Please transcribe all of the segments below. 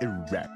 erect.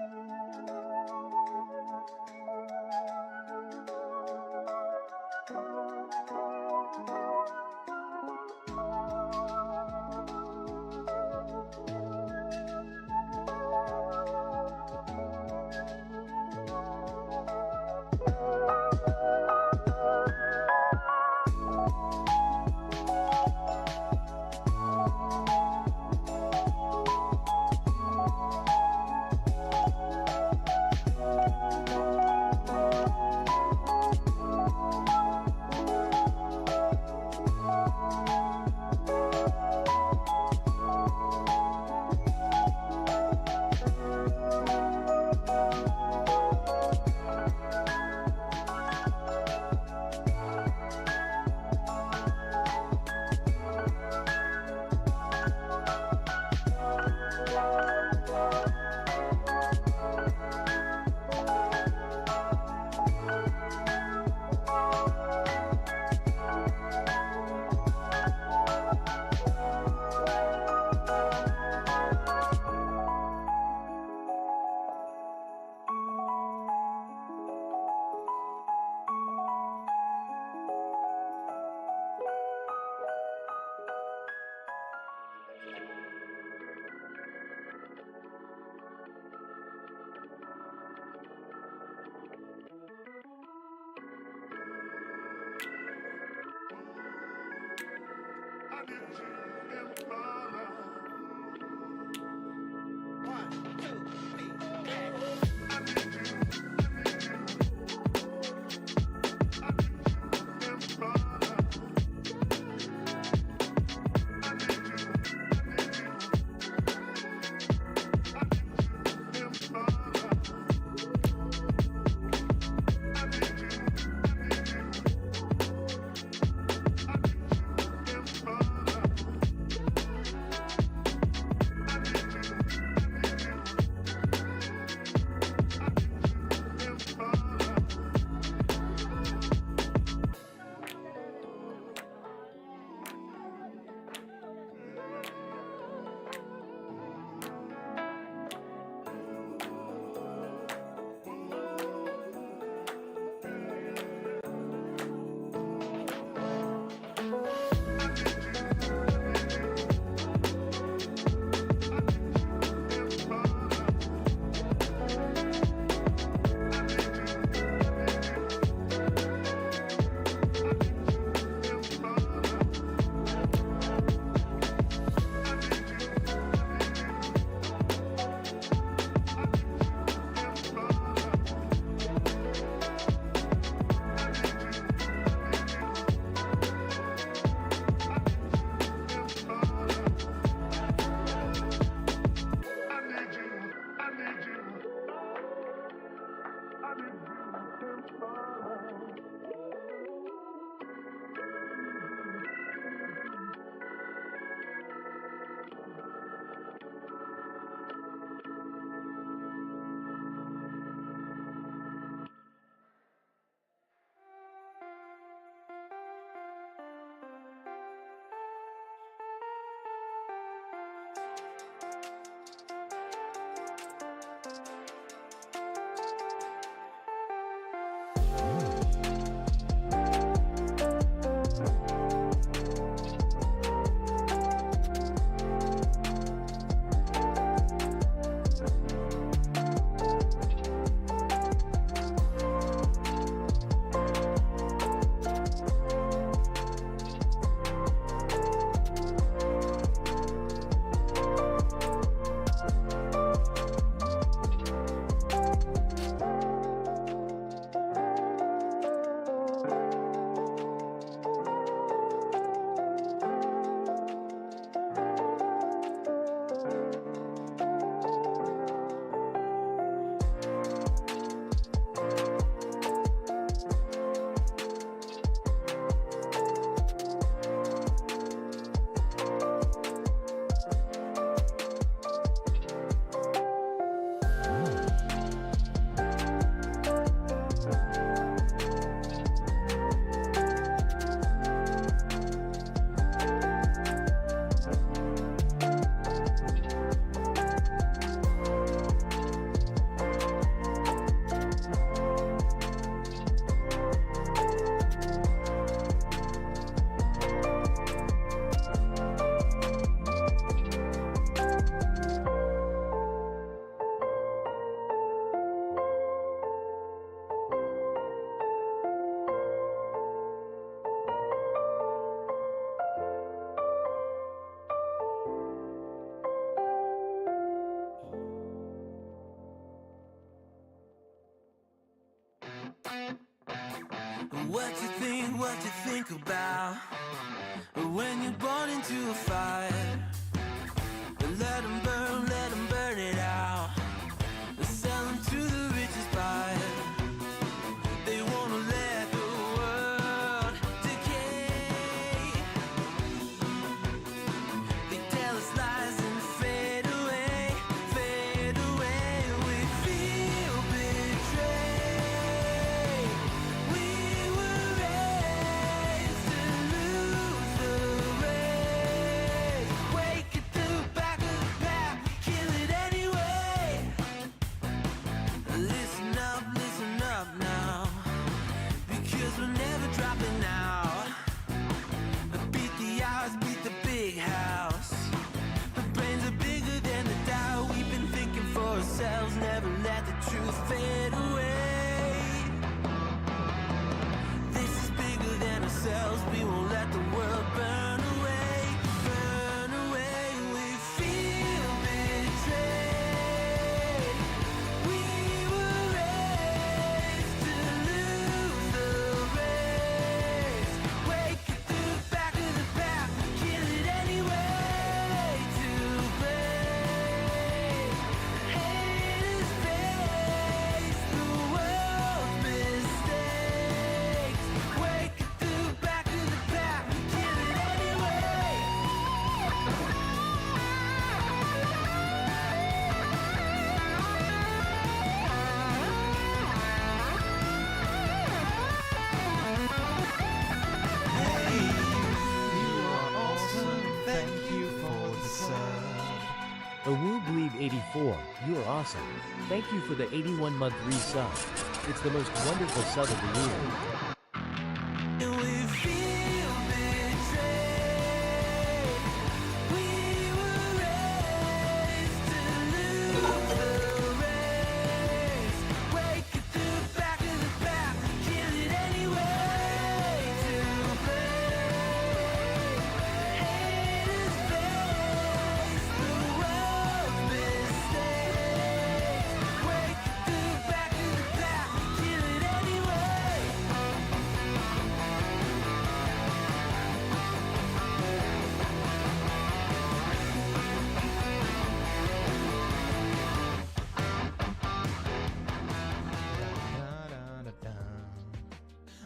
What you think about when you're born into a fire? Let them burn it out. Sell them to the richest buyer. They wanna let the world decay. They tell us lies and fade away, fade away. We feel betrayed. We were raised to lose the race. Wake at the back of the pack, kill it anyway. Listen up now, because we're never dropping out. Beat the odds, beat the big house. The brains are bigger than the doubt. We've been thinking for ourselves, never let the truth fade away. This is bigger than ourselves, we won't let the world burn away, burn away. We feel betrayed. We were raised to lose the race. Wake at the back of the pack, kill it anyway. To blame, haters face the world's mistakes. Wake at the back of the pack, kill it anyway. Thank you for the sub. Awoo84, you are awesome. Thank you for the 81-month resub. It's the most wonderful sub of the year. And we feel betrayed. We were raised to lose the race. Wake at the back of the pack, kill it anyway. To blame, haters face the world's mistakes. Wake at the back of the pack, kill it anyway.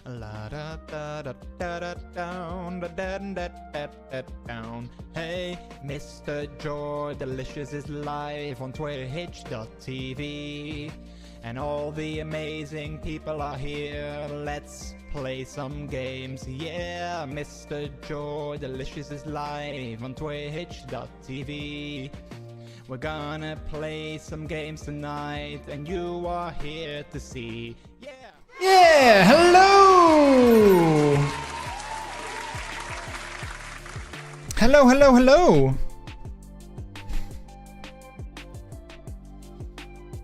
La da da da da da down da da da da da down. Hey, MrJordilicious is live on twitch.tv, and all the amazing people are here. Let's play some games. Yeah, MrJordilicious is live on twitch.tv. We're gonna play some games tonight, and you are here to see. Yeah, hello! Hello.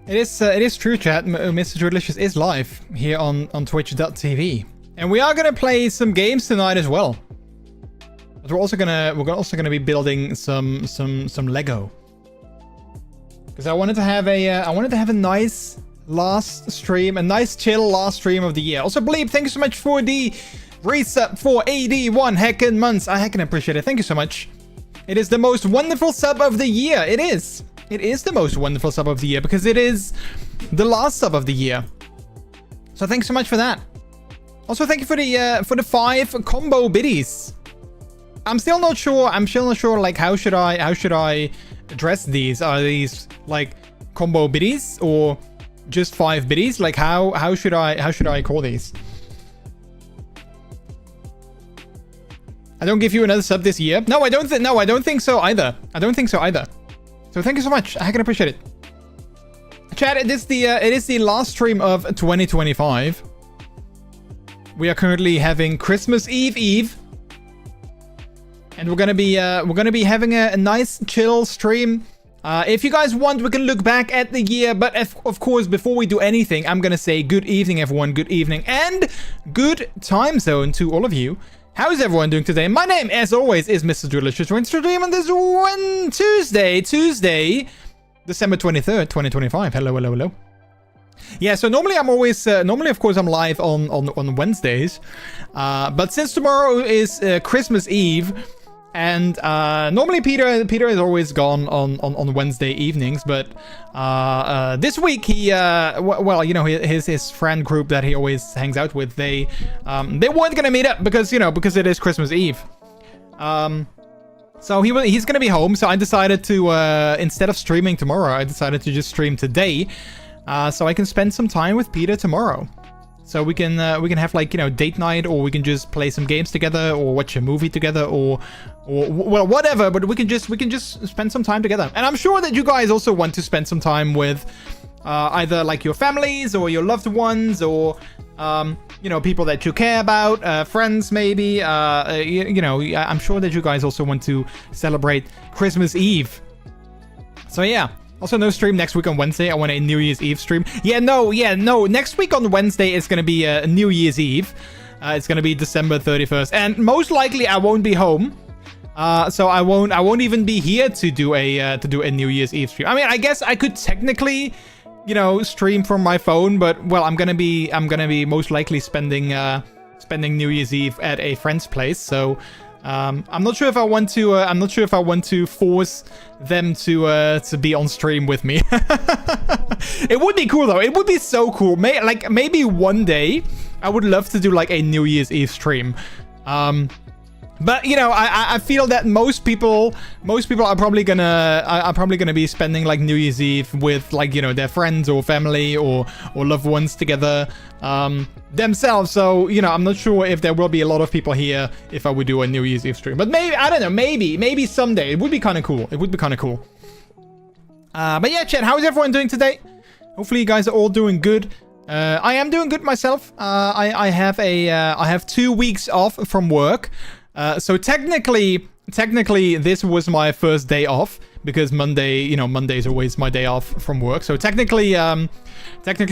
It is true, chat. MrJordilicious is live here on twitch.tv. And we are gonna play some games tonight as well. But we're also gonna be building some Lego. Because I wanted to have a nice last stream, a nice chill last stream of the year. Also, Bleep, thank you so much for the resub for 81 heckin' months. I heckin' appreciate it. Thank you so much. It is the most wonderful sub of the year. It is. It is the most wonderful sub of the year because it is the last sub of the year. So thanks so much for that. Also, thank you for the 5 combo biddies. I'm still not sure. Like, how should I address these? Are these like combo biddies or just 5 biddies? Like, how should I call these? I don't give you another sub this year. No, I don't think so either. So thank you so much. I can appreciate it. Chat, it is the last stream of 2025. We are currently having Christmas Eve. And we're gonna be having a nice chill stream. If you guys want, we can look back at the year, but of course, before we do anything, I'm gonna say good evening, everyone. Good evening and good time zone to all of you. How's everyone doing today? My name, as always, is MrJordilicious. We're streaming on this Tuesday, December 23rd, 2025. Hello. Yeah, so normally I'm always, normally of course I'm live on Wednesdays, but since tomorrow is Christmas Eve, and normally Peter is always gone on Wednesday evenings, but this week he, well, you know, his friend group that he always hangs out with, they weren't gonna meet up because, you know, because it is Christmas Eve. So he's gonna be home, so I decided to, instead of streaming tomorrow, I decided to just stream today. So I can spend some time with Peter tomorrow. So we can have like, you know, date night, or we can just play some games together, or watch a movie together, or well, whatever. But we can just spend some time together. And I'm sure that you guys also want to spend some time with either like your families or your loved ones, or you know, people that you care about, friends maybe. You know, I'm sure that you guys also want to celebrate Christmas Eve. So yeah. Also, no stream next week on Wednesday. I want a New Year's Eve stream. No. Next week on Wednesday is going to be a New Year's Eve. It's going to be December 31st. And most likely I won't be home. So I won't even be here to do a New Year's Eve stream. I mean, I guess I could technically, you know, stream from my phone, but well, I'm going to be most likely spending New Year's Eve at a friend's place. So I'm not sure if I want to force them to be on stream with me. It would be cool though. It would be so cool. Maybe one day I would love to do like a New Year's Eve stream. But you know, I feel that most people are probably gonna be spending like New Year's Eve with, like, you know, their friends or family or loved ones together themselves. So, you know, I'm not sure if there will be a lot of people here if I would do a New Year's Eve stream. But maybe, I don't know, maybe someday. It would be kind of cool. But yeah, chat, how is everyone doing today? Hopefully you guys are all doing good. I am doing good myself. I have 2 weeks off from work. So technically this was my first day off, because Monday, you know, Monday is always my day off from work. So technically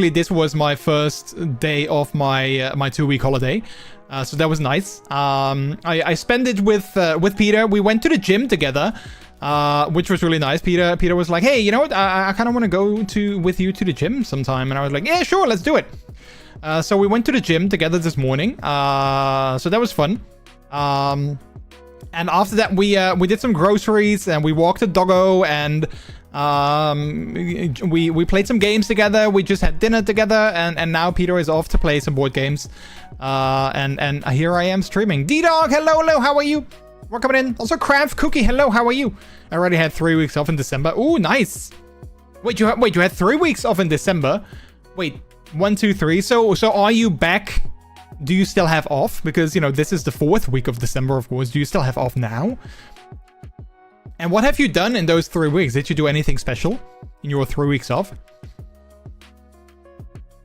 this was my first day of my 2-week holiday. So that was nice. I spent it with Peter. We went to the gym together, which was really nice. Peter was like, hey, you know what? I kind of want to go with you to the gym sometime. And I was like, yeah, sure, let's do it. So we went to the gym together this morning. So that was fun. And after that, we did some groceries, and we walked the doggo, and we played some games together. We just had dinner together, and now Peter is off to play some board games. And here I am streaming. D-Dog, hello, how are you? We're coming in. Also, Craft Cookie, hello, how are you? I already had 3 weeks off in December. Ooh, nice. Wait, you had 3 weeks off in December? Wait, 1, 2, 3. So are you back? Do you still have off? Because, you know, this is the 4th week of December, of course. Do you still have off now? And what have you done in those 3 weeks? Did you do anything special in your 3 weeks off?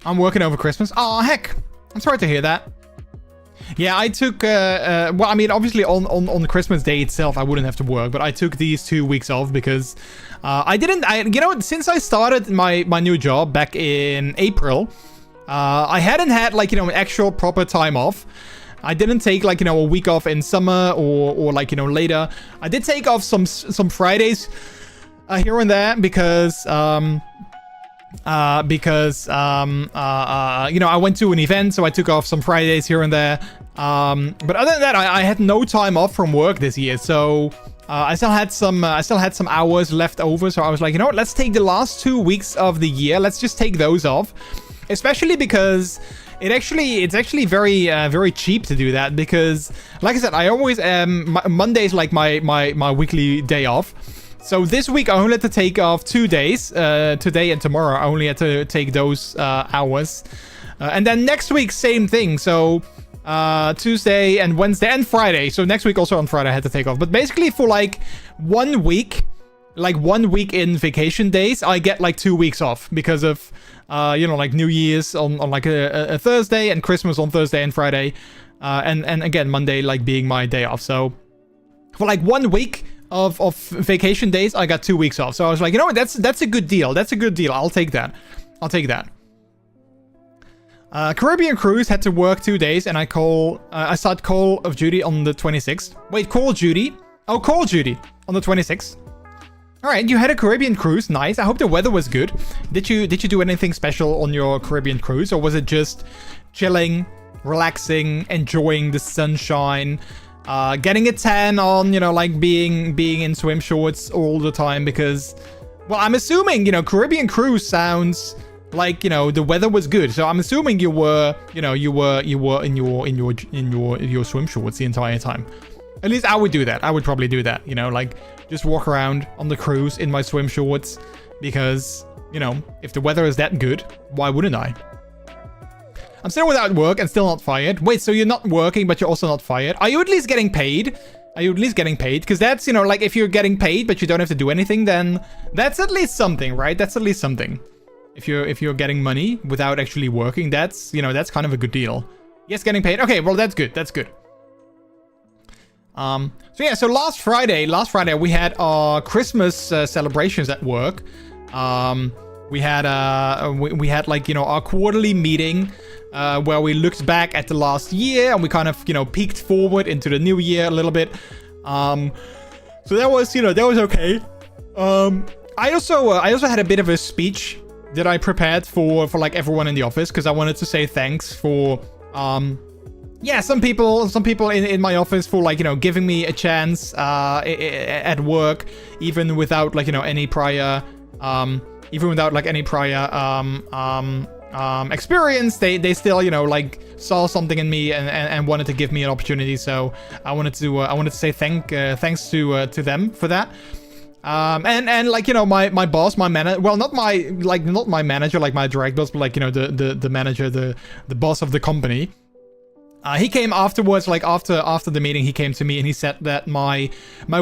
I'm working over Christmas. Oh, heck. I'm sorry to hear that. Yeah, I took, well, I mean, obviously on Christmas Day itself, I wouldn't have to work, but I took these 2 weeks off because you know, since I started my new job back in April, I hadn't had, like, you know, an actual proper time off. I didn't take, like, you know, a week off in summer or like, you know, later. I did take off some Fridays here and there because you know, I went to an event, so I took off some Fridays here and there. But other than that, I had no time off from work this year, so I still had some hours left over. So I was like, you know what, let's take the last 2 weeks of the year. Let's just take those off. Especially because it's actually very cheap to do that, because, like I said, I always Monday's like my weekly day off. So this week I only had to take off 2 days, today and tomorrow. I only had to take those hours, and then next week same thing. So Tuesday and Wednesday and Friday. So next week also on Friday I had to take off. But basically for like 1 week, like 1 week in vacation days, I get like 2 weeks off because of you know, like New Year's on like a Thursday, and Christmas on Thursday and Friday, and again Monday like being my day off. So for like 1 week of vacation days, I got 2 weeks off. So I was like, you know what, that's a good deal. That's a good deal. I'll take that. Caribbean Cruise had to work 2 days, and I start Call of Duty on the 26th. Wait, Call of Duty? Oh, Call of Duty on the 26th. All right, you had a Caribbean cruise. Nice. I hope the weather was good. Did you do anything special on your Caribbean cruise, or was it just chilling, relaxing, enjoying the sunshine, getting a tan on, you know, like being in swim shorts all the time? Because, well, I'm assuming, you know, Caribbean cruise sounds like, you know, the weather was good. So I'm assuming you were in your swim shorts the entire time. At least I would do that. I would probably do that, you know, like just walk around on the cruise in my swim shorts, because, you know, if the weather is that good, why wouldn't I? I'm still without work and still not fired. Wait, so you're not working, but you're also not fired? Are you at least getting paid? Are you at least getting paid? Because that's, you know, like if you're getting paid, but you don't have to do anything, then that's at least something, right? That's at least something. If you're getting money without actually working, that's, you know, that's kind of a good deal. Yes, getting paid. Okay, well, that's good. That's good. So yeah, so last Friday we had our Christmas celebrations at work. We had like, you know, our quarterly meeting where we looked back at the last year and we kind of, you know, peeked forward into the new year a little bit. So that was, you know, that was okay. I also had a bit of a speech that I prepared for like everyone in the office, because I wanted to say thanks for yeah, some people in my office for, like, you know, giving me a chance at work, even without, like, you know, any prior experience. They still, you know, like, saw something in me and wanted to give me an opportunity. So I wanted to say thanks to them for that. And like, you know, my boss, my manager, well, not my manager, like my direct boss, but like, you know, the manager, the boss of the company. He came afterwards, like after the meeting, he came to me and he said that my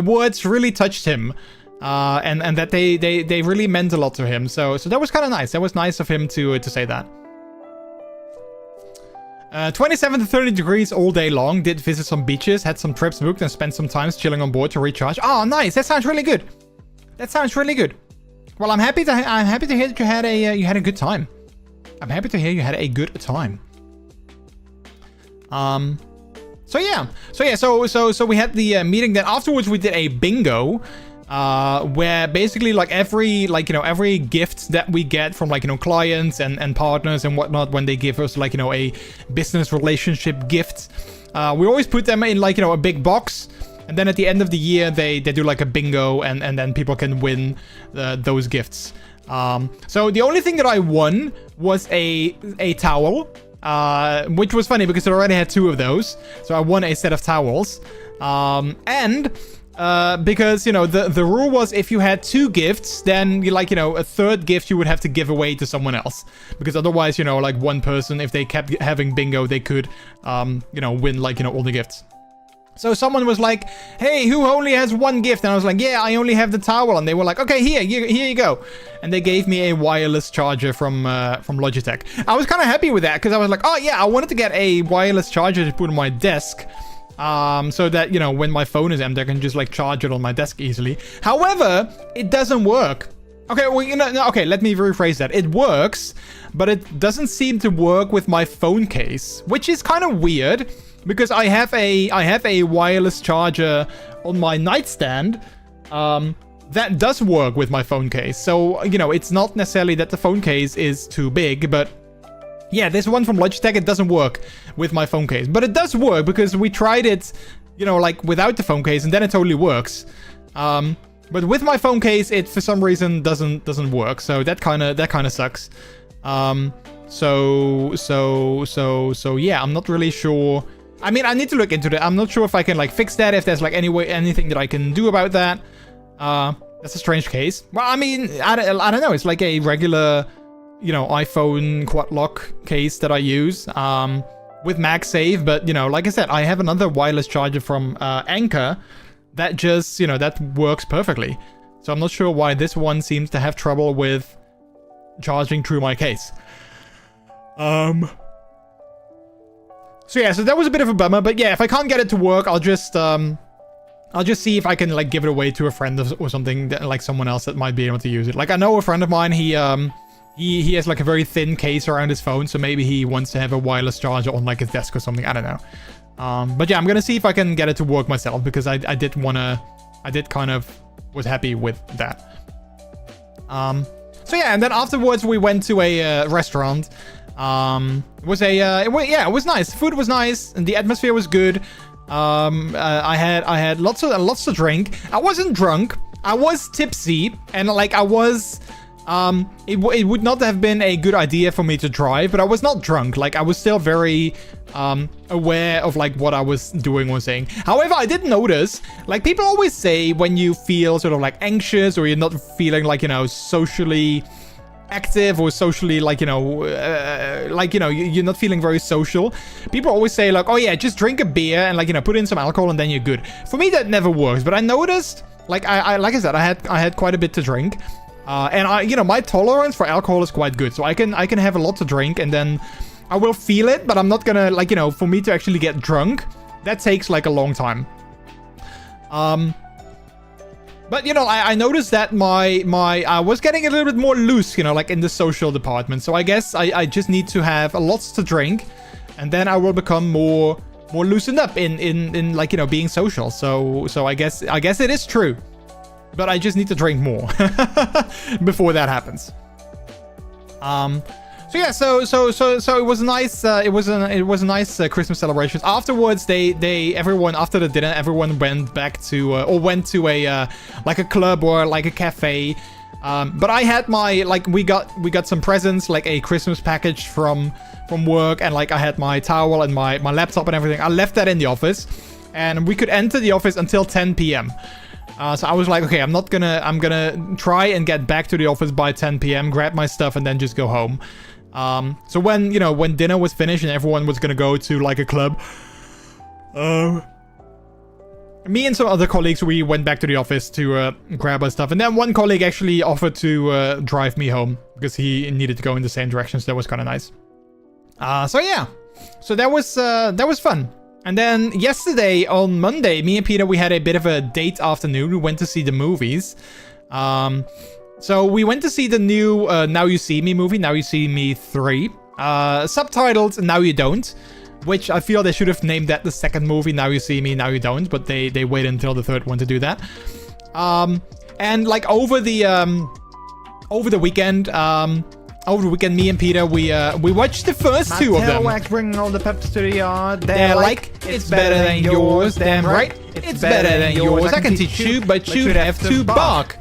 words really touched him, and that they really meant a lot to him. So that was kind of nice. That was nice of him to say that. 27 to 30 degrees all day long. Did visit some beaches, had some trips booked, and spent some time chilling on board to recharge. Oh, nice. That sounds really good. That sounds really good. Well, I'm happy to hear that you had a good time. I'm happy to hear you had a good time. So we had the meeting. Then afterwards we did a bingo, where basically like every gift that we get from, like, you know, clients and partners and whatnot, when they give us, like, you know, a business relationship gift, we always put them in, like, you know, a big box, and then at the end of the year they do like a bingo, and then people can win those gifts. So the only thing that I won was a towel. Which was funny because I already had 2 of those, so I won a set of towels. And because, you know, the rule was if you had 2 gifts, then you, like, you know, a 3rd gift you would have to give away to someone else, because otherwise, you know, like one person, if they kept having bingo, they could you know, win, like, you know, all the gifts. So someone was like, hey, who only has 1 gift? And I was like, yeah, I only have the towel. And they were like, okay, here you go. And they gave me a wireless charger from Logitech. I was kind of happy with that, because I was like, oh yeah, I wanted to get a wireless charger to put on my desk, so that, you know, when my phone is empty, I can just, like, charge it on my desk easily. However, it doesn't work. Okay, well, you know, okay, let me rephrase that. It works, but it doesn't seem to work with my phone case, which is kind of weird. Because I have a wireless charger on my nightstand that does work with my phone case. So, you know, it's not necessarily that the phone case is too big, but yeah, this one from Logitech, it doesn't work with my phone case. But it does work because we tried it, you know, like without the phone case, and then it totally works. But with my phone case, it for some reason doesn't work. So that kind of sucks. So yeah, I'm not really sure. I mean, I need to look into that. I'm not sure if I can, like, fix that, if there's, like, anything that I can do about that. That's a strange case. Well, I mean, I don't know. It's like a regular, you know, iPhone quad lock case that I use with MagSafe. But, you know, like I said, I have another wireless charger from Anker that just, you know, that works perfectly. So I'm not sure why this one seems to have trouble with charging through my case. So yeah, so that was a bit of a bummer, but yeah, if I can't get it to work, I'll just see if I can, like, give it away to a friend or something, like someone else that might be able to use it. Like, I know a friend of mine, he has, like, a very thin case around his phone, so maybe he wants to have a wireless charger on, like, his desk or something. I don't know. But yeah, I'm gonna see if I can get it to work myself, because I did kind of happy with that. So yeah, and then afterwards we went to a restaurant. It was nice. Food was nice, and the atmosphere was good. I had lots to drink. I wasn't drunk. I was tipsy, and like I was. It would not have been a good idea for me to drive, but I was not drunk. Like I was still very aware of like what I was doing or saying. However, I did notice, like people always say when you feel sort of like anxious or you're not feeling like, you know, socially active or socially like, you're not feeling very social. People always say like, oh yeah, just drink a beer and like, you know, put in some alcohol and then you're good. For me, that never works. But I noticed, like like I said, I had quite a bit to drink. And my tolerance for alcohol is quite good. So I can have a lot to drink and then I will feel it, but I'm not gonna, like, you know, for me to actually get drunk, that takes like a long time. But, you know, I noticed that I was getting a little bit more loose, you know, like in the social department. So I guess I just need to have lots to drink and then I will become more loosened up in like, you know, being social. So I guess it is true. But I just need to drink more before that happens. So yeah, so it was nice. It was a nice Christmas celebration. Afterwards, everyone after the dinner, everyone went back to or went to a like a club or like a cafe. But I had my we got some presents, like a Christmas package from work, and like I had my towel and my laptop and everything. I left that in the office, and we could enter the office until 10 p.m. So I was like, okay, I'm gonna try and get back to the office by 10 p.m., grab my stuff, and then just go home. So when dinner was finished and everyone was gonna go to like a club, me and some other colleagues, we went back to the office to grab our stuff. And then one colleague actually offered to drive me home because he needed to go in the same direction. So that was kind of nice. So yeah, so that was fun. And then yesterday, on Monday, me and Peter, we had a bit of a date afternoon. We went to see the movies. So we went to see the new Now You See Me movie, Now You See Me 3. Subtitled Now You Don't, which I feel they should have named that the second movie, Now You See Me, Now You Don't. But they waited until the third one to do that. And like over the weekend... Over the weekend, me and Peter, we watched the first two of them. Bringing all the peps to the yard. They're like, it's better than yours. Damn right, it's better than yours. I can teach you, but you'd have to bark.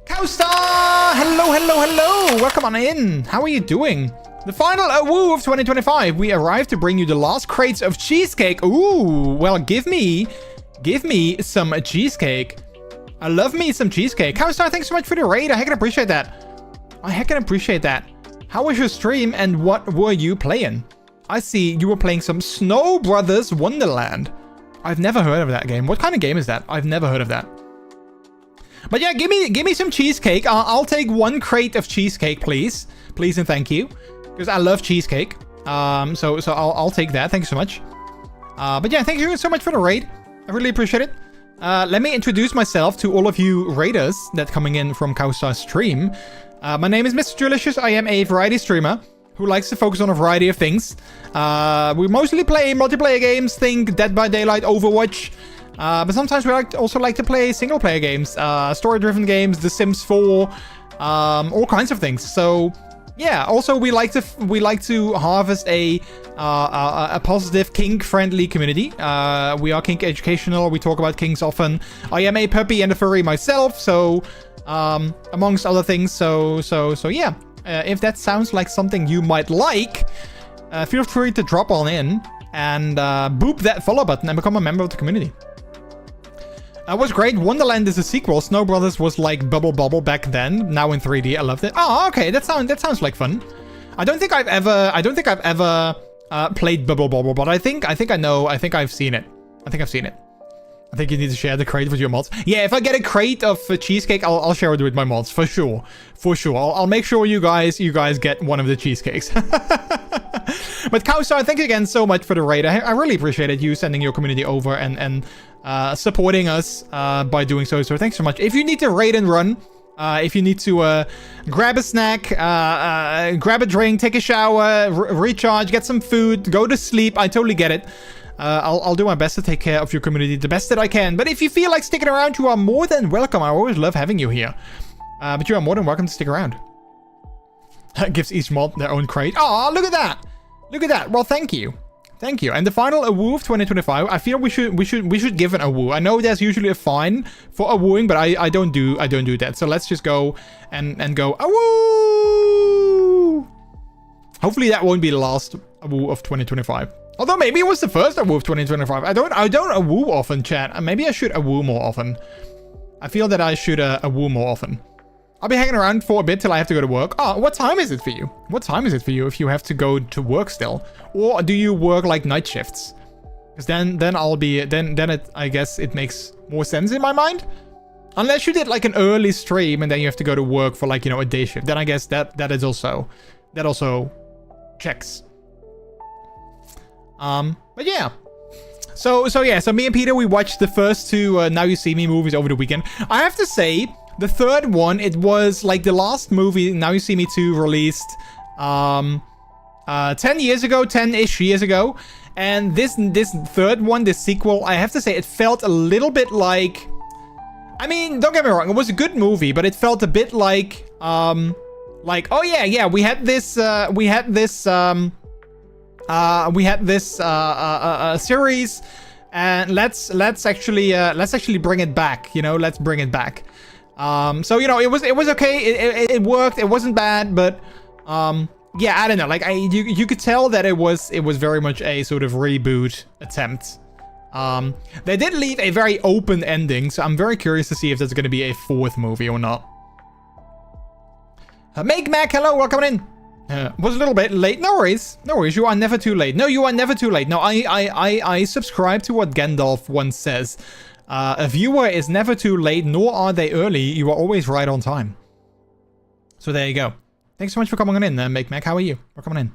Cowstar! Hello. Welcome on in. How are you doing? The final woo of 2025. We arrived to bring you the last crates of cheesecake. Ooh, well, give me some cheesecake. I love me some cheesecake. Cowstar, thanks so much for the raid. I heckin' appreciate that. How was your stream and what were you playing? I see you were playing some Snow Brothers Wonderland. I've never heard of that game. What kind of game is that? I've never heard of that. But yeah, give me some cheesecake. I'll take 1 crate of cheesecake, please. Please and thank you. Because I love cheesecake. So I'll take that. Thank you so much. But yeah, thank you so much for the raid. I really appreciate it. Let me introduce myself to all of you raiders that coming in from Cowstar's stream. My name is MrJordilicious. I am a variety streamer who likes to focus on a variety of things. We mostly play multiplayer games, think Dead by Daylight, Overwatch. But sometimes we also like to play single-player games, story-driven games, The Sims 4, all kinds of things. So yeah, also we like to harvest a positive kink-friendly community. We are kink educational. We talk about kinks often. I am a puppy and a furry myself, so amongst other things. So yeah. If that sounds like something you might like, feel free to drop on in and boop that follow button and become a member of the community. That was great. Wonderland is a sequel. Snow Brothers was like Bubble Bobble back then. Now in 3D. I loved it. Oh, okay. That sounds like fun. I don't think I've ever played Bubble Bobble, but I think I know. I think I've seen it. I think you need to share the crate with your mods. Yeah, if I get a crate of cheesecake, I'll share it with my mods for sure. I'll make sure you guys get one of the cheesecakes. But Cowstar, thank you again so much for the raid. I really appreciated you sending your community over and supporting us by doing so. So thanks so much. If you need to raid and run, if you need to grab a snack, grab a drink, take a shower, recharge, get some food, go to sleep, I totally get it. I'll do my best to take care of your community the best that I can. But if you feel like sticking around, you are more than welcome. I always love having you here. But you are more than welcome to stick around. Gives each mod their own crate. Oh, look at that. Look at that. Well, thank you. Thank you. And the final awoo of 2025, I feel we should give an awoo. I know there's usually a fine for awooing, but I don't do that. So let's just go and go awoo. Hopefully that won't be the last awoo of 2025. Although maybe it was the first awoo of 2025. I don't awoo often, chat. Maybe I should awoo more often. I feel that I should awoo more often. I'll be hanging around for a bit till I have to go to work. Oh, what time is it for you? What time is it for you if you have to go to work still? Or do you work like night shifts? Because then I'll be I guess it makes more sense in my mind. Unless you did like an early stream and then you have to go to work for like, you know, a day shift. Then I guess that also checks. But yeah. So me and Peter, we watched the first two Now You See Me movies over the weekend. I have to say, the third one, it was like the last movie, Now You See Me 2, released 10 years ago, 10-ish years ago. And this third one, this sequel, I have to say, it felt a little bit like... I mean, don't get me wrong, it was a good movie, but it felt a bit like, oh yeah, we had this series, and let's actually bring it back, you know, let's bring it back. So, you know, it was okay. It worked. It wasn't bad, but, yeah, I don't know. Like you could tell that it was very much a sort of reboot attempt. They did leave a very open ending. So I'm very curious to see if there's going to be a fourth movie or not. Make Mac, hello, welcome in. Was a little bit late. No worries. No worries. You are never too late. No, you are never too late. No, I subscribe to what Gandalf once says. A viewer is never too late, nor are they early. You are always right on time. So there you go. Thanks so much for coming on in, Make Mac. How are you? We're coming in.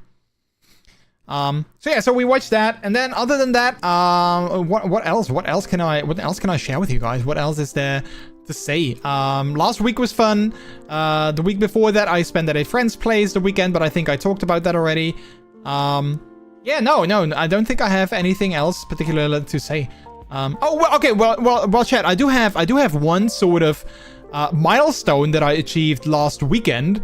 So yeah, so we watched that, and then other than that, what else? What else can I share with you guys? What else is there to say? Last week was fun. The week before that, I spent at a friend's place the weekend, but I think I talked about that already. Yeah, no, I don't think I have anything else particular to say. Oh, well, okay, well, chat, I do have one sort of milestone that I achieved last weekend.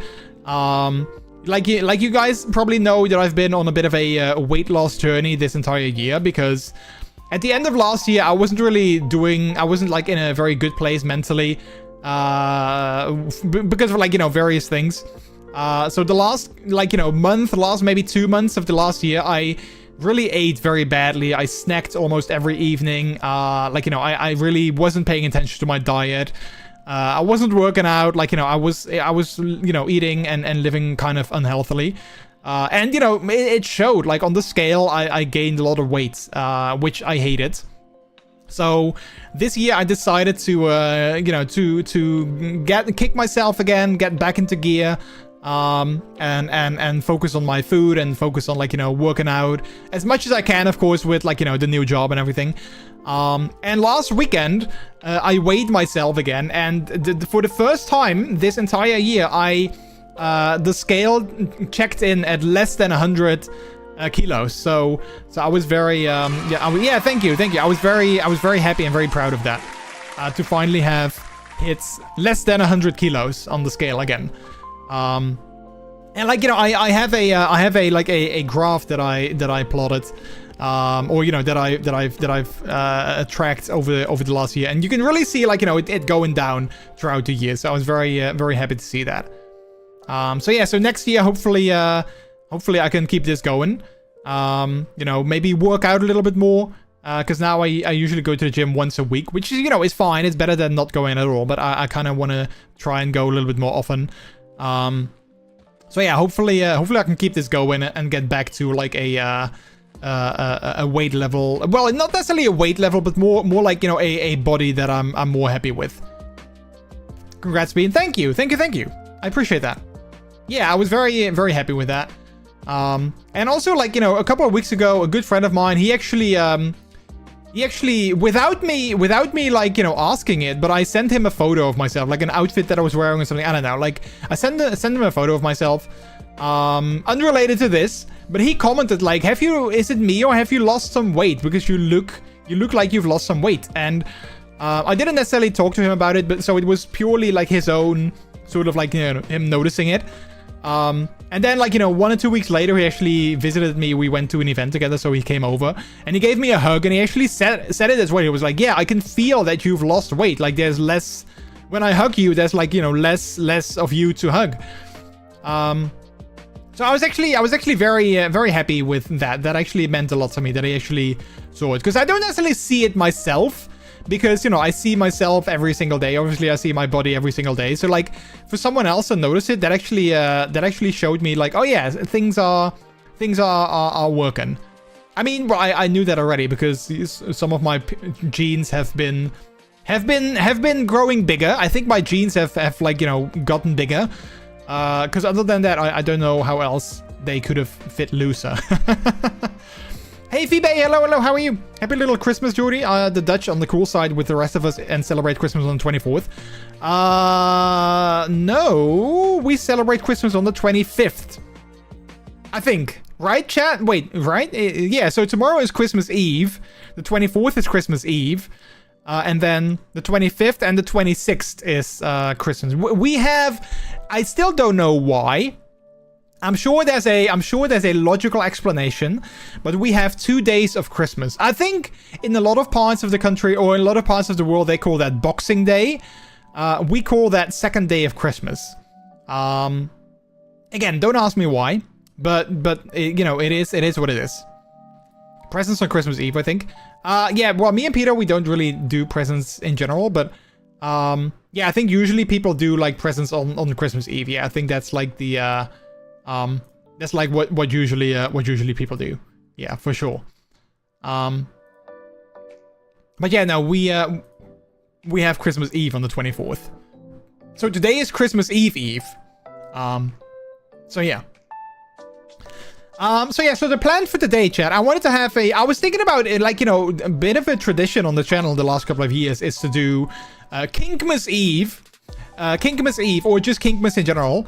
Like you guys probably know that I've been on a bit of a weight loss journey this entire year, because at the end of last year, I wasn't like in a very good place mentally, because of like, you know, various things. So the last, like, you know, last maybe 2 months of the last year, I really ate very badly. I snacked almost every evening. Like, you know, I really wasn't paying attention to my diet. I wasn't working out. Like, you know, I was, you know, eating and living kind of unhealthily. And, you know, it showed. Like, on the scale, I gained a lot of weight, which I hated. So this year I decided to, you know, to kick myself again, get back into gear. And focus on my food and focus on, like, you know, working out as much as I can, of course, with, like, you know, the new job and everything. And last weekend, I weighed myself again, and for the first time this entire year, the scale checked in at less than 100 kilos. So I was very, yeah, thank you. I was very happy and very proud of that, to finally have hit less than 100 kilos on the scale again. And, like, you know, I have a like a graph that I plotted, or, you know, that I've tracked over the last year, and you can really see, like, you know, it going down throughout the year. So I was very happy to see that. So yeah, so next year, hopefully I can keep this going. You know, maybe work out a little bit more, because now I usually go to the gym once a week, which is, you know, is fine. It's better than not going at all, but I kind of want to try and go a little bit more often. So yeah, hopefully I can keep this going and get back to, like, a weight level. Well, not necessarily a weight level, but more like, you know, a body that I'm more happy with. Congrats, Bean. Thank you. I appreciate that. Yeah, I was very happy with that. And also, like, you know, a couple of weeks ago, a good friend of mine, he actually without me like, you know, asking it, but I sent him a photo of myself, like an outfit that I was wearing or something. I don't know, like, I sent him a photo of myself, unrelated to this, But he commented like, is it me or have you lost some weight? Because you look like you've lost some weight. And I didn't necessarily talk to him about it, but so it was purely like his own sort of like, you know, him noticing it. And then like, you know, 1 or 2 weeks later, he actually visited me. We went to an event together, so he came over and he gave me a hug, and he actually said it as well. He was like, yeah, I can feel that you've lost weight. Like there's less, when I hug you, there's like, you know, less of you to hug. So I was actually very happy with that. That actually meant a lot to me that I actually saw it, because I don't necessarily see it myself, because, you know, I see myself every single day. Obviously, I see my body every single day. So like for someone else to notice it, that actually showed me like, oh yeah, things are working. I mean, I knew that already, because some of my genes have been growing bigger. I think my genes have like, you know, gotten bigger. Because other than that, I don't know how else they could have fit looser. Hey, Phoebe, hello, how are you? Happy little Christmas, Jordy. The Dutch on the cool side with the rest of us and celebrate Christmas on the 24th. No, we celebrate Christmas on the 25th. I think. Right, chat? Wait, right? Yeah, so tomorrow is Christmas Eve. The 24th is Christmas Eve. And then the 25th and the 26th is Christmas. We have... I still don't know why. I'm sure there's a logical explanation, but we have 2 days of Christmas. I think in a lot of parts of the country, or in a lot of parts of the world, they call that Boxing Day. We call that second day of Christmas. Again, don't ask me why, but you know, it is what it is. Presents on Christmas Eve, I think. Yeah, well, me and Peter, we don't really do presents in general, but yeah, I think usually people do like presents on Christmas Eve. Yeah, I think that's like the that's like what usually people do. Yeah, for sure. But yeah, no, we have Christmas Eve on the 24th. So today is Christmas Eve. So yeah. So the plan for today, chat, I wanted to have I was thinking about it, like, you know, a bit of a tradition on the channel the last couple of years is to do Kinkmas Eve, or just Kinkmas in general.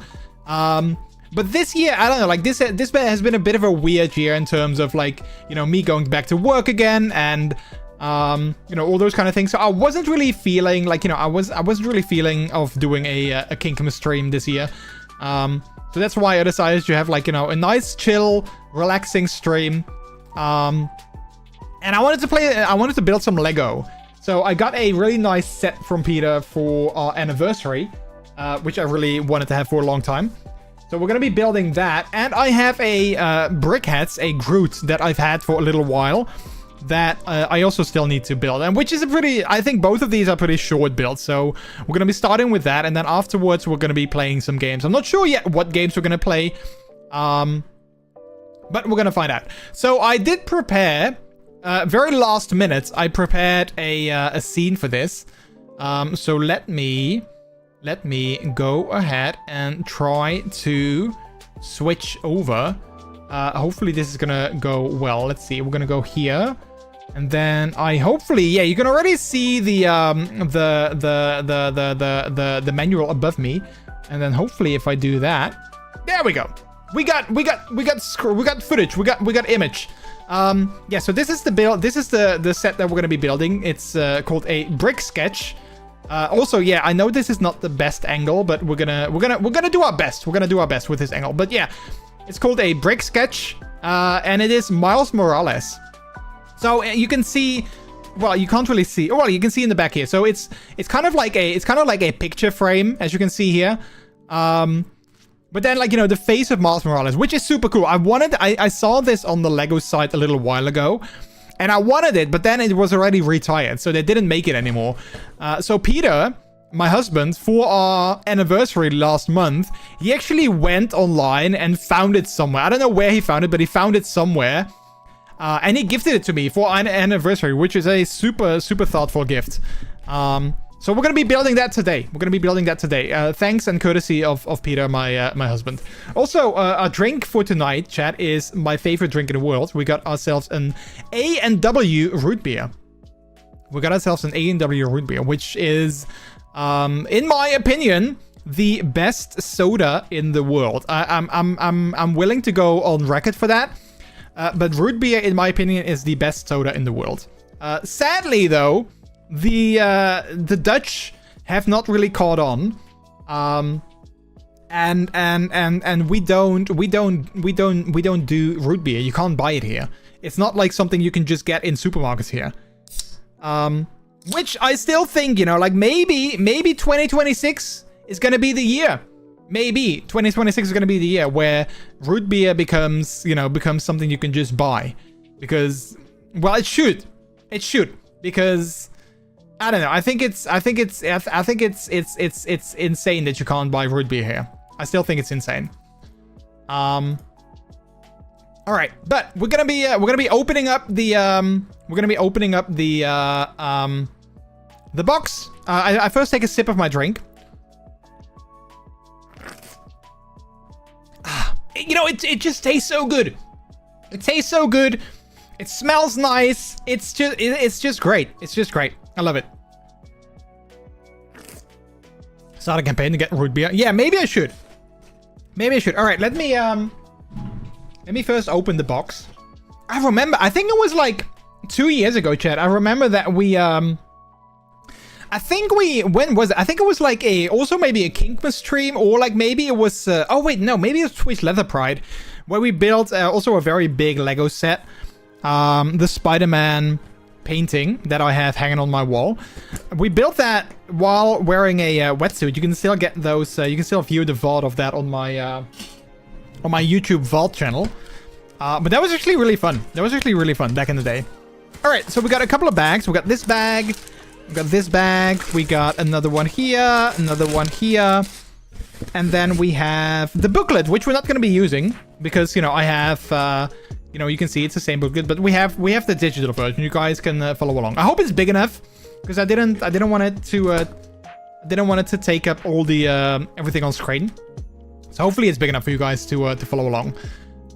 But this year, I don't know, like this has been a bit of a weird year in terms of like, you know, me going back to work again and you know, all those kind of things. So I wasn't really feeling like, you know, I wasn't really feeling of doing a Kinkmas stream this year. So that's why I decided to have like, you know, a nice, chill, relaxing stream. And I wanted to build some Lego. So I got a really nice set from Peter for our anniversary, which I really wanted to have for a long time. So we're going to be building that. And I have a Brickheads, a Groot that I've had for a little while that I also still need to build, and which is I think both of these are pretty short builds, so we're gonna be starting with that, and then afterwards we're gonna be playing some games. I'm not sure yet what games we're gonna play, but we're gonna find out. So I did prepare, very last minute, I prepared a scene for this. So let me go ahead and try to switch over. Hopefully this is gonna go well. Let's see. We're gonna go here. And then hopefully, yeah, you can already see the manual above me. And then hopefully if I do that, there we go. We got footage. We got image. Yeah, so this is the build. This is the set that we're gonna be building. It's called a brick sketch. Also, yeah, I know this is not the best angle, but we're gonna do our best. We're gonna do our best with this angle. But yeah, it's called a brick sketch, and it is Miles Morales. So you can see, well, you can't really see. Oh, well, you can see in the back here. So it's kind of like a picture frame, as you can see here. But then, like, you know, the face of Miles Morales, which is super cool. I saw this on the Lego site a little while ago, and I wanted it, but then it was already retired, so they didn't make it anymore. So Peter, my husband, for our anniversary last month, he actually went online and found it somewhere. I don't know where he found it, but he found it somewhere. And he gifted it to me for an anniversary, which is a super, super thoughtful gift. So we're going to be building that today. Thanks and courtesy of Peter, my husband. Also, our drink for tonight, chat, is my favorite drink in the world. We got ourselves an A&W root beer. Which is, in my opinion, the best soda in the world. I'm willing to go on record for that. But root beer, in my opinion, is the best soda in the world. Sadly, though, the Dutch have not really caught on. And we don't do root beer. You can't buy it here. It's not like something you can just get in supermarkets here. Which I still think, you know, like maybe 2026 is gonna be the year. Maybe 2026 is gonna be the year where root beer becomes something you can just buy. Because, well, it should. Because I don't know. I think it's insane that you can't buy root beer here. I still think it's insane. All right, but we're gonna be opening up the the box. I first take a sip of my drink. You know, it just tastes so good. It tastes so good. It smells nice. It's just great. It's just great. I love it. Start a campaign to get root beer. Yeah, maybe I should. All right, let me first open the box. I remember, I think it was like 2 years ago, chat. I remember that we when was it? I think it was like also maybe a Kinkmas stream, or like maybe it was oh wait, no, maybe it was Twitch Leather Pride, where we built also a very big Lego set. The Spider-Man painting that I have hanging on my wall. We built that while wearing a wetsuit. You can still get those. You can still view the VOD of that on my YouTube Vault channel. But that was actually really fun. Back in the day. All right, so we got a couple of bags. We got this bag. We got this bag. We got another one here. Another one here. And then we have the booklet, which we're not going to be using because, you know, I have. You know, you can see it's the same booklet, but we have the digital version. You guys can follow along. I hope it's big enough because I didn't want it to take up all the everything on screen. So hopefully it's big enough for you guys to follow along.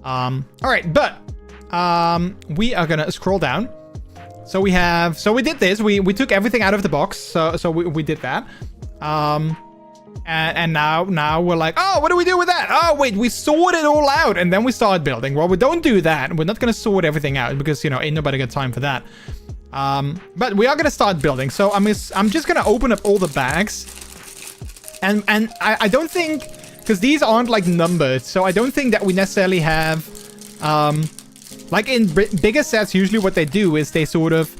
All right, but we are gonna scroll down. So we did this. We took everything out of the box. So we did that. And now we're like, oh, what do we do with that? Oh, wait, we sort it all out and then we start building. Well, we don't do that. We're not going to sort everything out because, you know, ain't nobody got time for that. But we are going to start building. So I'm just going to open up all the bags. And I don't think, because these aren't like numbered. So I don't think that we necessarily have, like in bigger sets, usually what they do is they sort of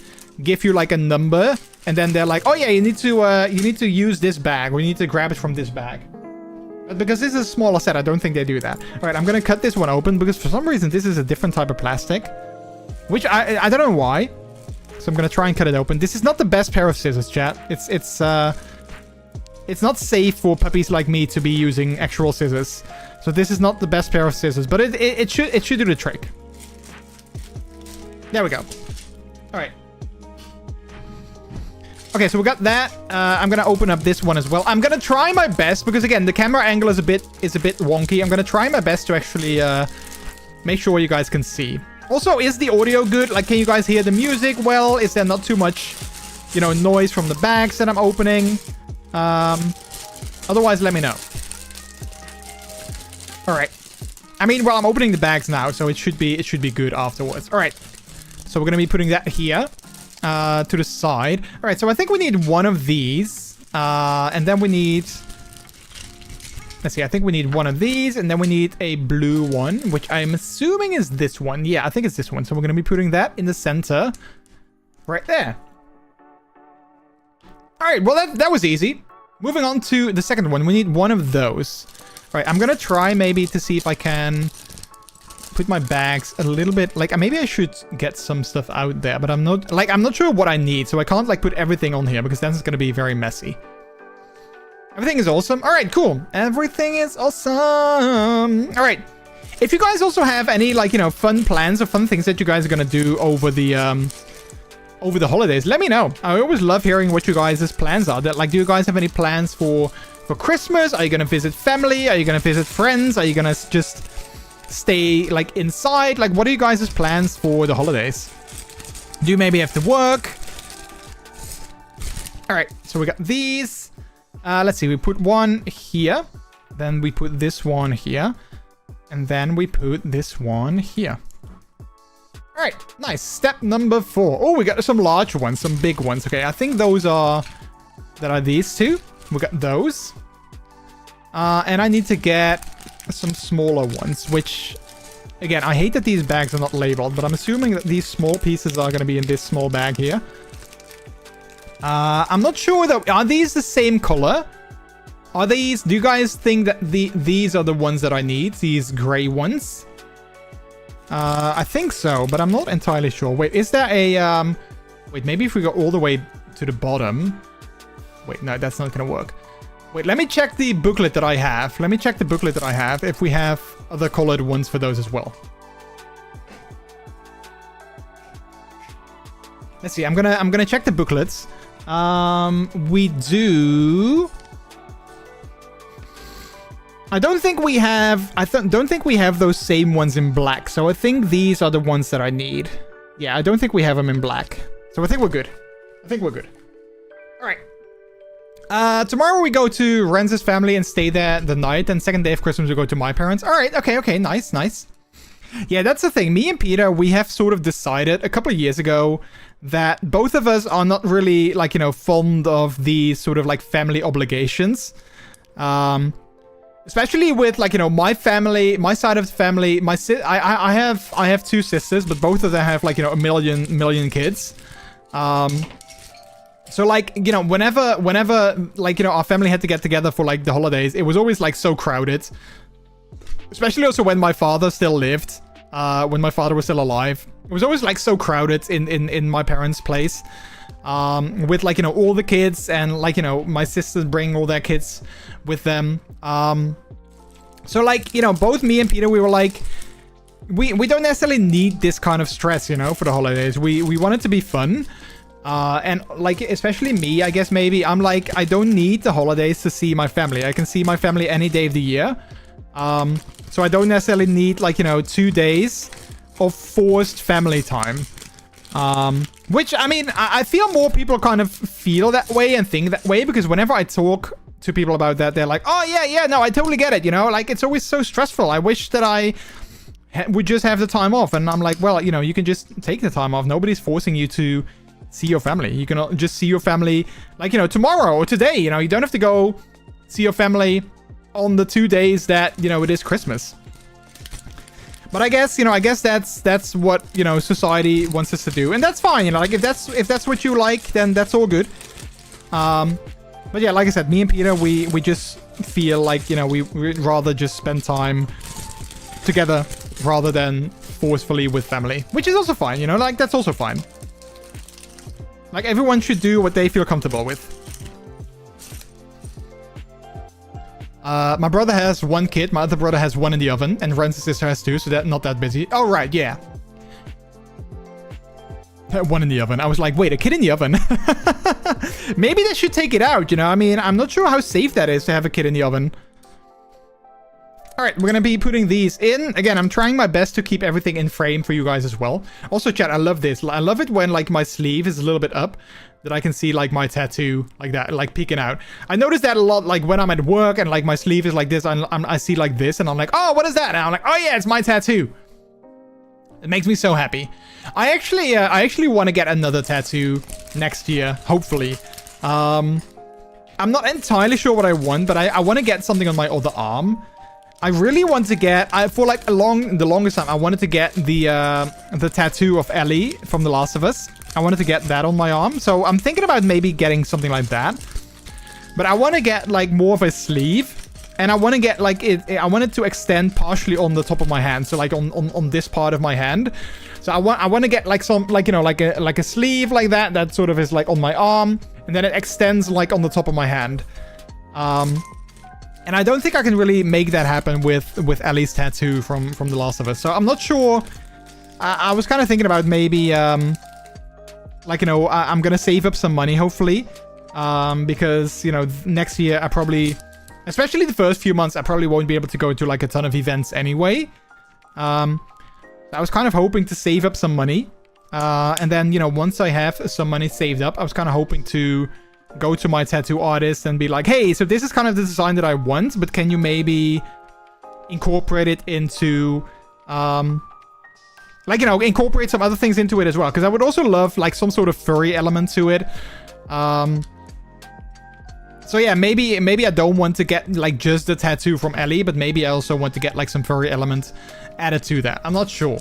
give you like a number. And then they're like, oh yeah, you need to use this bag, or you need to grab it from this bag. But because this is a smaller set, I don't think they do that. All right, I'm gonna cut this one open because for some reason this is a different type of plastic, which I don't know why. So I'm gonna try and cut it open. This is not the best pair of scissors, chat. It's not safe for puppies like me to be using actual scissors. So this is not the best pair of scissors, but it should do the trick. There we go. All right. Okay, so we got that. I'm gonna open up this one as well. I'm gonna try my best because again, the camera angle is a bit wonky. I'm gonna try my best to actually make sure you guys can see. Also, is the audio good? Like, can you guys hear the music well? Is there not too much, you know, noise from the bags that I'm opening? Otherwise, let me know. All right. I mean, well, I'm opening the bags now, so it should be good afterwards. All right. So we're gonna be putting that here. To the side. All right, so I think we need one of these. And then we need... Let's see, I think we need one of these. And then we need a blue one, which I'm assuming is this one. Yeah, I think it's this one. So we're going to be putting that in the center. Right there. All right, well, that was easy. Moving on to the second one. We need one of those. All right, I'm going to try maybe to see if I can... put my bags a little bit, like maybe I should get some stuff out there, but I'm not sure what I need, so I can't like put everything on here because then it's gonna be very messy. Everything is awesome. All right, cool. Everything is awesome. All right, if you guys also have any like, you know, fun plans or fun things that you guys are gonna do over the holidays, let me know. I always love hearing what you guys' plans are. That like, do you guys have any plans for Christmas? Are you gonna visit family? Are you gonna visit friends? Are you gonna just stay like inside? Like, what are you guys' plans for the holidays? Do you maybe have to work? All right, so we got these. Let's see, we put one here. Then we put this one here. And then we put this one here. All right, nice. Step number 4. Oh, we got some large ones, some big ones. Okay, I think those are... That are these two. We got those. And I need to get some smaller ones, which... Again, I hate that these bags are not labeled, but I'm assuming that these small pieces are going to be in this small bag here. I'm not sure though. Are these the same color? Are these... Do you guys think that these are the ones that I need? These gray ones? I think so, but I'm not entirely sure. Wait, is there a... Wait, maybe if we go all the way to the bottom... Wait, no, that's not going to work. Wait, let me check the booklet that I have. Let me check the booklet that I have, if we have other colored ones for those as well. Let's see, I'm gonna check the booklets. We do... I don't think we have... don't think we have those same ones in black, so I think these are the ones that I need. Yeah, I don't think we have them in black. So I think we're good. I think we're good. Alright. Tomorrow we go to Renz's family and stay there the night, and second day of Christmas we go to my parents. Alright, okay, nice, nice. Yeah, that's the thing. Me and Peter, we have sort of decided a couple of years ago that both of us are not really, like, you know, fond of these sort of, like, family obligations. Especially with, like, you know, my family, my side of the family, I have two sisters, but both of them have, like, you know, a million kids. So, like, you know, whenever, like, you know, our family had to get together for, like, the holidays, it was always, like, so crowded. Especially also when my father still lived, when my father was still alive. It was always, like, so crowded in my parents' place. With, like, you know, all the kids and, like, you know, my sisters bring all their kids with them. So, like, you know, both me and Peter, we were like, we don't necessarily need this kind of stress, you know, for the holidays. We want it to be fun. And, like, especially me, I guess maybe, I'm like, I don't need the holidays to see my family. I can see my family any day of the year. So I don't necessarily need, like, you know, 2 days of forced family time. Which, I mean, I feel more people kind of feel that way and think that way, because whenever I talk to people about that, they're like, oh, yeah, no, I totally get it, you know? Like, it's always so stressful. I wish that I would just have the time off. And I'm like, well, you know, you can just take the time off. Nobody's forcing you to see your family. You can just see your family, like, you know, tomorrow or today, you know? You don't have to go see your family on the 2 days that, you know, it is Christmas. But I guess, you know, that's what, you know, society wants us to do. And that's fine, you know, like, if that's what you like, then that's all good. But yeah, like I said, me and Peter, we just feel like, you know, we'd rather just spend time together rather than forcefully with family. Which is also fine, you know, like, that's also fine. Like, everyone should do what they feel comfortable with. My brother has 1 kid, my other brother has 1 in the oven, and Ren's sister has 2, so they're not that busy. Oh, right, yeah. 1 in the oven. I was like, wait, a kid in the oven? Maybe they should take it out, you know? I mean, I'm not sure how safe that is to have a kid in the oven. Alright, we're gonna be putting these in. Again, I'm trying my best to keep everything in frame for you guys as well. Also, chat, I love this. I love it when, like, my sleeve is a little bit up, that I can see, like, my tattoo, like that, like, peeking out. I notice that a lot, like, when I'm at work and, like, my sleeve is like this, I see, like, this, and I'm like, oh, what is that? And I'm like, oh, yeah, it's my tattoo. It makes me so happy. I actually want to get another tattoo next year, hopefully. I'm not entirely sure what I want, but I want to get something on my other arm. I really want to get, for like the longest time, I wanted to get the tattoo of Ellie from The Last of Us. I wanted to get that on my arm. So I'm thinking about maybe getting something like that. But I want to get like more of a sleeve. And I want to get like I want it to extend partially on the top of my hand. So like on this part of my hand. So I want to get like some, like, you know, like a sleeve like that sort of is like on my arm. And then it extends like on the top of my hand. And I don't think I can really make that happen with Ellie's tattoo from The Last of Us. So I'm not sure. I was kind of thinking about maybe, like, you know, I'm going to save up some money, hopefully. Because, you know, next year I probably, especially the first few months, I probably won't be able to go to like a ton of events anyway. I was kind of hoping to save up some money. And then, you know, once I have some money saved up, I was kind of hoping to go to my tattoo artist and be like, hey, so this is kind of the design that I want, but can you maybe incorporate it into, like, you know, incorporate some other things into it as well. Because I would also love, like, some sort of furry element to it. So yeah, maybe I don't want to get, like, just the tattoo from Ellie, but maybe I also want to get, like, some furry element added to that. I'm not sure.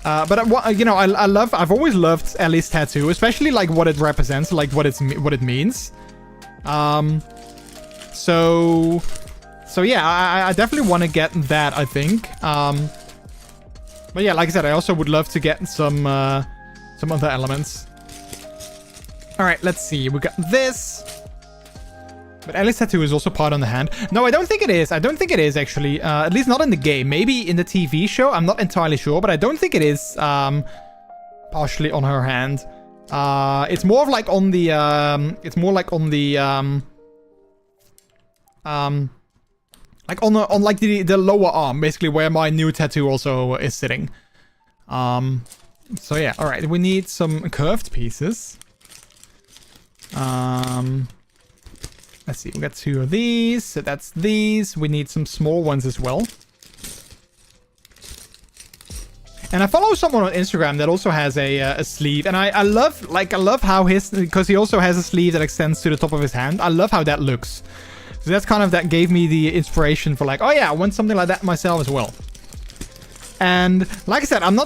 But you know, I've always loved Ellie's tattoo, especially like what it represents, like what it means. So yeah, I definitely want to get that, I think. But yeah, like I said, I also would love to get some other elements. All right, let's see. We got this. But Ellie's tattoo is also part on the hand. No, I don't think it is. I don't think it is, actually. At least not in the game. Maybe in the TV show. I'm not entirely sure, but I don't think it is partially on her hand. It's more of like on the... it's more like on the... like on like the lower arm, basically, where my new tattoo also is sitting. So yeah, all right. We need some curved pieces. Let's see, we got 2 of these, so that's these. We need some small ones as well. And I follow someone on Instagram that also has a sleeve, and I love how because he also has a sleeve that extends to the top of his hand. I love how that looks. So that's kind of, that gave me the inspiration for like, oh yeah, I want something like that myself as well. And like I said, I'm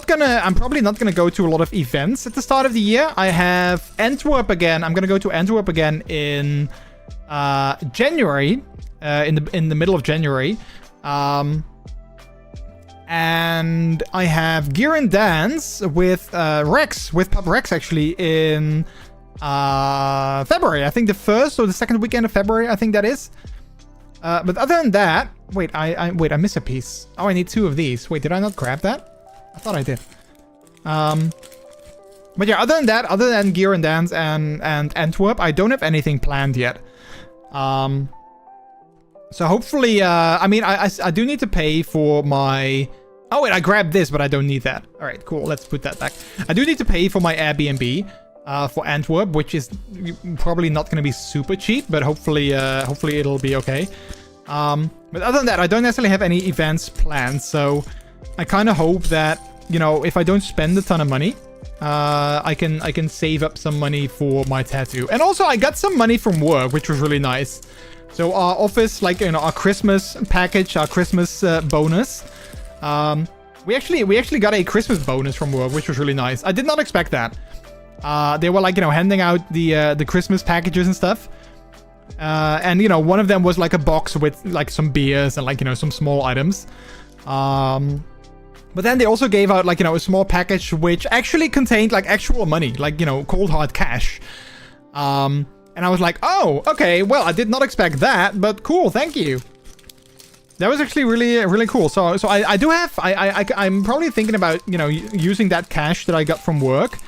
probably not gonna go to a lot of events at the start of the year. I have Antwerp again. I'm gonna go to Antwerp again in January, in the middle of January, and I have Gear and Dance with Rex, with Pub Rex, actually, in February. I think the 1st or the 2nd weekend of February, I think that is. But other than that, wait, I miss a piece. Oh, I need 2 of these. Wait, did I not grab that? I thought I did. But yeah, other than that, other than Gear and Dance and Antwerp, I don't have anything planned yet. So hopefully, I mean, I do need to pay for my... Oh wait, I grabbed this, but I don't need that. All right, cool. Let's put that back. I do need to pay for my Airbnb for Antwerp, which is probably not going to be super cheap, but hopefully it'll be okay. But other than that, I don't necessarily have any events planned, so I kind of hope that, you know, if I don't spend a ton of money, I can save up some money for my tattoo. And also, I got some money from work, which was really nice. So our office, like, you know, our Christmas package, our Christmas bonus. We actually got a Christmas bonus from work, which was really nice. I did not expect that. They were, like, you know, handing out the Christmas packages and stuff. And, you know, one of them was like a box with like some beers and, like, you know, some small items. But then they also gave out, like, you know, a small package which actually contained, like, actual money, like, you know, cold hard cash. And I was like, oh, okay, well, I did not expect that, but cool, thank you. That was actually really, really cool. So I do have, I'm probably thinking about, you know, using that cash that I got from work.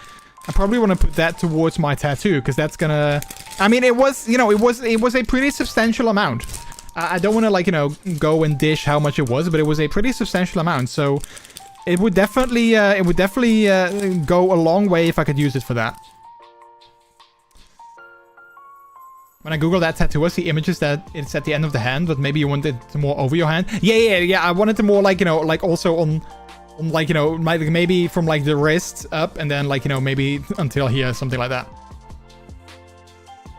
I probably want to put that towards my tattoo, because that's gonna, I mean, it was, you know, it was a pretty substantial amount. I don't want to, like, you know, go and dish how much it was, but it was a pretty substantial amount. So it would definitely go a long way if I could use it for that. When I Google that tattoo, I see images that it's at the end of the hand, but maybe you want it more over your hand. Yeah. I wanted it more, like, you know, like also on like, you know, maybe from like the wrist up and then, like, you know, maybe until here, something like that.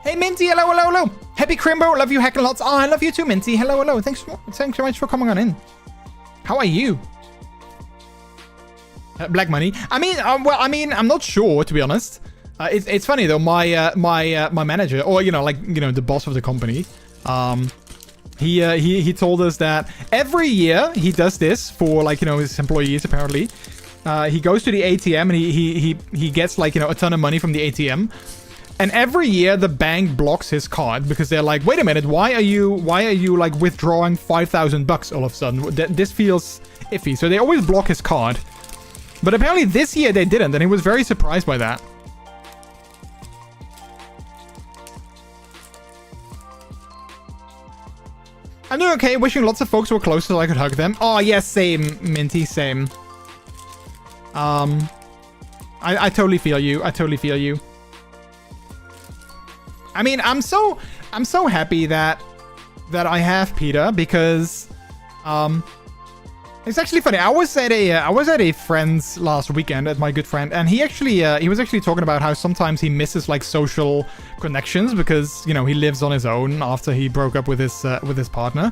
Hey, Minty, hello. Happy Crimbo, love you heck a lot. Oh, I love you too, Minty. Hello. Thanks so much for coming on in. How are you? Black money. I mean, well, I mean, I'm not sure, to be honest. It's funny though. My manager, or, you know, like, you know, the boss of the company, he told us that every year he does this for, like, you know, his employees. Apparently, he goes to the ATM and he gets, like, you know, a ton of money from the ATM, and every year the bank blocks his card because they're like, wait a minute, why are you like withdrawing $5,000 all of a sudden? This feels iffy. So they always block his card. But apparently this year they didn't, and he was very surprised by that. I'm doing okay, wishing lots of folks were close so I could hug them. Oh, yes, same, Minty, same. I totally feel you. I mean, I'm so happy that I have Peter because it's actually funny. I was at a friend's last weekend at my good friend, and he was actually talking about how sometimes he misses like social connections because, you know, he lives on his own after he broke up with his partner.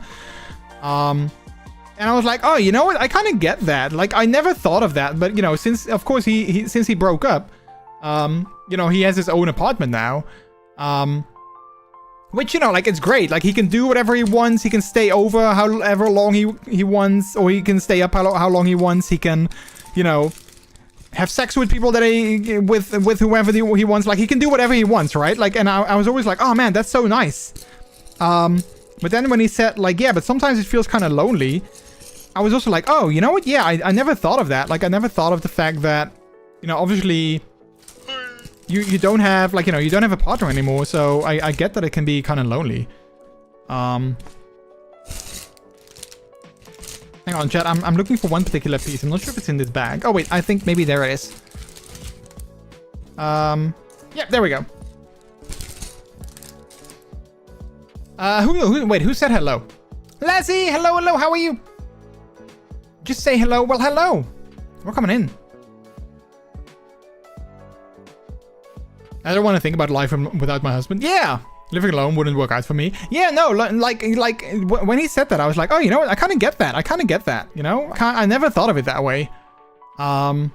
And I was like, oh, you know what? I kind of get that. Like, I never thought of that, but you know, since of course since he broke up, you know, he has his own apartment now. Which, you know, like, it's great. Like, he can do whatever he wants. He can stay over however long he wants, or he can stay up how long he wants. He can, you know, have sex with people that with whoever he wants. Like, he can do whatever he wants, right? Like, and I was always like, oh man, that's so nice. But then when he said, like, yeah, but sometimes it feels kind of lonely, I was also like, oh, you know what? Yeah, I never thought of that. Like, I never thought of the fact that, you know, obviously you don't have, like, you know, you don't have a partner anymore, so I get that it can be kind of lonely. Hang on, chat. I'm looking for one particular piece. I'm not sure if it's in this bag. Oh, wait. I think maybe there it is. Yeah, there we go. Who said hello? Lassie, hello, how are you? Just say hello. Well, hello. We're coming in. I don't want to think about life without my husband. Yeah, living alone wouldn't work out for me. Yeah, no, like when he said that, I was like, oh, you know what? I kind of get that. You know, I never thought of it that way. So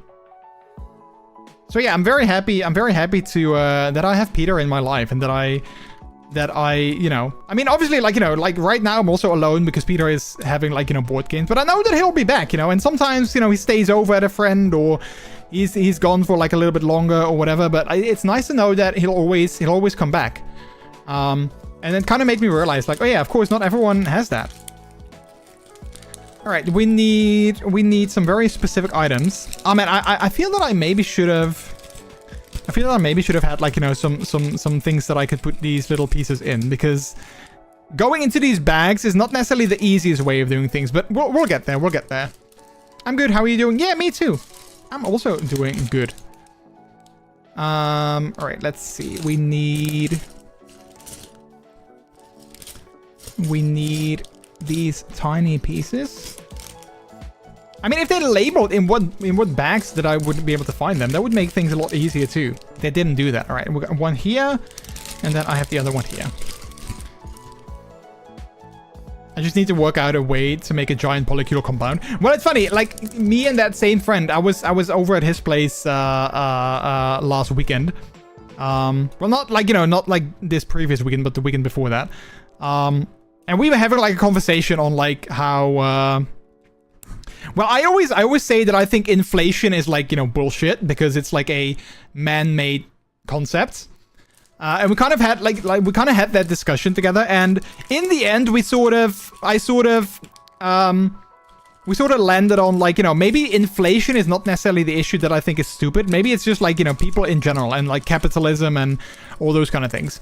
yeah, I'm very happy to that I have Peter in my life, and that I, you know, I mean, obviously, like, you know, like right now I'm also alone because Peter is having, like, you know, board games, but I know that he'll be back, you know, and sometimes, you know, he stays over at a friend, or he's gone for like a little bit longer or whatever, but it's nice to know that he'll always come back. And it kind of made me realize, like, oh yeah, of course not everyone has that. All right, we need some very specific items. Oh man, I feel that I maybe should have had, like, you know, some things that I could put these little pieces in, because going into these bags is not necessarily the easiest way of doing things, but we'll get there. I'm good. How are you doing? Yeah, me too. I'm also doing good. All right, let's see. We need these tiny pieces. I mean, if they labeled in what bags that I wouldn't be able to find them, that would make things a lot easier too. They didn't do that. All right, we got one here, and then I have the other one here. I just need to work out a way to make a giant polycular compound. Well, it's funny, like, me and that same friend, I was over at his place last weekend. Well, not like, you know, not like this previous weekend, but the weekend before that. And we were having like a conversation on like how well, I always say that I think inflation is like, you know, bullshit, because it's like a man-made concept. And we kind of had we kind of had that discussion together, and in the end we sort of landed on, like, you know, maybe inflation is not necessarily the issue that I think is stupid. Maybe it's just like, you know, people in general, and like capitalism and all those kind of things.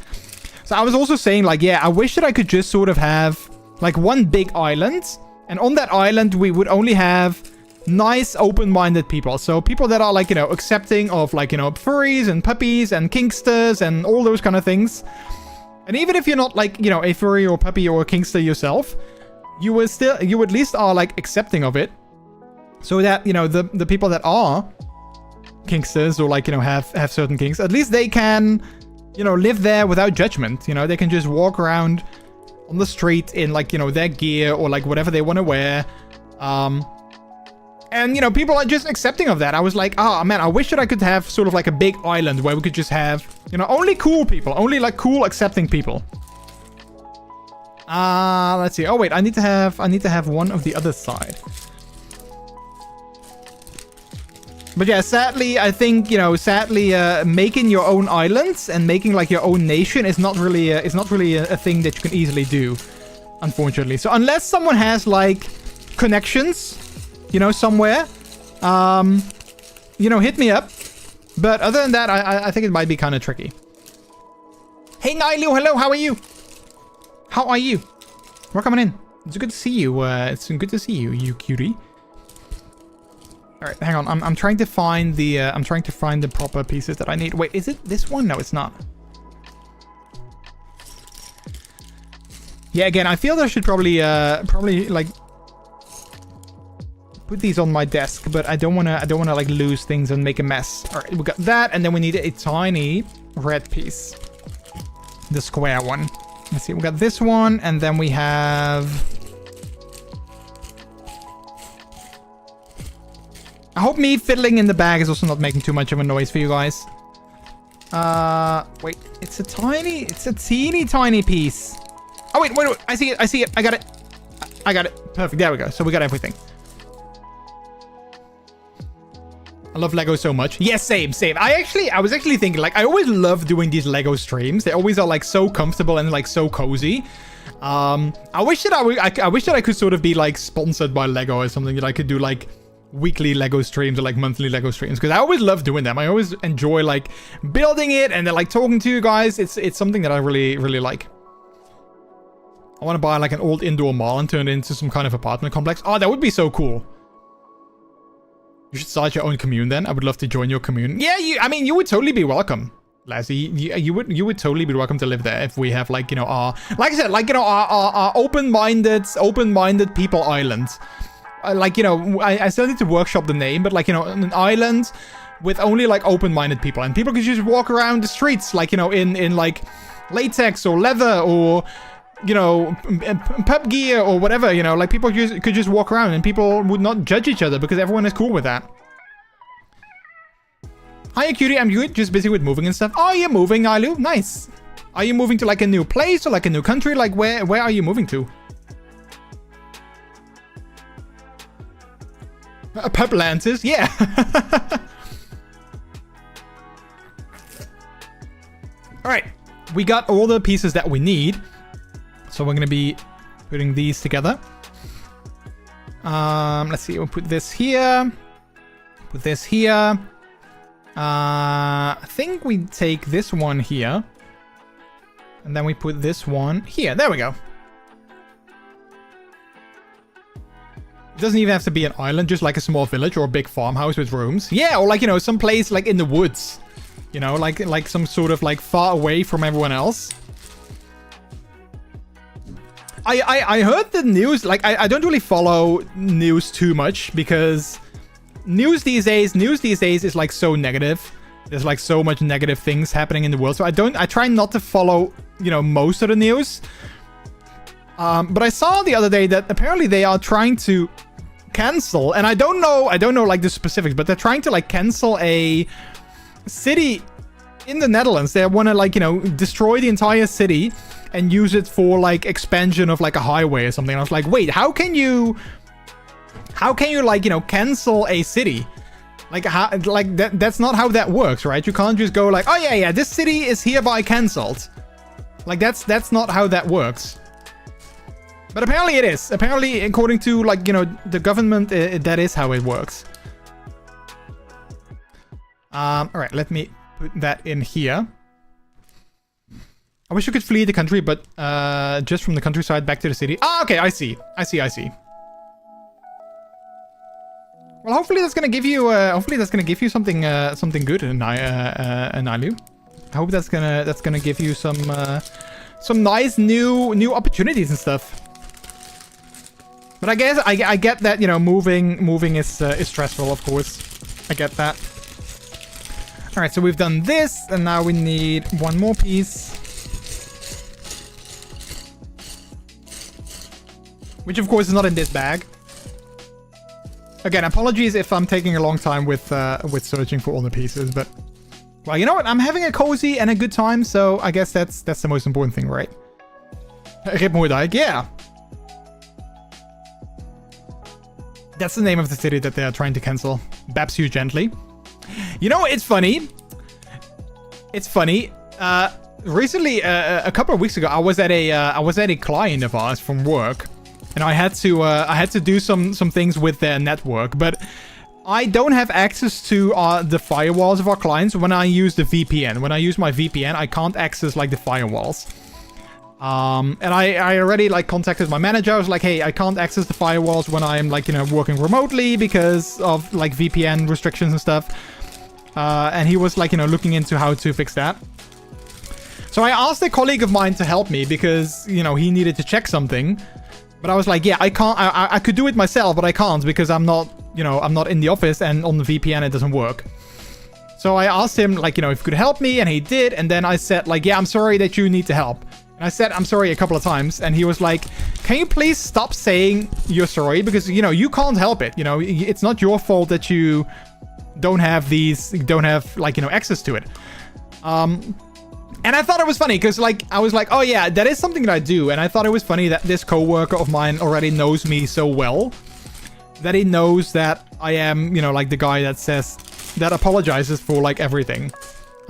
So I was also saying, like, yeah, I wish that I could just sort of have like one big island, and on that island we would only have nice open-minded people. So people that are, like, you know, accepting of, like, you know, furries and puppies and kinksters and all those kind of things. And even if you're not, like, you know, a furry or puppy or a kinkster yourself, you at least are like accepting of it, so that, you know, the people that are kinksters, or like, you know, have certain kinks, at least they can, you know, live there without judgment. You know, they can just walk around on the street in, like, you know, their gear or like whatever they want to wear. And, you know, people are just accepting of that. I was like, oh, man, I wish that I could have sort of like a big island where we could just have, you know, only cool people. Only, like, cool, accepting people. Let's see. Oh, wait, I need to have one of the other side. But yeah, sadly, I think, you know, making your own islands and making, like, your own nation is not really a thing that you can easily do, unfortunately. So unless someone has, like, connections, you know, somewhere, you know, hit me up. But other than that, I think it might be kind of tricky. Hey, Nilu, hello, how are you? How are you? We're coming in. It's good to see you. It's good to see you, you cutie. All right, hang on. I'm trying to find the proper pieces that I need. Wait, is it this one? No, it's not. Yeah, again, I feel I should probably like put these on my desk, but I don't wanna like lose things and make a mess. All right, we got that, and then we need a tiny red piece, the square one. Let's see, we got this one, and then we have. I hope me fiddling in the bag is also not making too much of a noise for you guys. Wait, it's a teeny tiny piece. Oh, wait, I see it, I got it. Perfect, there we go. So we got everything. I love Lego so much. Yes, same. I was actually thinking, like, I always love doing these Lego streams. They always are, like, so comfortable and, like, so cozy. I wish that I wish that I could sort of be, like, sponsored by Lego or something, that I could do, like, weekly Lego streams or like monthly Lego streams, because I always love doing them. I always enjoy like building it and then like talking to you guys. It's something that I really like. I want to buy like an old indoor mall and turn it into some kind of apartment complex. Oh, that would be so cool. You should start your own commune then. I would love to join your commune. Yeah, I mean you would totally be welcome, Lassie. You would totally be welcome to live there if we have like, you know, our, like I said, like, you know, our open-minded people island. Like, you know, I still need to workshop the name, but like, you know, an island with only like open-minded people, and people could just walk around the streets, like, you know, in like latex or leather or, you know, pub gear or whatever, you know, like people could just walk around and people would not judge each other because everyone is cool with that. Hiya, cutie, I'm good, just busy with moving and stuff. Oh, you're moving, Ailu? Nice. Are you moving to like a new place or like a new country? Like where are you moving to? Peplantis, yeah. All right, we got all the pieces that we need, so we're gonna be putting these together. Let's see, we'll put this here, put this here. I think we take this one here, and then we put this one here. There we go. It doesn't even have to be an island, just like a small village or a big farmhouse with rooms. Yeah, or like, you know, some place like in the woods. You know, like some sort of like far away from everyone else. I heard the news, like I don't really follow news too much because news these days is like so negative. There's like so much negative things happening in the world. So I try not to follow, you know, most of the news. But I saw the other day that apparently they are trying to cancel, and I don't know like the specifics, but they're trying to like cancel a city in the Netherlands. They want to like, you know, destroy the entire city and use it for like expansion of like a highway or something. And I was like, wait, how can you like, you know, cancel a city? Like how, like that's not how that works, right? You can't just go like, oh yeah, this city is hereby cancelled. Like that's not how that works. But apparently it is. Apparently, according to, like, you know, the government, that is how it works. All right, let me put that in here. I wish you could flee the country, but just from the countryside back to the city. Ah, okay, I see. Well, hopefully that's gonna give you, something, something good, Nailu. I hope that's gonna give you some nice new opportunities and stuff. But I guess I get that, you know, moving is stressful, of course. I get that. All right, so we've done this, and now we need one more piece, which of course is not in this bag. Again, apologies if I'm taking a long time with searching for all the pieces, but well, you know what? I'm having a cozy and a good time, so I guess that's the most important thing, right? Ripmoerdijk, yeah. That's the name of the city that they are trying to cancel. Baps you gently. You know, it's funny. Recently, a couple of weeks ago, I was at a client of ours from work, and I had to do some things with their network, but I don't have access to the firewalls of our clients when I use the VPN. When I use my VPN, I can't access like the firewalls. And I already like contacted my manager. I was like, hey, I can't access the firewalls when I'm like, you know, working remotely because of like VPN restrictions and stuff. And he was like, you know, looking into how to fix that. So I asked a colleague of mine to help me because, you know, he needed to check something. But I was like, yeah, I can't, I could do it myself, but I can't because I'm not, you know, I'm not in the office and on the VPN it doesn't work. So I asked him, like, you know, if he could help me, and he did. And then I said, like, yeah, I'm sorry that you need to help. And I said, I'm sorry a couple of times. And he was like, can you please stop saying you're sorry? Because, you know, you can't help it. You know, it's not your fault that you don't have like, you know, access to it. And I thought it was funny because, like, I was like, oh yeah, that is something that I do. And I thought it was funny that this coworker of mine already knows me so well that he knows that I am, you know, like the guy that apologizes for like everything.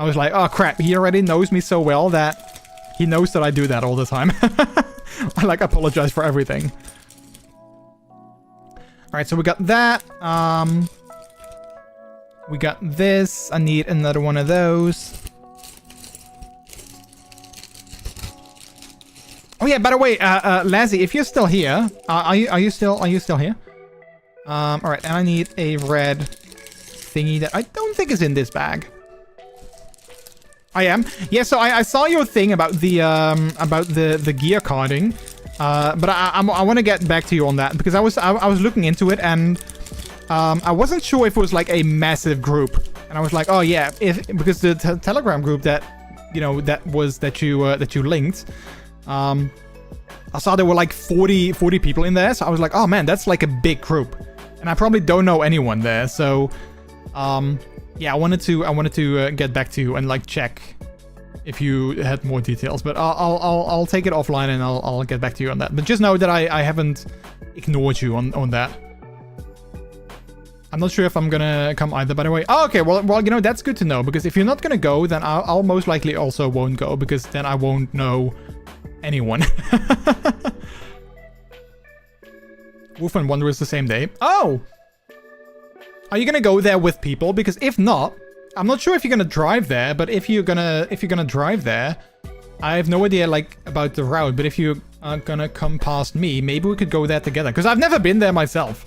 I was like, oh crap, he already knows me so well that he knows that I do that all the time. I like apologize for everything. All right, so we got that. We got this. I need another one of those. Oh yeah, by the way, Lazzy, if you're still here, are you still here? All right, and I need a red thingy that I don't think is in this bag. I am. Yeah, so I saw your thing about the gear carding, but I want to get back to you on that because I was looking into it and I wasn't sure if it was like a massive group, and I was like, oh yeah, because the Telegram group that, you know, that you linked. I saw there were like 40 people in there, so I was like, oh man, that's like a big group, and I probably don't know anyone there. So, yeah, I wanted to get back to you and like check if you had more details, but I'll take it offline and I'll get back to you on that. But just know that I haven't ignored you on that. I'm not sure if I'm gonna come either, by the way. Oh, okay, well, you know, that's good to know, because if you're not gonna go, then I'll most likely also won't go, because then I won't know anyone. Wolf and Wonder is the same day. Oh! Are you gonna go there with people? Because if not, I'm not sure if you're gonna drive there, but if you're gonna drive there, I have no idea, like, about the route, but if you are gonna come past me, maybe we could go there together, because I've never been there myself.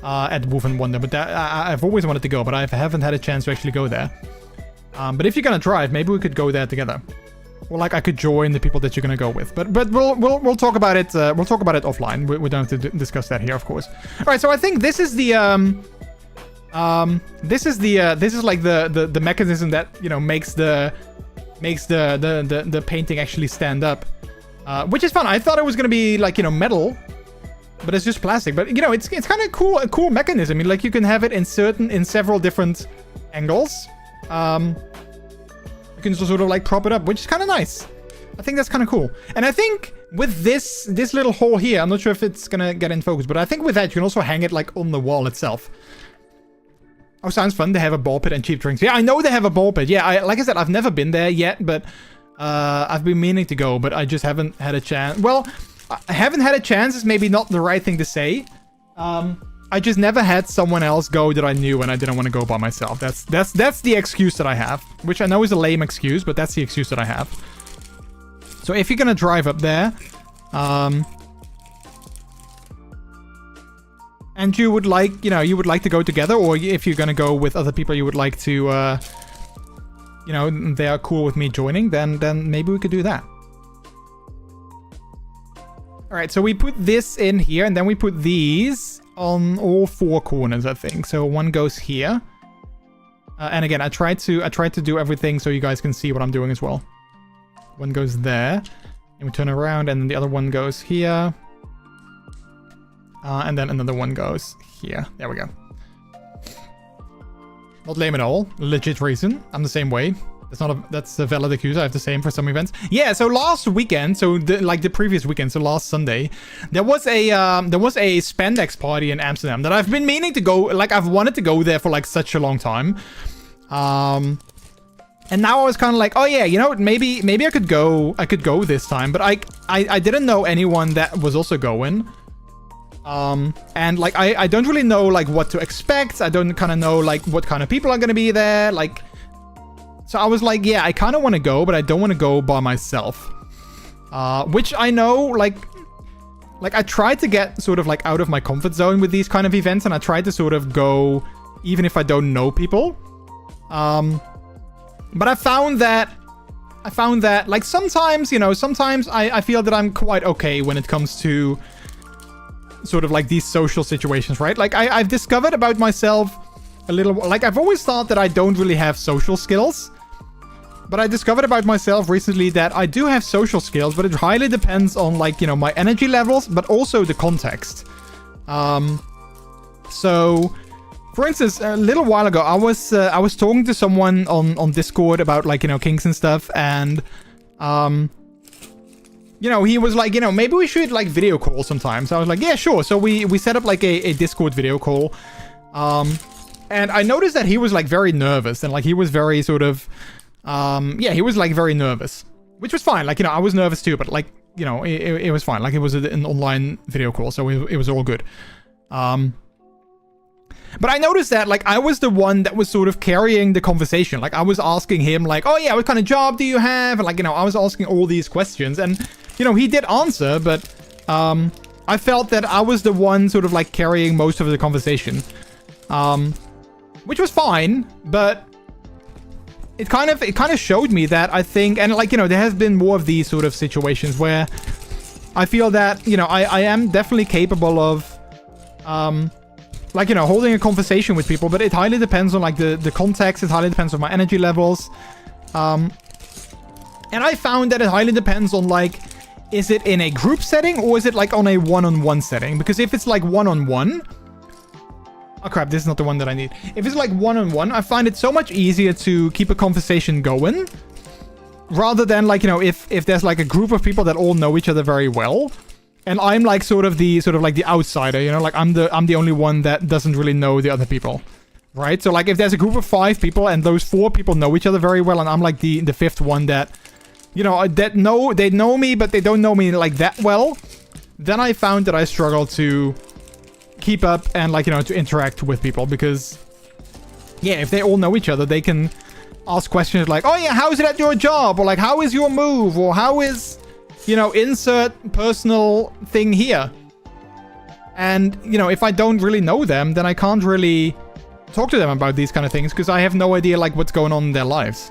At Wolf and Wonder, but I've always wanted to go, but I haven't had a chance to actually go there. But if you're gonna drive, maybe we could go there together, or like I could join the people that you're gonna go with. But we'll talk about it. We'll talk about it offline. We don't have to discuss that here, of course. All right, so I think this is the this is like the mechanism that, you know, makes the painting actually stand up, which is fun. I thought it was gonna be like, you know, metal. But it's just plastic. But, you know, it's kind of cool, a cool mechanism. I mean, like, you can have it in several different angles. You can sort of like prop it up, which is kind of nice. I think that's kind of cool. And I think with this little hole here, I'm not sure if it's gonna get in focus, but I think with that you can also hang it like on the wall itself. Oh, sounds fun. They have a ball pit and cheap drinks. Yeah, I know they have a ball pit. Yeah, like I said, I've never been there yet, but I've been meaning to go, but I just haven't had a chance. Well, I haven't had a chance is maybe not the right thing to say. I just never had someone else go that I knew, and I didn't want to go by myself. That's the excuse that I have, which I know is a lame excuse, but that's the excuse that I have. So if you're gonna drive up there, and you would like, you know, you would like to go together, or if you're gonna go with other people, you would like to, you know, they are cool with me joining, then maybe we could do that. All right, so we put this in here, and then we put these on all four corners, I think. So one goes here, and again, I tried to do everything so you guys can see what I'm doing as well. One goes there, and we turn around, and the other one goes here, and then another one goes here. There we go. Not lame at all. Legit reason. I'm the same way. That's a valid excuse. I have the same for some events. Yeah, so last weekend, so the previous weekend, so last Sunday, there was a spandex party in Amsterdam that I've been meaning to go. Like, I've wanted to go there for like such a long time. And now I was kind of like, oh yeah, you know, maybe I could go this time, but I didn't know anyone that was also going. And like I don't really know like what to expect. I don't kind of know like what kind of people are going to be there, like. So I was like, yeah, I kind of want to go, but I don't want to go by myself. Which I know, like I tried to get sort of like out of my comfort zone with these kind of events, and I tried to sort of go even if I don't know people. But I found that I found that, like, sometimes, you know, sometimes I feel that I'm quite okay when it comes to sort of like these social situations, right? Like, I've discovered about myself a little, like, I've always thought that I don't really have social skills. But I discovered about myself recently that I do have social skills, but it highly depends on, like, you know, my energy levels, but also the context. So, for instance, a little while ago, I was talking to someone on Discord about, like, you know, kinks and stuff, and you know, he was like, you know, maybe we should, like, video call sometimes. I was like, yeah, sure. So we set up, like, a Discord video call, and I noticed that he was, like, very nervous, and, like, he was very sort of yeah, he was, like, very nervous, which was fine. Like, you know, I was nervous too, but, like, you know, it was fine. Like, it was an online video call, so it was all good. But I noticed that, like, I was the one that was sort of carrying the conversation. Like, I was asking him, like, oh yeah, what kind of job do you have? And, like, you know, I was asking all these questions, and, you know, he did answer, but I felt that I was the one sort of, like, carrying most of the conversation, which was fine, but it kind of showed me that I think, and, like, you know, there has been more of these sort of situations where I feel that, you know, I am definitely capable of, like, you know, holding a conversation with people, but it highly depends on, like, the context. It highly depends on my energy levels. And I found that it highly depends on, like, is it in a group setting or is it, like, on a one-on-one setting? Because if it's, like, one-on-one, oh crap, this is not the one that I need. If it's, like, one-on-one, I find it so much easier to keep a conversation going, rather than, like, you know, if there's, like, a group of people that all know each other very well, and I'm, like, sort of like the outsider, you know, like, I'm the only one that doesn't really know the other people, right? So, like, if there's a group of 5 people and those 4 people know each other very well, and I'm, like, the 5th one that, you know, they know me, but they don't know me, like, that well, then I found that I struggle to keep up and, like, you know, to interact with people, because, yeah, if they all know each other, they can ask questions like, oh yeah, how is it at your job? Or, like, how is your move? Or how is, you know, insert personal thing here. And, you know, if I don't really know them, then I can't really talk to them about these kind of things, because I have no idea, like, what's going on in their lives.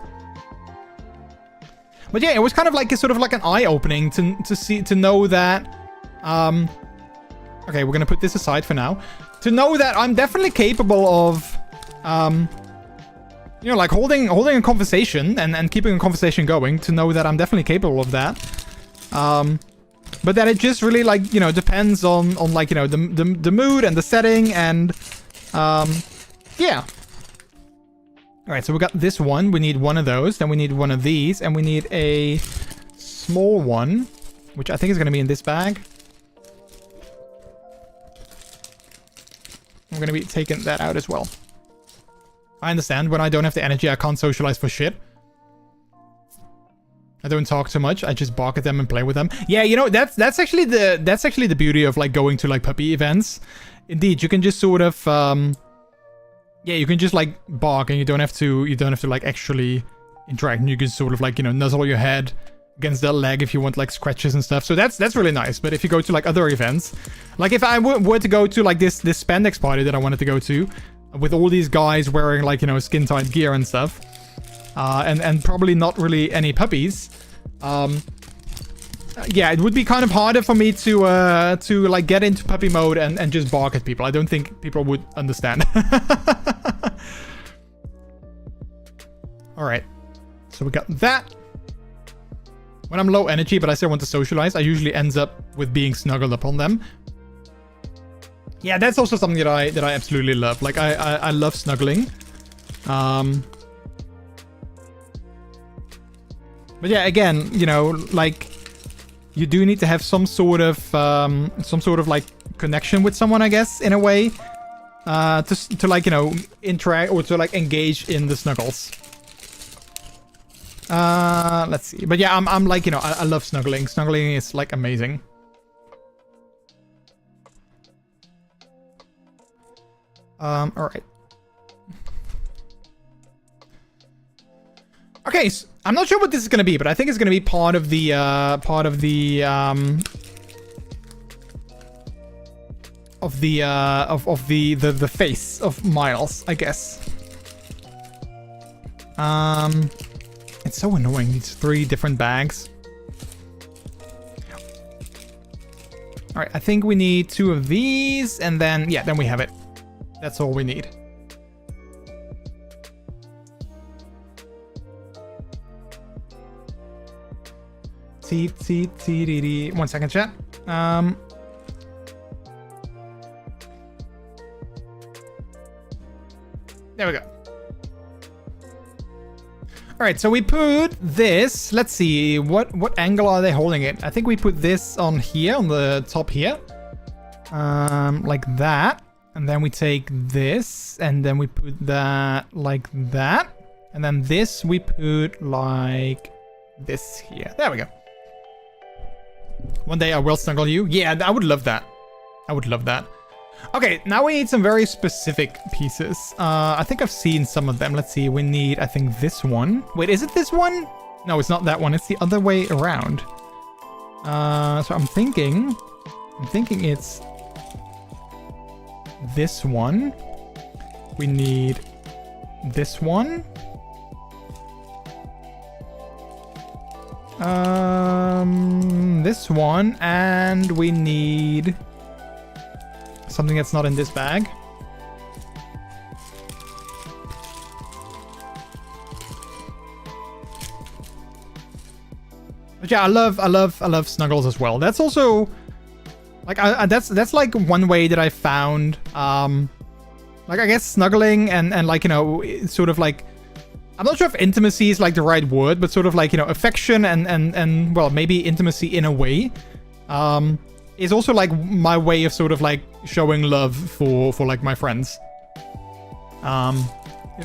But yeah, it was kind of like a sort of like an eye-opening to know that, okay, we're gonna put this aside for now. To know that I'm definitely capable of, you know, like, holding a conversation and keeping a conversation going. To know that I'm definitely capable of that. But that it just really, like, you know, depends on like, you know, the mood and the setting, and yeah. All right, so we got this one. We need one of those. Then we need one of these, and we need a small one, which I think is going to be in this bag. I'm going to be taking that out as well. I understand. When I don't have the energy, I can't socialize for shit. I don't talk too much. I just bark at them and play with them. Yeah, you know, that's actually the beauty of, like, going to, like, puppy events. Indeed, you can just sort of yeah, you can just, like, bark, and you don't have to like, actually interact. And you can sort of, like, you know, nuzzle your head against their leg if you want, like, scratches and stuff. So that's really nice. But if you go to, like, other events, like, if I were to go to, like, this spandex party that I wanted to go to, with all these guys wearing, like, you know, skin tight gear and stuff, and probably not really any puppies, yeah, it would be kind of harder for me to like, get into puppy mode and just bark at people. I don't think people would understand. All right, so we got that. When I'm low energy, but I still want to socialize, I usually ends up with being snuggled up on them. Yeah, that's also something that I absolutely love. Like, I love snuggling. But yeah, again, you know, like, you do need to have some sort of like, connection with someone, I guess, in a way, to like, you know, interact or to, like, engage in the snuggles. Let's see. But yeah, I'm like, you know, I love snuggling. Snuggling is, like, amazing. All right. Okay, so I'm not sure what this is gonna be, but I think it's gonna be part of the face of Miles, I guess. It's so annoying, these 3 different bags. Alright, I think we need 2 of these, and then, yeah, then we have it. That's all we need. T. 1 second, chat. There we go. All right, so we put this. Let's see, what angle are they holding it? I think we put this on here, on the top here, like that. And then we take this, and then we put that like that, and then this we put like this here. There we go. One day I will snuggle you. Yeah, I would love that. I would love that. Okay, now we need some very specific pieces. I think I've seen some of them. Let's see, we need, I think, this one. Wait, is it this one? No, it's not that one. It's the other way around. So I'm thinking it's this one. We need this one. This one, and we need something that's not in this bag. But yeah, I love snuggles as well. That's also like that's like one way that I found like I guess snuggling and like, you know, sort of like, I'm not sure if intimacy is like the right word, but sort of like, you know, affection and well, maybe intimacy in a way, is also like my way of sort of like showing love for like my friends,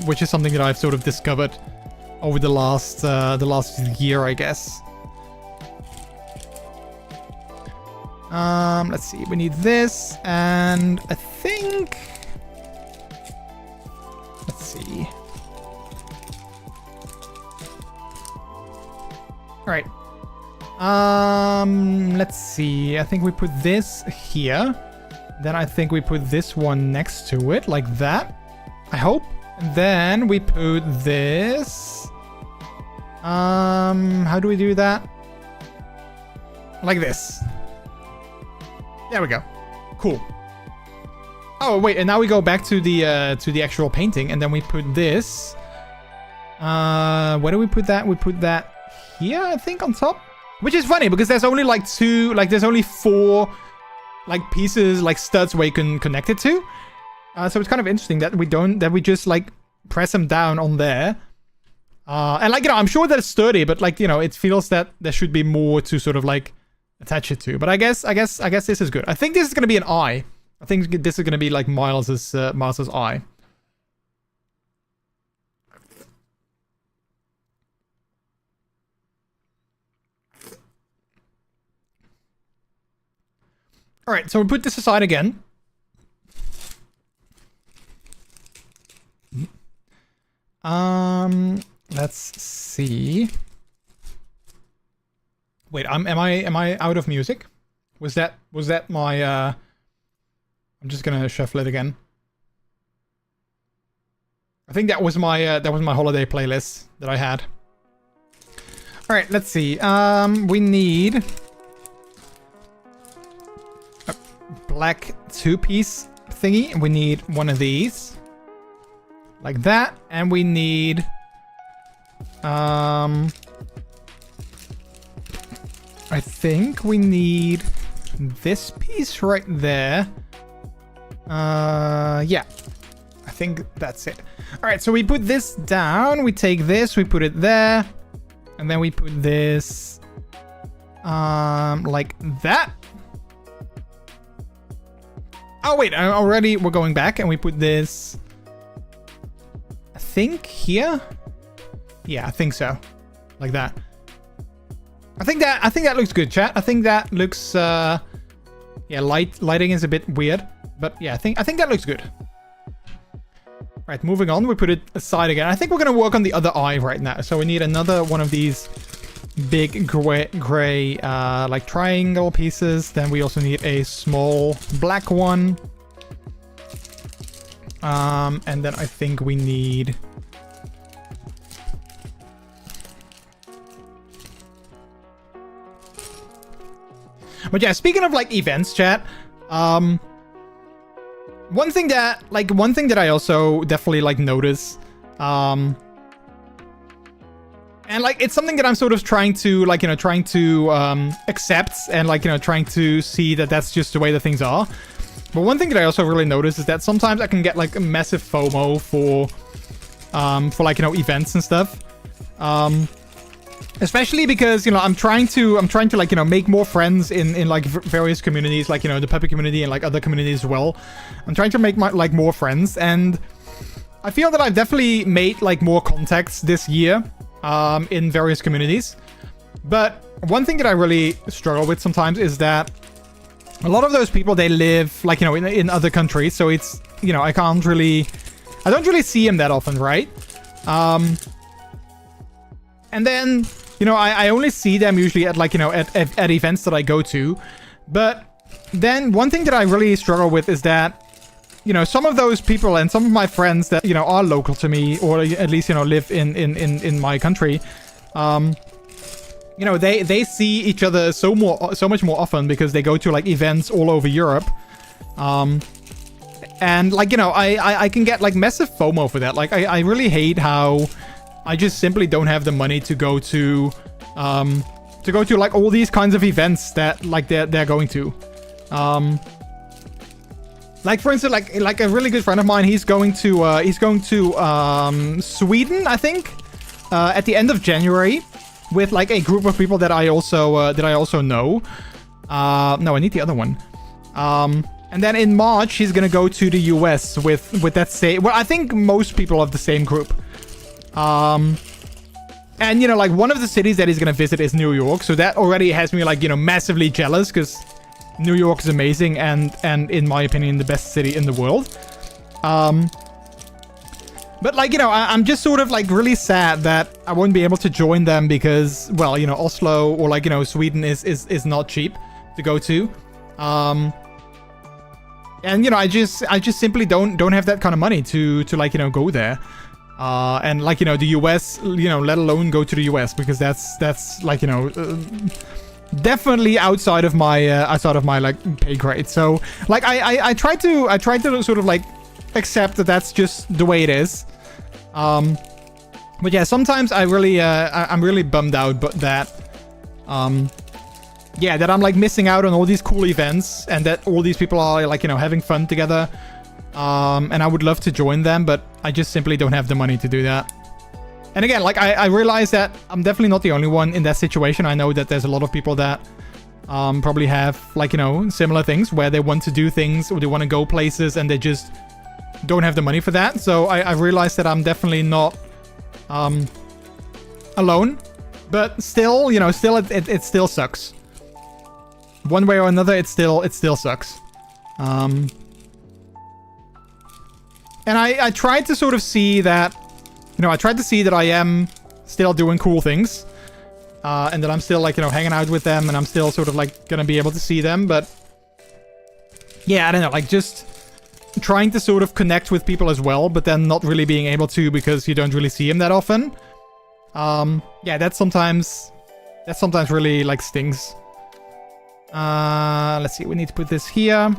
which is something that I've sort of discovered over the last year, I guess. Let's see, we need this, and I think, let's see. All right. Let's see. I think we put this here. Then I think we put this one next to it, like that. I hope. And then we put this. How do we do that? Like this. There we go. Cool. Oh wait, and now we go back to the actual painting, and then we put this. Where do we put that? We put that here, I think, on top. Which is funny because there's only like there's only 4 like pieces, like studs where you can connect it to. So it's kind of interesting that we just like press them down on there. And like, you know, I'm sure that it's sturdy, but like, you know, it feels that there should be more to sort of like attach it to. But I guess this is good. I think this is gonna be an eye. I think this is gonna be like Miles's eye. All right, so we put this aside again. Let's see. Wait, am I out of music? Was that my I'm just gonna shuffle it again. I think that was my holiday playlist that I had. All right, let's see. We need black 2-piece thingy. We need one of these like that, and we need I think we need this piece right there. Yeah, I think that's it. All right, so we put this down, we take this, we put it there, and then we put this like that. Oh wait, we're going back, and we put this, I think, here. Yeah, I think so, like that. I think that looks good, chat. I think that looks, yeah, lighting is a bit weird, but yeah, I think that looks good. Right, moving on, we put it aside again. I think we're gonna work on the other eye right now. So we need another one of these big gray like triangle pieces. Then we also need a small black one. And then I think we need But yeah, speaking of like events, chat, one thing that I also definitely like notice, and like it's something that I'm sort of trying to accept, and like trying to see that that's just the way that things are. But one thing that I also really notice is that sometimes I can get like a massive FOMO for like events and stuff. Especially because I'm trying to like make more friends in like various communities, like the puppy community and like other communities as well. I'm trying to make my more friends, and I feel that I've definitely made like more contacts this year in various communities. But one thing that I really struggle with sometimes is that a lot of those people, they live like in other countries, so it's I don't really see them that often, right? And then I only see them usually at like at events that I go to. But then one thing that I really struggle with is that some of those people and some of my friends that are local to me, or at least live in my country, they see each other so much more often because they go to like events all over Europe. And like I can get like massive FOMO for that. Like I really hate how I just simply don't have the money to go to like all these kinds of events that like they're going to. Like for instance, like a really good friend of mine, he's going to Sweden, I think, at the end of January, with like a group of people that I also know. No, I need the other one. And then in March, he's gonna go to the US with that same. Well, I think most people of the same group. And like one of the cities that he's gonna visit is New York, so that already has me like massively jealous, because New York is amazing and in my opinion the best city in the world. But like I'm just sort of like really sad that I won't be able to join them because, well, Oslo or like Sweden is not cheap to go to. And I just simply don't have that kind of money to like go there. And like the US, let alone go to the US, because that's like definitely outside of my like pay grade. So like I try to sort of like accept that that's just the way it is. But yeah, sometimes I'm really bummed out, but that yeah, that I'm like missing out on all these cool events, and that all these people are like having fun together. And I would love to join them, but I just simply don't have the money to do that. And again, like I realize that I'm definitely not the only one in that situation. I know that there's a lot of people that probably have like similar things where they want to do things or they want to go places and they just don't have the money for that. So I realize that I'm definitely not alone, but still, it still sucks. One way or another, it still sucks. And I tried to sort of see that, I tried to see that I am still doing cool things, and that I'm still like, hanging out with them, and I'm still sort of like gonna be able to see them. But yeah, I don't know, like just trying to sort of connect with people as well, but then not really being able to because you don't really see them that often. Yeah, that sometimes really like stings. Let's see, we need to put this here.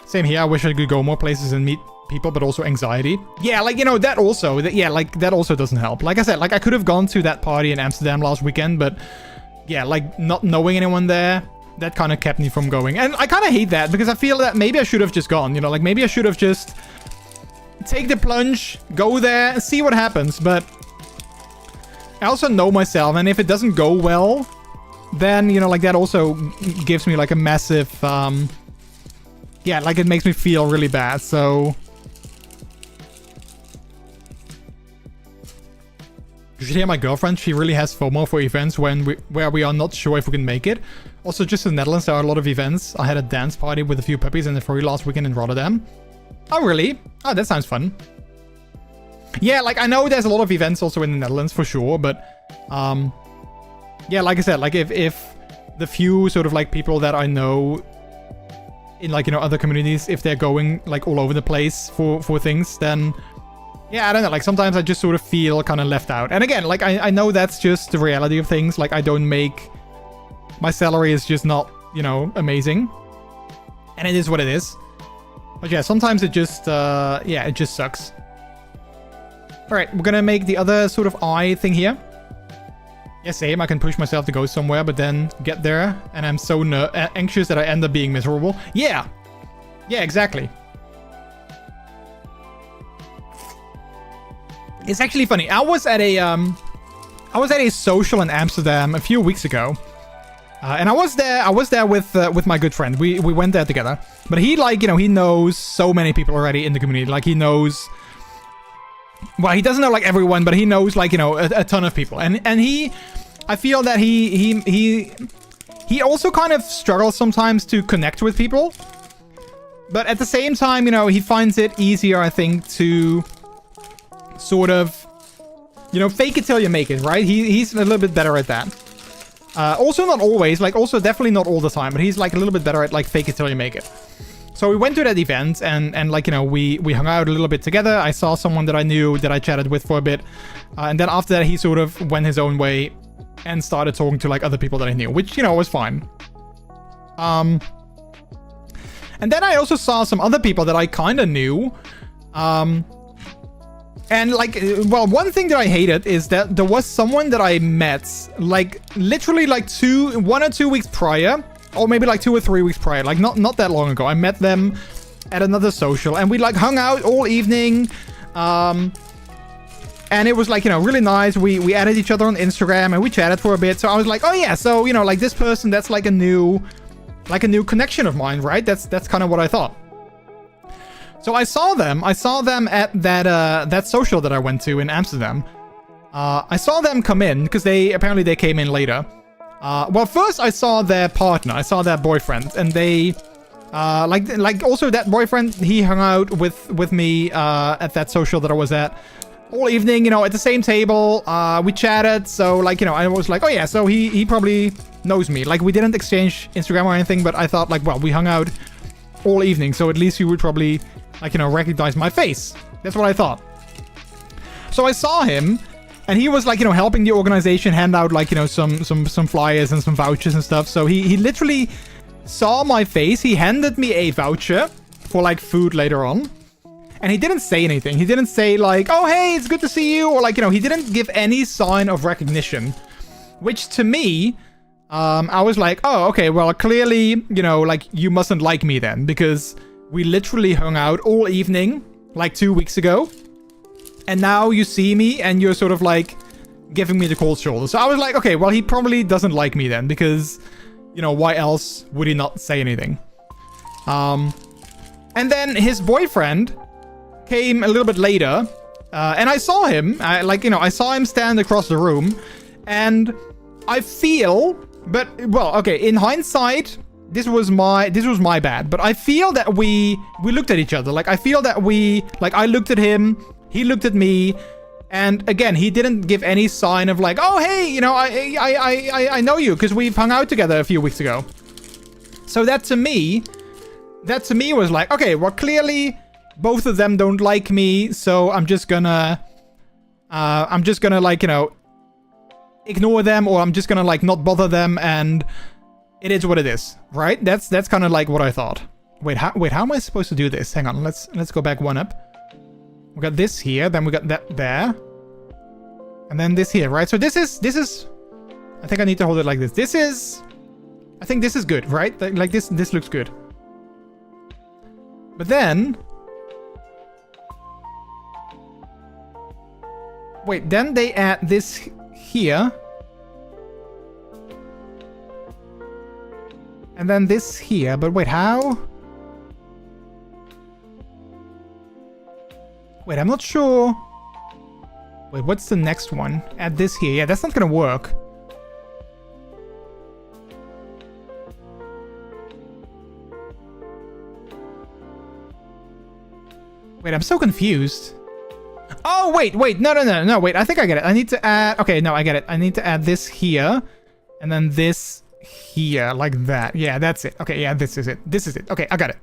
Same here, I wish I could go more places and meet people, but also anxiety. Yeah, like, that also, that also doesn't help. Like I said, like I could have gone to that party in Amsterdam last weekend, but yeah, like not knowing anyone there, that kind of kept me from going. And I kind of hate that, because I feel that maybe I should have just gone, like maybe I should have just take the plunge, go there, see what happens. But I also know myself, and if it doesn't go well, then, like that also gives me like a massive, yeah, like it makes me feel really bad. So you should hear my girlfriend. She really has FOMO for events where we are not sure if we can make it. Also, just in the Netherlands, there are a lot of events. I had a dance party with a few puppies in the furry last weekend in Rotterdam. Oh, really? Oh, that sounds fun. Yeah, like I know there's a lot of events also in the Netherlands for sure, but yeah, like I said, like if the few sort of like people that I know in like, other communities, if they're going like all over the place for things, then yeah, I don't know, like sometimes I just sort of feel kind of left out. And again, like I know that's just the reality of things. Like I don't make My salary is just not, you know, amazing. And it is what it is. But yeah, sometimes it just, yeah, it just sucks. Alright, we're gonna make the other sort of eye thing here. Yeah, same. I can push myself to go somewhere, but then get there, and I'm so anxious that I end up being miserable. Yeah! Yeah, exactly. It's actually funny. I was at a social in Amsterdam a few weeks ago. And I was there with my good friend. We went there together. But he, like, you know, he knows so many people already in the community. Like, he knows... Well, he doesn't know, like, everyone, but he knows, like, you know, a ton of people. And he... I feel that he also kind of struggles sometimes to connect with people. But at the same time, you know, he finds it easier, I think, to sort of, you know, fake it till you make it, right? He's a little bit better at that. Also not always, like, also definitely not all the time, but he's, like, a little bit better at, like, fake it till you make it. So we went to that event, and like, you know, we hung out a little bit together. I saw someone that I knew, that I chatted with for a bit. And then after that, he sort of went his own way and started talking to, like, other people that I knew, which, you know, was fine. And then I also saw some other people that I kind of knew. And, like, well, one thing that I hated is that there was someone that I met, like, literally, like, 1 or 2 weeks prior, or maybe, like, 2 or 3 weeks prior, like, not that long ago. I met them at another social, and we, like, hung out all evening, and it was, like, you know, really nice. We added each other on Instagram, and we chatted for a bit, so I was like, oh, yeah, so, you know, like, this person, that's, like, a new connection of mine, right? That's kind of what I thought. So I saw them at that social that I went to in Amsterdam. I saw them come in because they came in later. Well, first I saw their partner, I saw their boyfriend, and they like also that boyfriend, he hung out with me at that social that I was at all evening, you know, at the same table. We chatted, so, like, you know, I was like, oh yeah, so he probably knows me. Like, we didn't exchange Instagram or anything, but I thought, like, well, we hung out all evening, so at least you would probably, like, you know, recognize my face. That's what I thought. So I saw him, and he was, like, you know, helping the organization hand out, like, you know, some flyers and some vouchers and stuff. So he literally saw my face. He handed me a voucher for, like, food later on. And he didn't say anything. He didn't say, like, oh, hey, it's good to see you. Or, like, you know, he didn't give any sign of recognition. Which, to me, I was like, oh, okay, well, clearly, you know, like, you mustn't like me then. Because we literally hung out all evening, like, 2 weeks ago. And now you see me and you're sort of, like, giving me the cold shoulder. So I was like, okay, well, he probably doesn't like me then. Because, you know, why else would he not say anything? And then his boyfriend came a little bit later. And I saw him, like, you know, I saw him stand across the room. And I feel, but, well, okay, in hindsight, this was my bad, but I feel that we looked at each other. Like, I feel that I looked at him, he looked at me, and again, he didn't give any sign of, like, oh, hey, you know, I know you, because we've hung out together a few weeks ago. So that to me was like, okay, well, clearly both of them don't like me, so I'm just gonna, like, you know, ignore them, or I'm just gonna, like, not bother them, and it is what it is, right? That's kind of like what I thought. Wait, how am I supposed to do this? Hang on, let's go back one up. We got this here, then we got that there, and then this here, right? So this is. I think I need to hold it like this. I think this is good, right? Like this looks good. But then, wait, then they add this here. And then this here, but wait, how? Wait, I'm not sure. Wait, what's the next one? Add this here. Yeah, that's not gonna work. Wait, I'm so confused. Oh, wait, no, wait, I think I get it. I need to add, okay, no, I get it. I need to add this here, and then this here, like that. Yeah, that's it. Okay, yeah, this is it. Okay, I got it.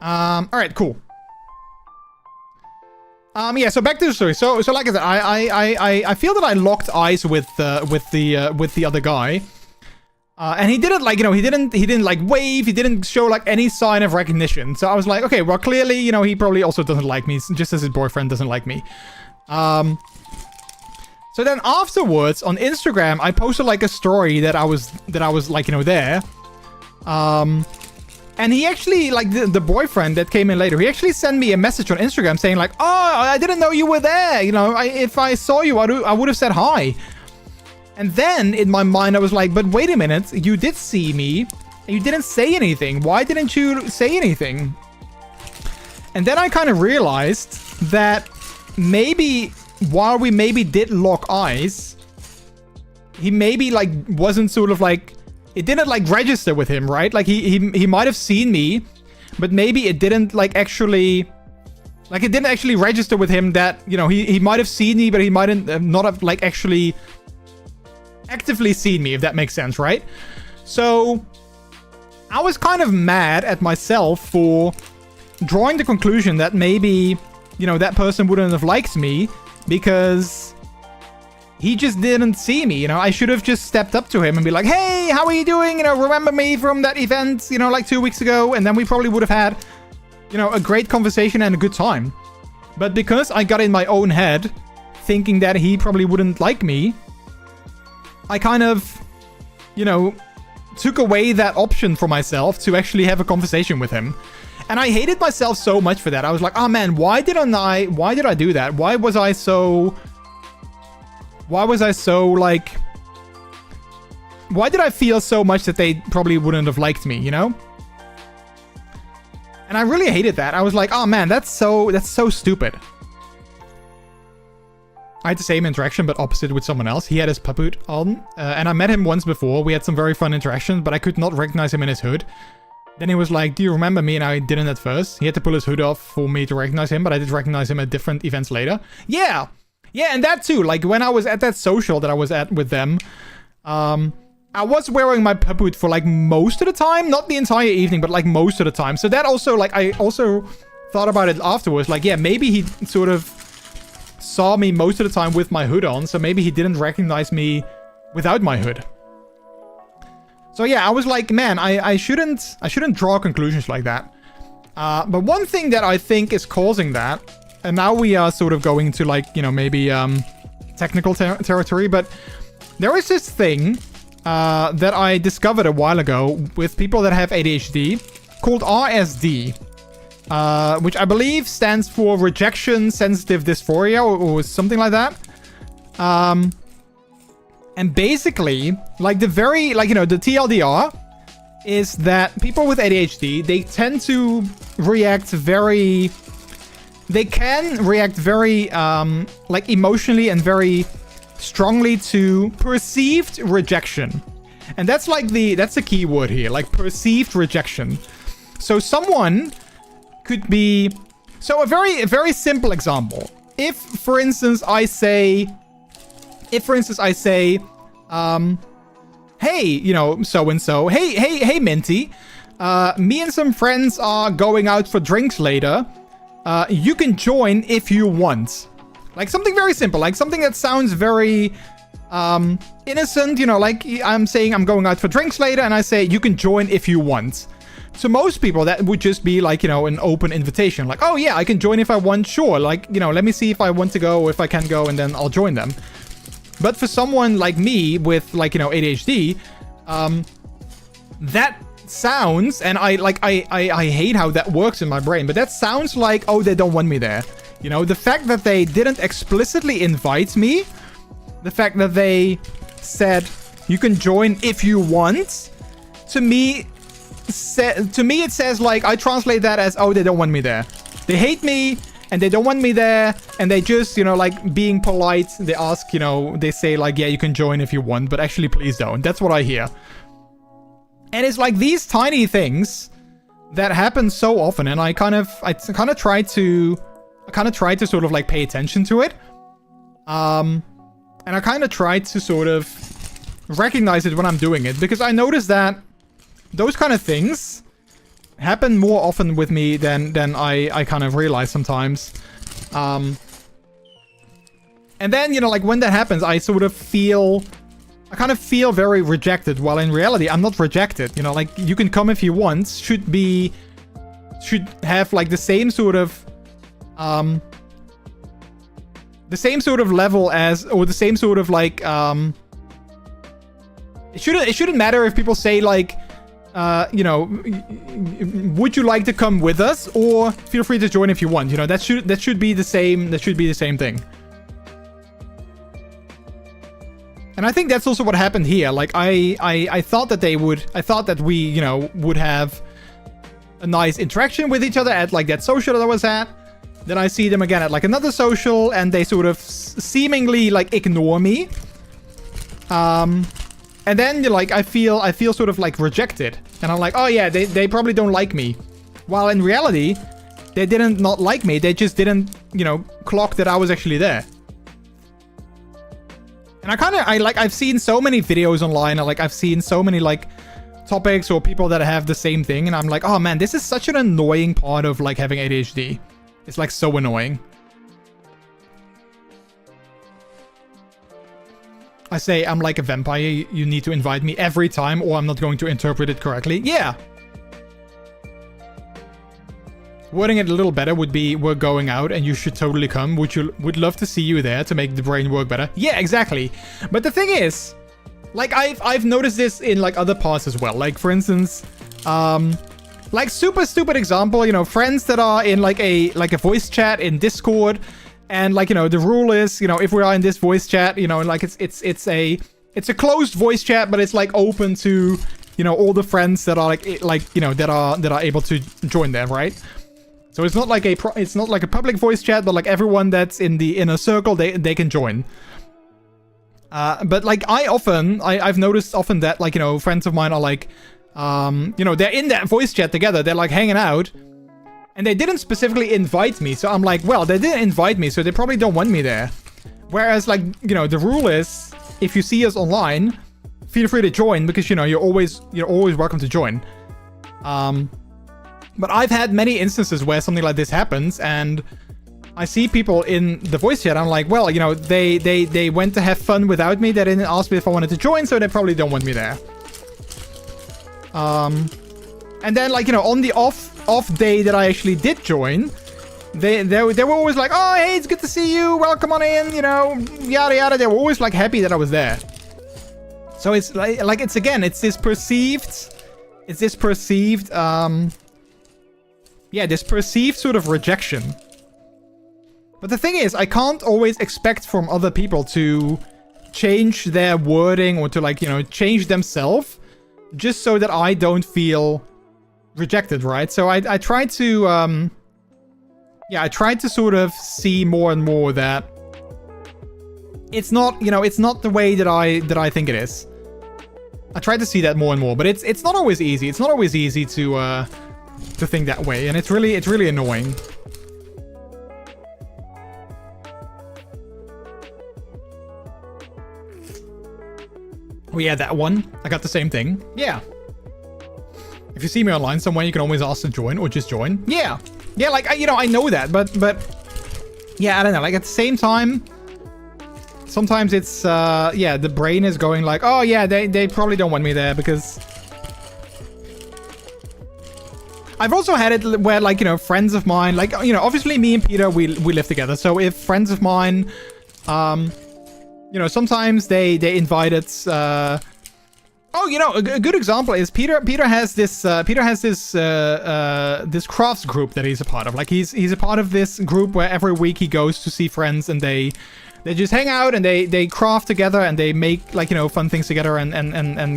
All right, cool. Yeah, so back to the story. So like I said, I feel that I locked eyes with the other guy. And he didn't like, he didn't like wave, he didn't show like any sign of recognition. So I was like, okay, well clearly, he probably also doesn't like me, just as his boyfriend doesn't like me. So then afterwards on Instagram, I posted like a story that I was like, there. And he actually, like the boyfriend that came in later, he actually sent me a message on Instagram saying like, oh, I didn't know you were there. If I saw you, I would have said hi. And then in my mind, I was like, but wait a minute, you did see me and you didn't say anything. Why didn't you say anything? And then I kind of realized that maybe while we maybe did lock eyes, he maybe like wasn't sort of like, it didn't like register with him, right? Like he might have seen me, but maybe it didn't like actually, like it didn't actually register with him that, he might have seen me, but he might not have like actually actively seen me, if that makes sense, right? So I was kind of mad at myself for drawing the conclusion that maybe, that person wouldn't have liked me because he just didn't see me. I should have just stepped up to him and be like, hey, how are you doing? Remember me from that event, like 2 weeks ago? And then we probably would have had, a great conversation and a good time. But because I got in my own head thinking that he probably wouldn't like me, I kind of, took away that option for myself to actually have a conversation with him. And I hated myself so much for that. I was like, oh man, why did I do that? Why was I so like, why did I feel so much that they probably wouldn't have liked me, And I really hated that. I was like, oh man, that's so stupid. I had the same interaction, but opposite with someone else. He had his papoot on, and I met him once before. We had some very fun interactions, but I could not recognize him in his hood. Then he was like, do you remember me? And I didn't at first. He had to pull his hood off for me to recognize him, but I did recognize him at different events later. Yeah, and that too. Like, when I was at that social that I was at with them, I was wearing my papoot for, like, most of the time. Not the entire evening, but, like, most of the time. So that also, like, I also thought about it afterwards. Like, yeah, maybe he sort of saw me most of the time with my hood on, so maybe he didn't recognize me without my hood. So yeah, I was like, man, I shouldn't draw conclusions like that. But one thing that I think is causing that, and now we are sort of going to like, maybe technical territory, but there is this thing that I discovered a while ago with people that have ADHD called RSD. Which I believe stands for rejection sensitive dysphoria or something like that. And basically, like the TLDR is that people with ADHD, they tend to react very, like emotionally and very strongly to perceived rejection. And that's like that's the key word here, like perceived rejection. So someone could be, so a very simple example. If for instance I say, hey, so and so, hey Minty, me and some friends are going out for drinks later. You can join if you want. Like something very simple, like something that sounds very innocent, like I'm saying I'm going out for drinks later and I say you can join if you want. To most people, that would just be like, an open invitation. Like, oh yeah, I can join if I want, sure. Like, let me see if I want to go or if I can go and then I'll join them. But for someone like me with like, ADHD, that sounds, and I hate how that works in my brain, but that sounds like, oh, they don't want me there. The fact that they didn't explicitly invite me, the fact that they said, you can join if you want, to me it says like, I translate that as, oh, they don't want me there. They hate me and they don't want me there. And they just, like being polite. They ask, they say like, yeah, you can join if you want, but actually please don't. That's what I hear. And it's like these tiny things that happen so often. And I kind of try to sort of like pay attention to it. And I kind of try to sort of recognize it when I'm doing it, because I notice that those kind of things happen more often with me than I kind of realize sometimes. And then, you know, like when that happens, I kind of feel very rejected. While in reality, I'm not rejected. You know, like you can come if you want. Should have like the same sort of level as, or the same sort of like it shouldn't matter if people say like you know, would you like to come with us, or feel free to join if you want. You know, that should be the same thing. And I think that's also what happened here. Like I thought that we, you know, would have a nice interaction with each other at like that social that I was at. Then I see them again at like another social, and they sort of seemingly like ignore me. And then like I feel sort of like rejected, and I'm like, oh yeah, they probably don't like me. While in reality, they didn't not like me. They just didn't, you know, clock that I was actually there. And I've seen so many videos online, and like I've seen so many like topics or people that have the same thing, and I'm like, oh man, this is such an annoying part of like having ADHD. It's like so annoying. I say I'm like a vampire. You need to invite me every time, or I'm not going to interpret it correctly. Yeah. Wording it a little better would be, we're going out and you should totally come. Would love to see you there to make the brain work better. Yeah, exactly. But the thing is, like I've noticed this in like other parts as well. Like for instance, like super stupid example, you know, friends that are in like a voice chat in Discord, and like, you know, the rule is, you know, if we are in this voice chat, you know, like it's a closed voice chat, but it's like open to, you know, all the friends that are like you know, that are able to join there, right? So it's not like a public voice chat, but like everyone that's in the inner circle, they can join. But like I've noticed often that like, you know, friends of mine are like, you know, they're in that voice chat together, they're like hanging out, and they didn't specifically invite me. So I'm like, well, they didn't invite me, so they probably don't want me there. Whereas like, you know, the rule is, if you see us online, feel free to join, because, you know, you're always welcome to join. But I've had many instances where something like this happens, and I see people in the voice chat. I'm like, well, you know, they went to have fun without me. They didn't ask me if I wanted to join, so they probably don't want me there. And then, like, you know, on the off day that I actually did join, they were always like, oh, hey, it's good to see you. Welcome on in, you know, yada yada. They were always like happy that I was there. So it's like it's this perceived, yeah, this perceived sort of rejection. But the thing is, I can't always expect from other people to change their wording, or to, like, you know, change themselves just so that I don't feel rejected, right? So I try to, yeah, I try to sort of see more and more that it's not, you know, it's not the way that I think it is. I try to see that more and more, but it's not always easy. It's not always easy to think that way, and it's really annoying. Oh yeah, that one. I got the same thing. Yeah. If you see me online somewhere, you can always ask to join, or just join. Yeah. Yeah, like, you know, I know that, but yeah, I don't know. Like, at the same time, sometimes it's, yeah, the brain is going like, oh yeah, they probably don't want me there, because I've also had it where, like, you know, friends of mine, like, you know, obviously me and Peter, we live together. So if friends of mine, you know, sometimes they invited, oh, you know, a good example is Peter has this this crafts group that he's a part of. Like, he's a part of this group where every week he goes to see friends, and they just hang out, and they craft together, and they make, like, you know, fun things together, and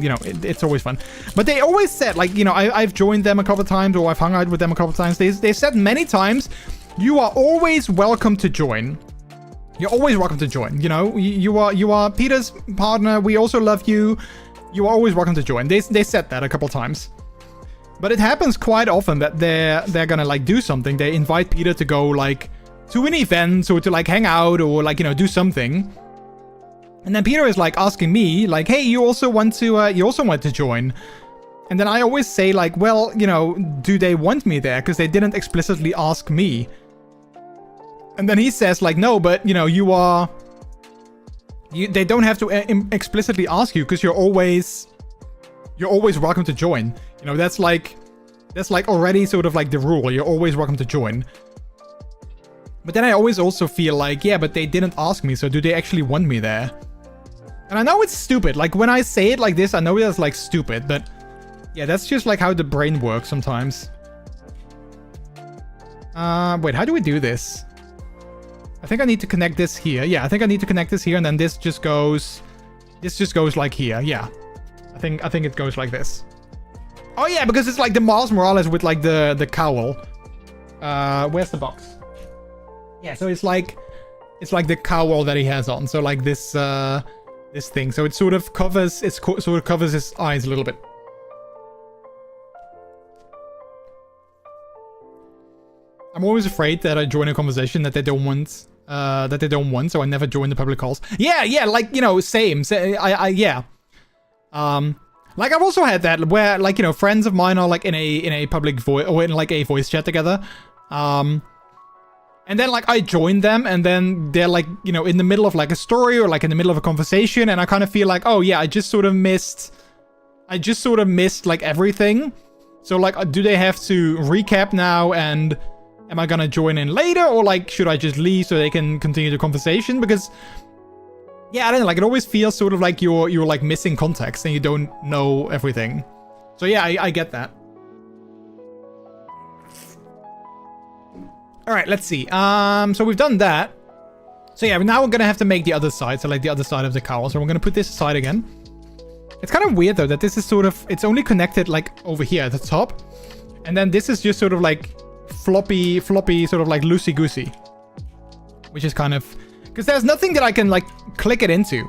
you know, it's always fun. But they always said, like, you know, I've joined them a couple of times, or I've hung out with them a couple of times. They said many times, you are always welcome to join. You're always welcome to join. You know, you are Peter's partner. We also love you. You are always welcome to join. They said that a couple times. But it happens quite often that they're gonna, like, do something. They invite Peter to go, like, to an event, or to, like, hang out, or, like, you know, do something. And then Peter is, like, asking me, like, hey, you also want to join? And then I always say, like, well, you know, do they want me there? Because they didn't explicitly ask me. And then he says, like, no, but, you know, you are they don't have to explicitly ask you, because you're always welcome to join. You know, that's like already sort of like the rule. You're always welcome to join. But then I always also feel like, yeah, but they didn't ask me, so do they actually want me there? And I know it's stupid. Like, when I say it like this, I know that's like stupid, but yeah, that's just like how the brain works sometimes. Wait, how do we do this? I think I need to connect this here. Yeah, I think I need to connect this here, and then this just goes like here. Yeah. I think it goes like this. Oh yeah, because it's like the Miles Morales with like the cowl. Where's the box? Yeah, so it's like the cowl that he has on. So like this this thing. So it sort of covers his eyes a little bit. I'm always afraid that I join a conversation that they don't want, so I never join the public calls. Yeah, like, you know, same. Yeah. Like, I've also had that where, like, you know, friends of mine are like in a public voice, or in like a voice chat together. And then, like, I join them, and then they're, like, you know, in the middle of, like, a story or, like, in the middle of a conversation, and I kind of feel like, oh, yeah, I just sort of missed, like, everything. So, like, do they have to recap now, and am I gonna join in later, or, like, should I just leave so they can continue the conversation? Because, yeah, I don't know, like, it always feels sort of like you're like, missing context, and you don't know everything. So, yeah, I get that. All right, let's see. So we've done that. So yeah, now we're gonna have to make the other side. So like the other side of the cowl. So we're gonna put this aside again. It's kind of weird though that this is sort of, it's only connected like over here at the top. And then this is just sort of like floppy, sort of like loosey-goosey. Which is kind of, because there's nothing that I can like click it into.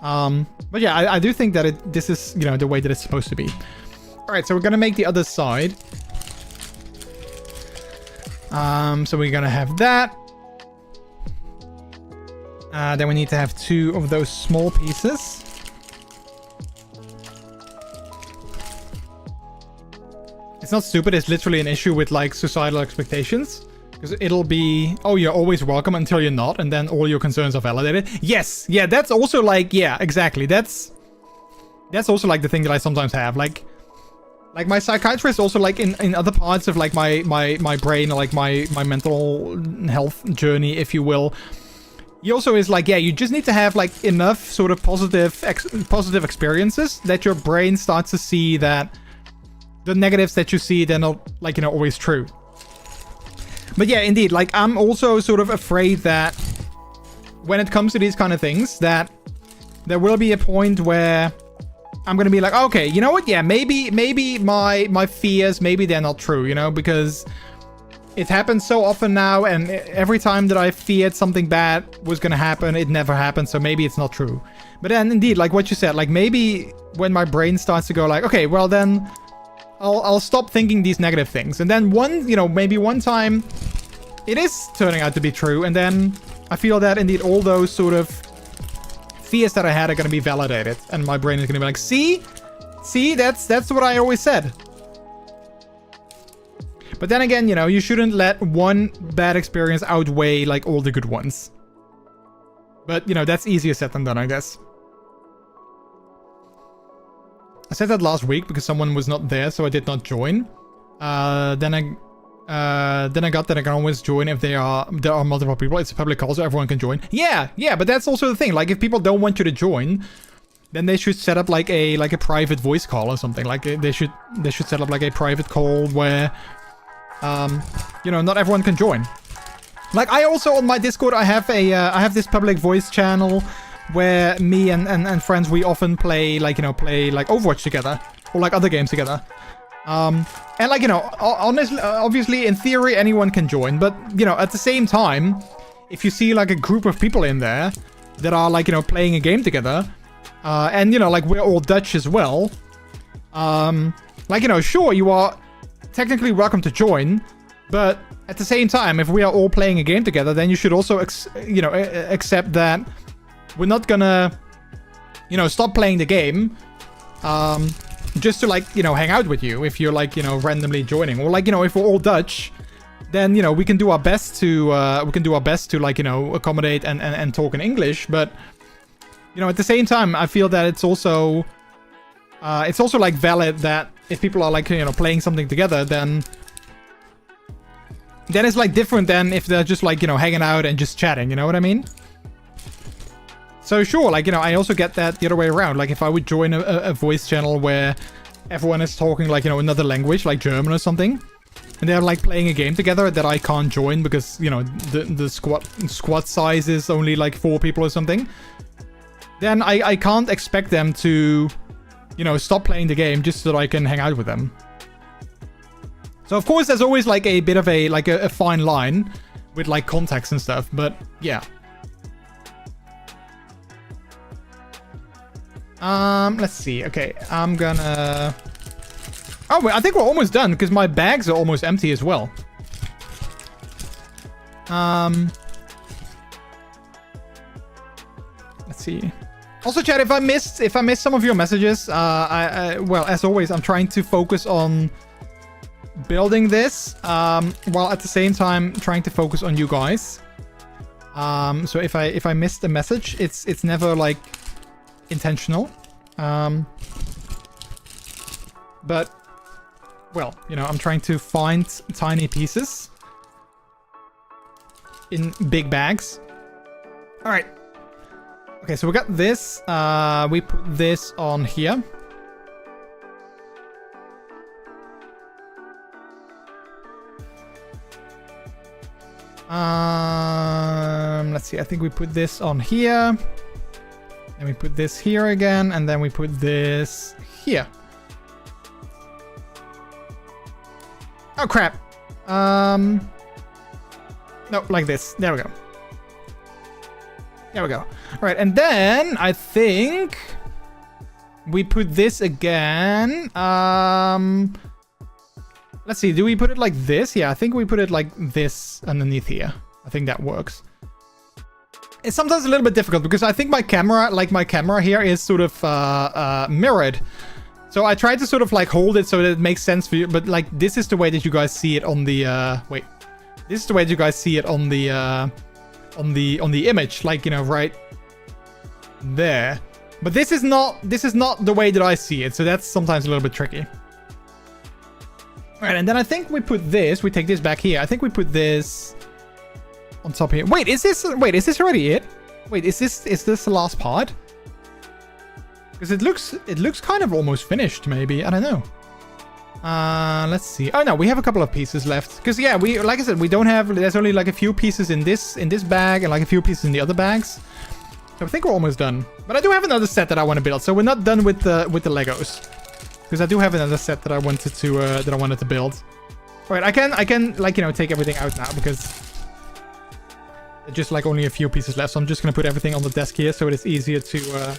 But yeah, I do think that this is, you know, the way that it's supposed to be. All right, so we're gonna make the other side. So we're gonna have that. Then we need to have 2 of those small pieces. It's not stupid, it's literally an issue with like societal expectations. Because it'll be, oh, you're always welcome until you're not, and then all your concerns are validated. Yes, yeah, that's also like, yeah, exactly. That's also like the thing that I sometimes have. Like my psychiatrist also, like in other parts of like my brain, like my mental health journey, if you will, he also is like, yeah, you just need to have like enough sort of positive experiences that your brain starts to see that the negatives that you see, they're not, like, you know, always true. But yeah, indeed, like, I'm also sort of afraid that when it comes to these kind of things, that there will be a point where I'm gonna be like, okay, you know what? Yeah, maybe my fears, maybe they're not true, you know, because it happens so often now, and every time that I feared something bad was gonna happen, it never happened, so maybe it's not true. But then, indeed, like what you said, like maybe when my brain starts to go like, okay, well then, I'll stop thinking these negative things, and then maybe one time, it is turning out to be true, and then I feel that indeed all those sort of fears that I had are going to be validated, and my brain is going to be like, see, that's what I always said. But then again, you know, you shouldn't let one bad experience outweigh like all the good ones. But, you know, that's easier said than done, I guess. I said that last week because someone was not there, so I did not join. Then I got that I can always join if there are multiple people. It's a public call, so everyone can join. Yeah, but that's also the thing. Like, if people don't want you to join, then they should set up like a private voice call or something. Like they should set up like a private call where, you know, not everyone can join. Like, I also on my Discord I have this public voice channel where me and friends, we often play like Overwatch together or like other games together. And like, you know, honestly, obviously in theory anyone can join, but you know, at the same time, if you see like a group of people in there that are like, you know, playing a game together, and you know, like we're all Dutch as well, like, you know, sure, you are technically welcome to join, but at the same time, if we are all playing a game together, then you should also accept that we're not gonna, you know, stop playing the game just to, like, you know, hang out with you if you're like, you know, randomly joining, or like, you know, if we're all Dutch, then, you know, we can do our best to like, you know, accommodate and talk in English, but you know, at the same time, I feel that it's also like valid that if people are like, you know, playing something together, then it's like different than if they're just like, you know, hanging out and just chatting, you know what I mean? So sure, like, you know, I also get that the other way around. Like if I would join a voice channel where everyone is talking like, you know, another language, like German or something, and they're like playing a game together that I can't join because, you know, the squad size is only like 4 people or something, then I can't expect them to, you know, stop playing the game just so that I can hang out with them. So of course there's always like a bit of a fine line with like context and stuff, but yeah. Let's see. Okay, I'm gonna... Oh, wait, I think we're almost done because my bags are almost empty as well. Let's see. Also, chat, if I missed some of your messages, well, as always, I'm trying to focus on building this, while at the same time trying to focus on you guys. So if I missed a message, it's never like intentional. But well, you know, I'm trying to find tiny pieces in big bags. All right. Okay, so we got this. We put this on here. Let's see. I think we put this on here. And we put this here again, and then we put this here. Oh crap. No, like this. There we go. There we go. All right, and then I think we put this again. Let's see. Do we put it like this? Yeah, I think we put it like this underneath here. I think that works. It's sometimes a little bit difficult because I think my camera here is sort of mirrored. So I try to sort of like hold it so that it makes sense for you, but like this is the way that you guys see it on the wait. This is the way that you guys see it on the image, like, you know, right there. But this is not the way that I see it, so that's sometimes a little bit tricky. All right, and then I think we put this, we take this back here. I think we put this on top here. Wait, is this already it? Wait, is this the last part? Because it looks kind of almost finished, maybe. I don't know. Let's see. Oh no, we have a couple of pieces left. Because yeah, we, like I said, we don't have, there's only like a few pieces in this bag and like a few pieces in the other bags. So I think we're almost done. But I do have another set that I want to build. So we're not done with the Legos. Because I do have another set that I wanted to build. All right, I can like, you know, take everything out now because just like only a few pieces left. So I'm just gonna put everything on the desk here so it's easier to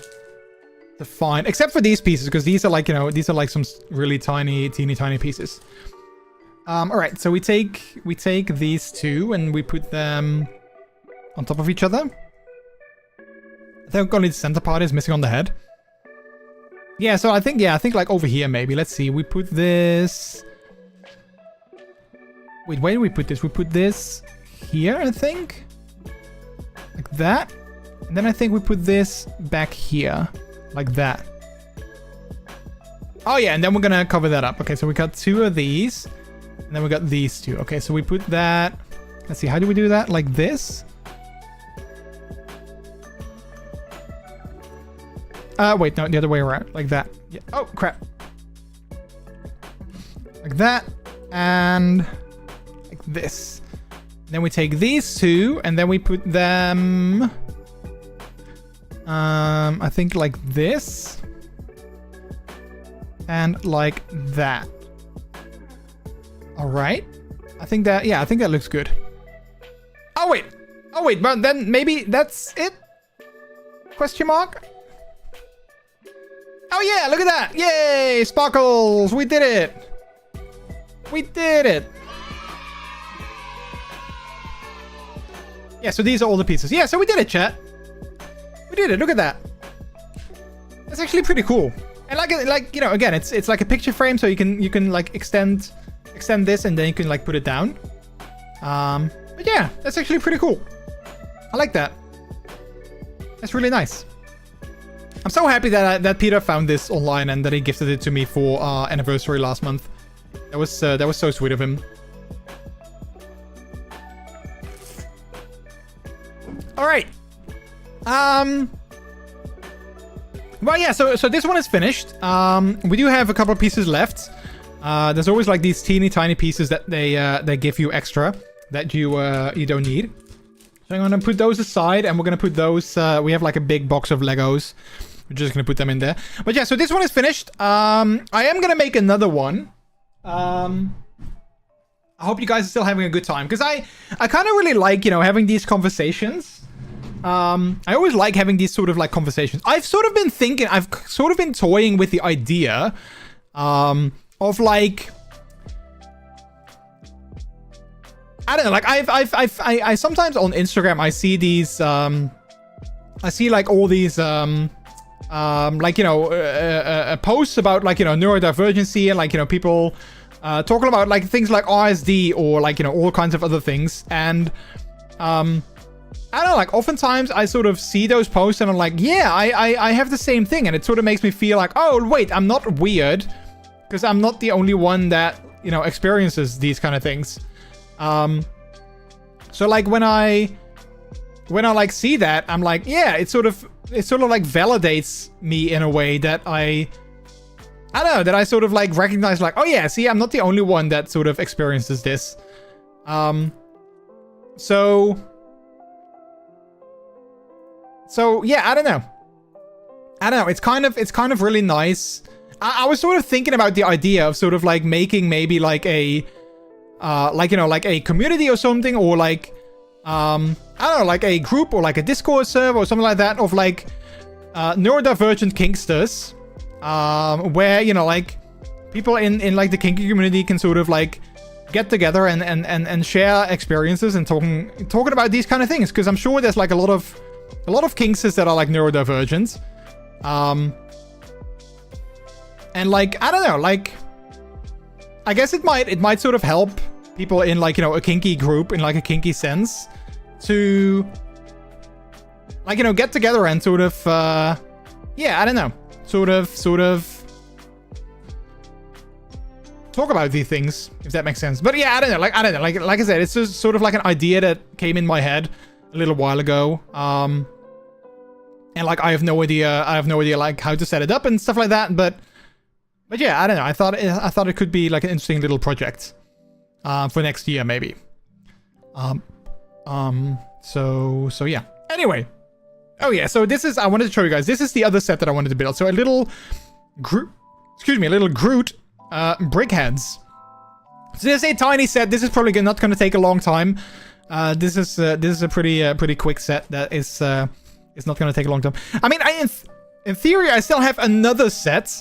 find, except for these pieces, because these are like, you know, these are like some really teeny tiny pieces. All right, so we take these two and we put them on top of each other. I think only the center part is missing on the head. Yeah, so I think like over here maybe. Let's see. We put this. Wait, where do we put this? We put this here, I think. Like that. And then I think we put this back here. Like that. Oh yeah, and then we're gonna cover that up. Okay, so we got two of these. And then we got these two. Okay, so we put that. Let's see, how do we do that? Like this? Wait, no, the other way around. Like that. Yeah. Oh, crap. Like that. And like this. Then we take these two and then we put them... I think like this. And like that. All right. I think that looks good. Oh, wait, but then maybe that's it? Question mark? Oh yeah, look at that. Yay, sparkles. We did it. We did it. Yeah, so these are all the pieces. Yeah, so we did it, chat. We did it. Look at that. That's actually pretty cool. And like you know, again, it's like a picture frame, so you can like extend this and then you can like put it down. But yeah, that's actually pretty cool. I like that. That's really nice. I'm so happy that Peter found this online and that he gifted it to me for our anniversary last month. That was so sweet of him. All right. Well, yeah. So this one is finished. We do have a couple of pieces left. There's always like these teeny tiny pieces that they give you extra that you don't need. So I'm gonna put those aside, and we're gonna put those. We have like a big box of Legos. We're just gonna put them in there. But yeah, so this one is finished. I am gonna make another one. I hope you guys are still having a good time, because I kind of really like, you know, having these conversations. I always like having these sort of like conversations. I've sort of been toying with the idea of like, I don't know, like I sometimes on Instagram I see these I see like all these like, you know, posts about like, you know, neurodivergency, and like, you know, people talking about like things like RSD or like, you know, all kinds of other things. And I don't know, like oftentimes I sort of see those posts and I'm like, yeah, I have the same thing, and it sort of makes me feel like, oh wait, I'm not weird, because I'm not the only one that, you know, experiences these kind of things. So like when I like see that, I'm like, yeah, it sort of like validates me in a way that I don't know, that I sort of like recognize like, oh yeah, see, I'm not the only one that sort of experiences this. So yeah, I don't know. It's kind of really nice. I was sort of thinking about the idea of sort of like making maybe like a like, you know, like a community or something, or like I don't know, like a group or like a Discord server or something like that of like neurodivergent kinksters, where, you know, like people in like the kinky community can sort of like get together and share experiences and talking about these kind of things, because I'm sure there's like a lot of kinksters that are like neurodivergent. And like, I don't know, like, I guess it might sort of help people in like, you know, a kinky group, in like a kinky sense, to like, you know, get together and sort of, yeah, I don't know, sort of talk about these things, if that makes sense. But yeah, I don't know, like I said, it's just sort of like an idea that came in my head a little while ago. And like, I have no idea like how to set it up and stuff like that, but yeah, I don't know. I thought it could be like an interesting little project for next year, maybe. So yeah. Anyway. Oh yeah, so this is, I wanted to show you guys, this is the other set that I wanted to build. So a little Groot brick heads. So this is a tiny set. This is probably not going to take a long time. This is a pretty quick set that is it's not going to take a long time. I mean, in theory, I still have another set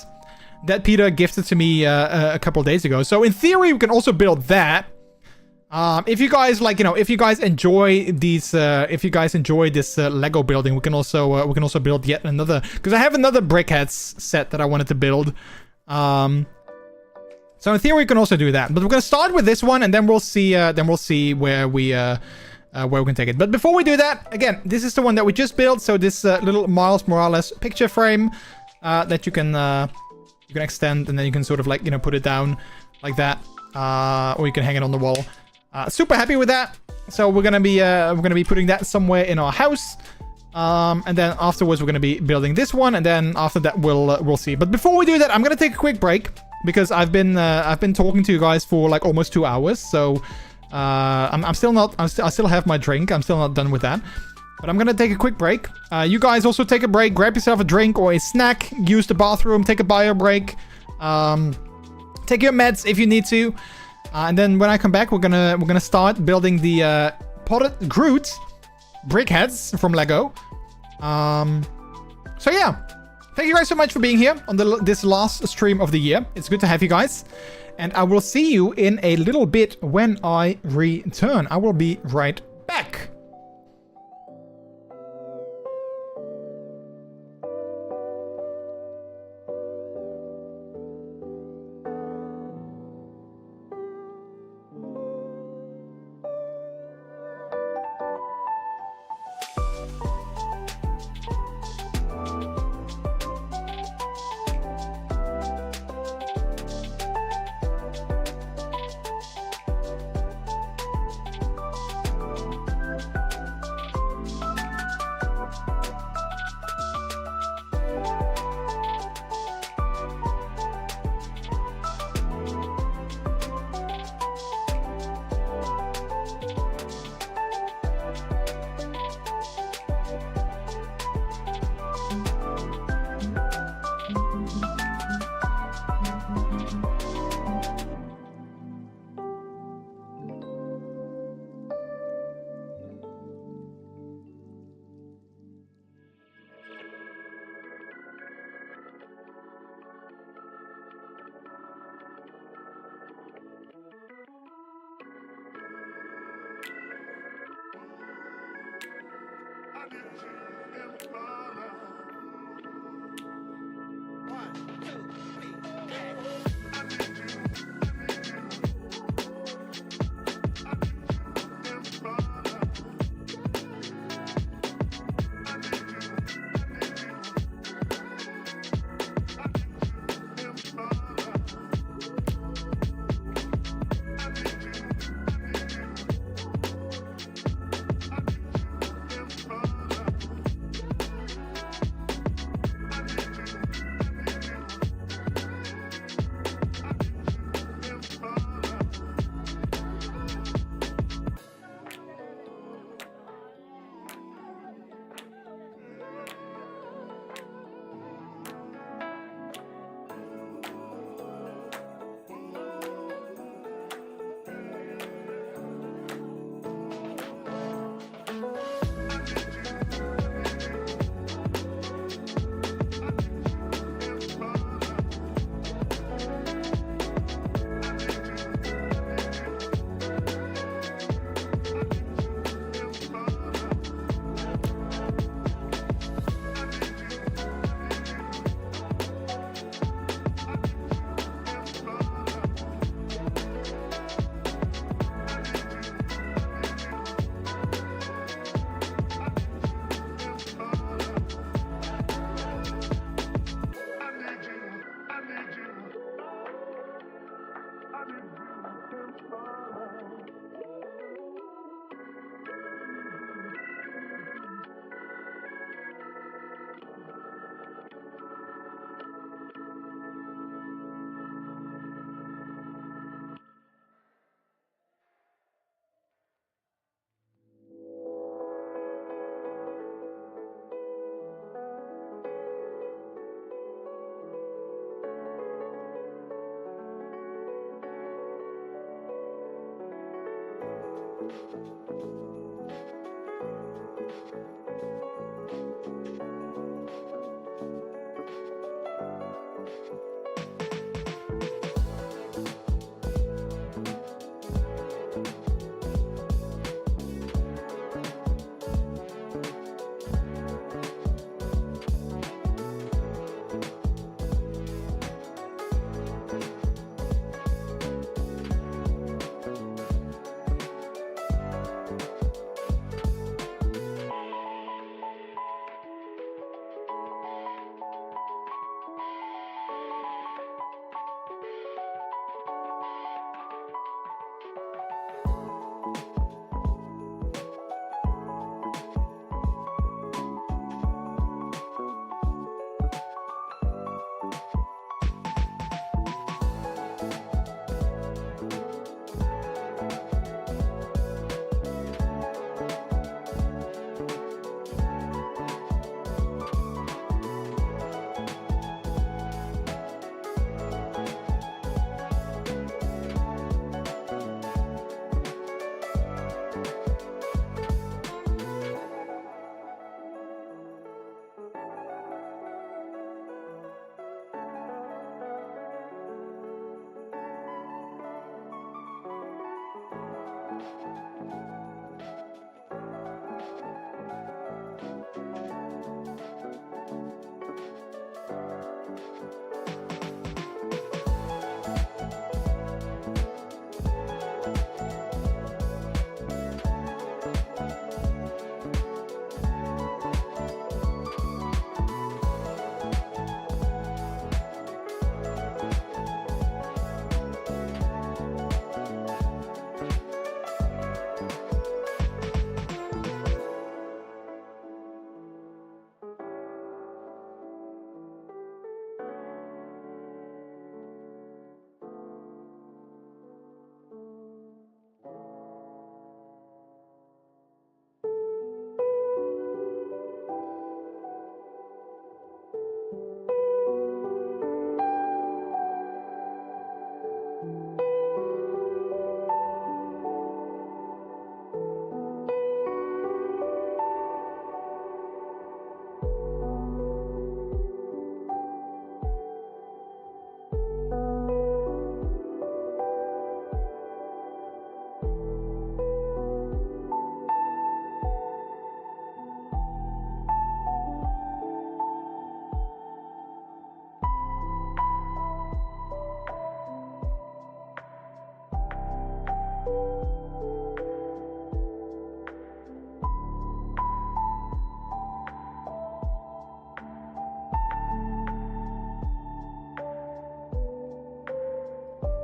that Peter gifted to me a couple of days ago. So in theory, we can also build that. If you guys like, you know, if you guys enjoy these, if you guys enjoy this Lego building, we can also build yet another, because I have another brickheads set that I wanted to build. So in theory, we can also do that. But we're gonna start with this one, and then we'll see where we can take it. But before we do that, again, this is the one that we just built. So this little Miles Morales picture frame that you can extend, and then you can sort of like, you know, put it down like that, or you can hang it on the wall. Super happy with that. So we're gonna be putting that somewhere in our house, and then afterwards we're gonna be building this one, and then after that we'll see. But before we do that, I'm gonna take a quick break, because I've been talking to you guys for like almost 2 hours. So I still have my drink. I'm still not done with that. But I'm gonna take a quick break. You guys also take a break. Grab yourself a drink or a snack. Use the bathroom. Take a bio break. Take your meds if you need to. And then when I come back, we're gonna start building the potted Groot brick heads from Lego. So yeah, thank you guys so much for being here on this last stream of the year. It's good to have you guys. And I will see you in a little bit when I return. I will be right back.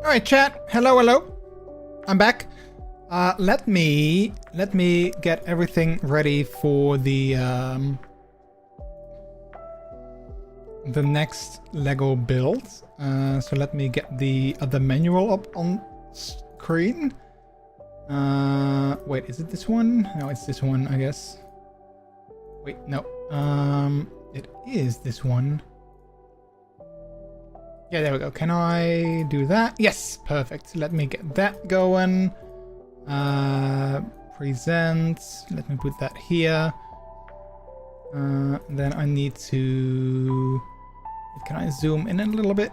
All right, chat. Hello, hello. I'm back. Let me get everything ready for the next Lego build. So let me get the other manual up on screen. Wait, is it this one? No, it's this one, I guess. Wait, no. It is this one. Yeah, there we go. Can I do that? Yes, perfect. Let me get that going. Present. Let me put that here. Then I need to... Can I zoom in a little bit?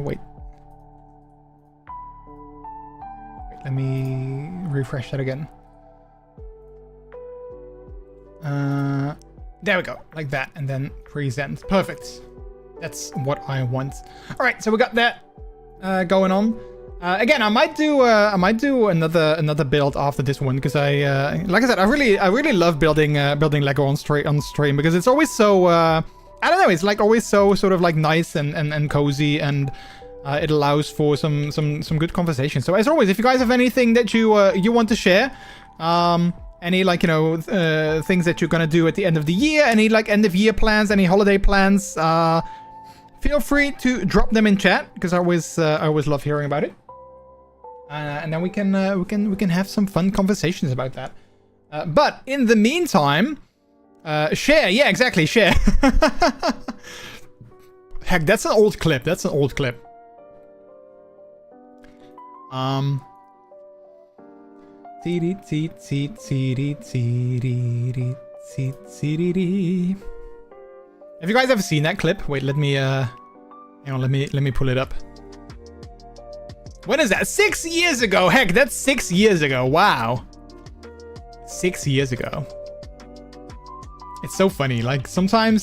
Wait. Let me refresh that again. There we go, like that, and then present. Perfect. That's what I want. All right, so we got that going on. Again, I might do another build after this one because like I said, I really love building Lego on stream because it's always so I don't know, it's like always so sort of like nice and cozy, and it allows for some good conversation. So as always, if you guys have anything that you want to share, any like, you know, things that you're gonna do at the end of the year, any like end of year plans, any holiday plans, feel free to drop them in chat because I always love hearing about it. And then we can have some fun conversations about that. But in the meantime, share. Yeah, exactly. Share. Heck, that's an old clip. That's an old clip. Have you guys ever seen that clip? Wait, let me hang on, let me pull it up. When is that? 6 years ago. Heck, that's 6 years ago. Wow. 6 years ago. It's so funny. Like sometimes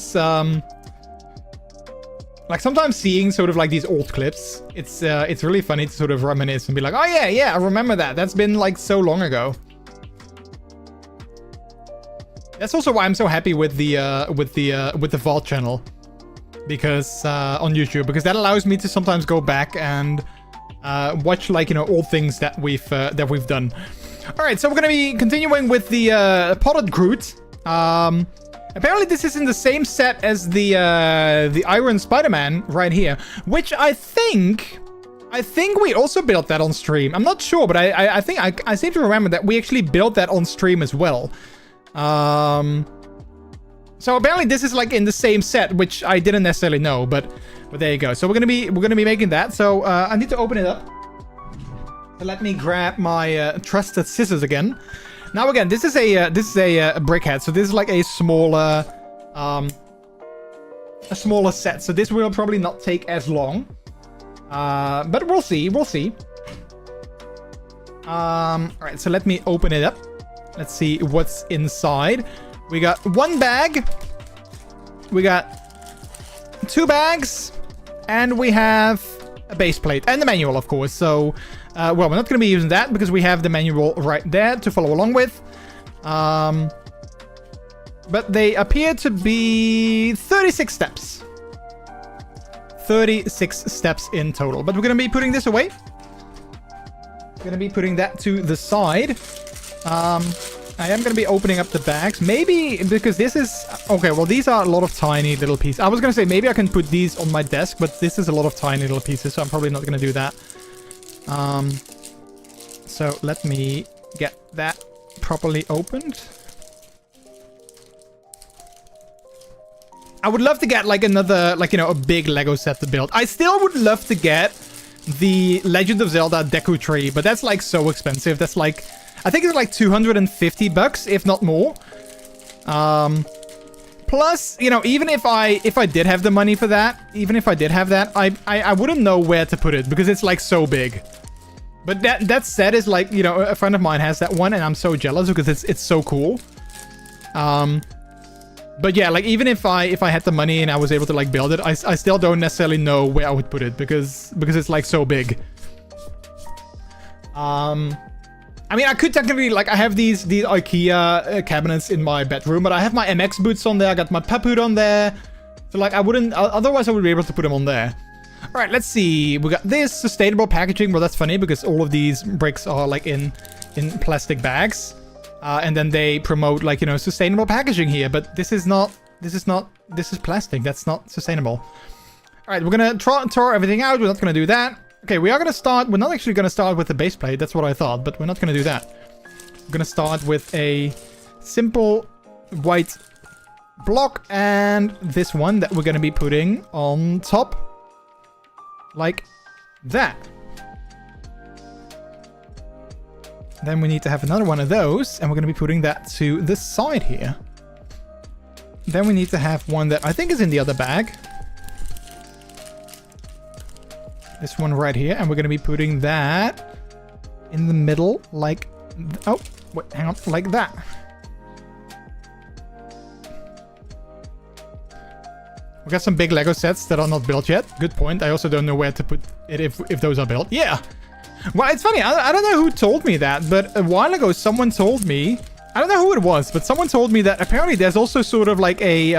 seeing sort of like these old clips, it's really funny to sort of reminisce and be like, oh yeah, I remember that. That's been like so long ago. That's also why I'm so happy with the Vault channel, because on YouTube, because that allows me to sometimes go back and watch, like, you know, old things that we've done. All right, so we're gonna be continuing with the potted Groot. Apparently this is in the same set as the Iron Spider-Man right here, which I think we also built that on stream. I'm not sure, but I think I seem to remember that we actually built that on stream as well. So apparently this is like in the same set, which I didn't necessarily know, but there you go. So we're gonna be making that. So I need to open it up. So let me grab my trusted scissors again. Now again, this is a brickhead, so this is like a smaller set. So this will probably not take as long, but we'll see. All right, so let me open it up. Let's see what's inside. We got one bag. We got 2 bags. And we have a base plate. And the manual, of course. So, well, we're not going to be using that because we have the manual right there to follow along with. But they appear to be 36 steps. 36 steps in total. But we're going to be putting this away. We're going to be putting that to the side. I am going to be opening up the bags. Maybe because this is... Okay, well, these are a lot of tiny little pieces. I was going to say maybe I can put these on my desk, but this is a lot of tiny little pieces, so I'm probably not going to do that. So let me get that properly opened. I would love to get like another, like, you know, a big Lego set to build. I still would love to get the Legend of Zelda Deku Tree, but that's like so expensive. That's like... I think it's like 250 bucks, if not more. Plus, you know, even if I did have the money for that, even if I did have that, I wouldn't know where to put it because it's like so big. But that set is like, you know, a friend of mine has that one and I'm so jealous because it's so cool. But yeah, like even if I had the money and I was able to like build it, I still don't necessarily know where I would put it because it's like so big. I mean, I could technically, like, I have these IKEA cabinets in my bedroom, but I have my MX boots on there. I got my Papoot on there. So, like, I wouldn't... Otherwise, I would be able to put them on there. All right, let's see. We got this sustainable packaging. Well, that's funny because all of these bricks are, like, in plastic bags. And then they promote, like, you know, sustainable packaging here. But this is not... This is plastic. That's not sustainable. All right, we're going to tore everything out. We're not going to do that. Okay, we are going to start... We're not actually going to start with the base plate. That's what I thought, but we're not going to do that. We're going to start with a simple white block and this one that we're going to be putting on top. Like that. Then we need to have another one of those, and we're going to be putting that to the side here. Then we need to have one that I think is in the other bag. This one right here, and we're going to be putting that in the middle, like... Oh, wait, hang on, like that. We got some big Lego sets that are not built yet. Good point. I also don't know where to put it if those are built. Yeah! Well, it's funny, I don't know who told me that, but a while ago someone told me... I don't know who it was, but someone told me that apparently there's also sort of like a...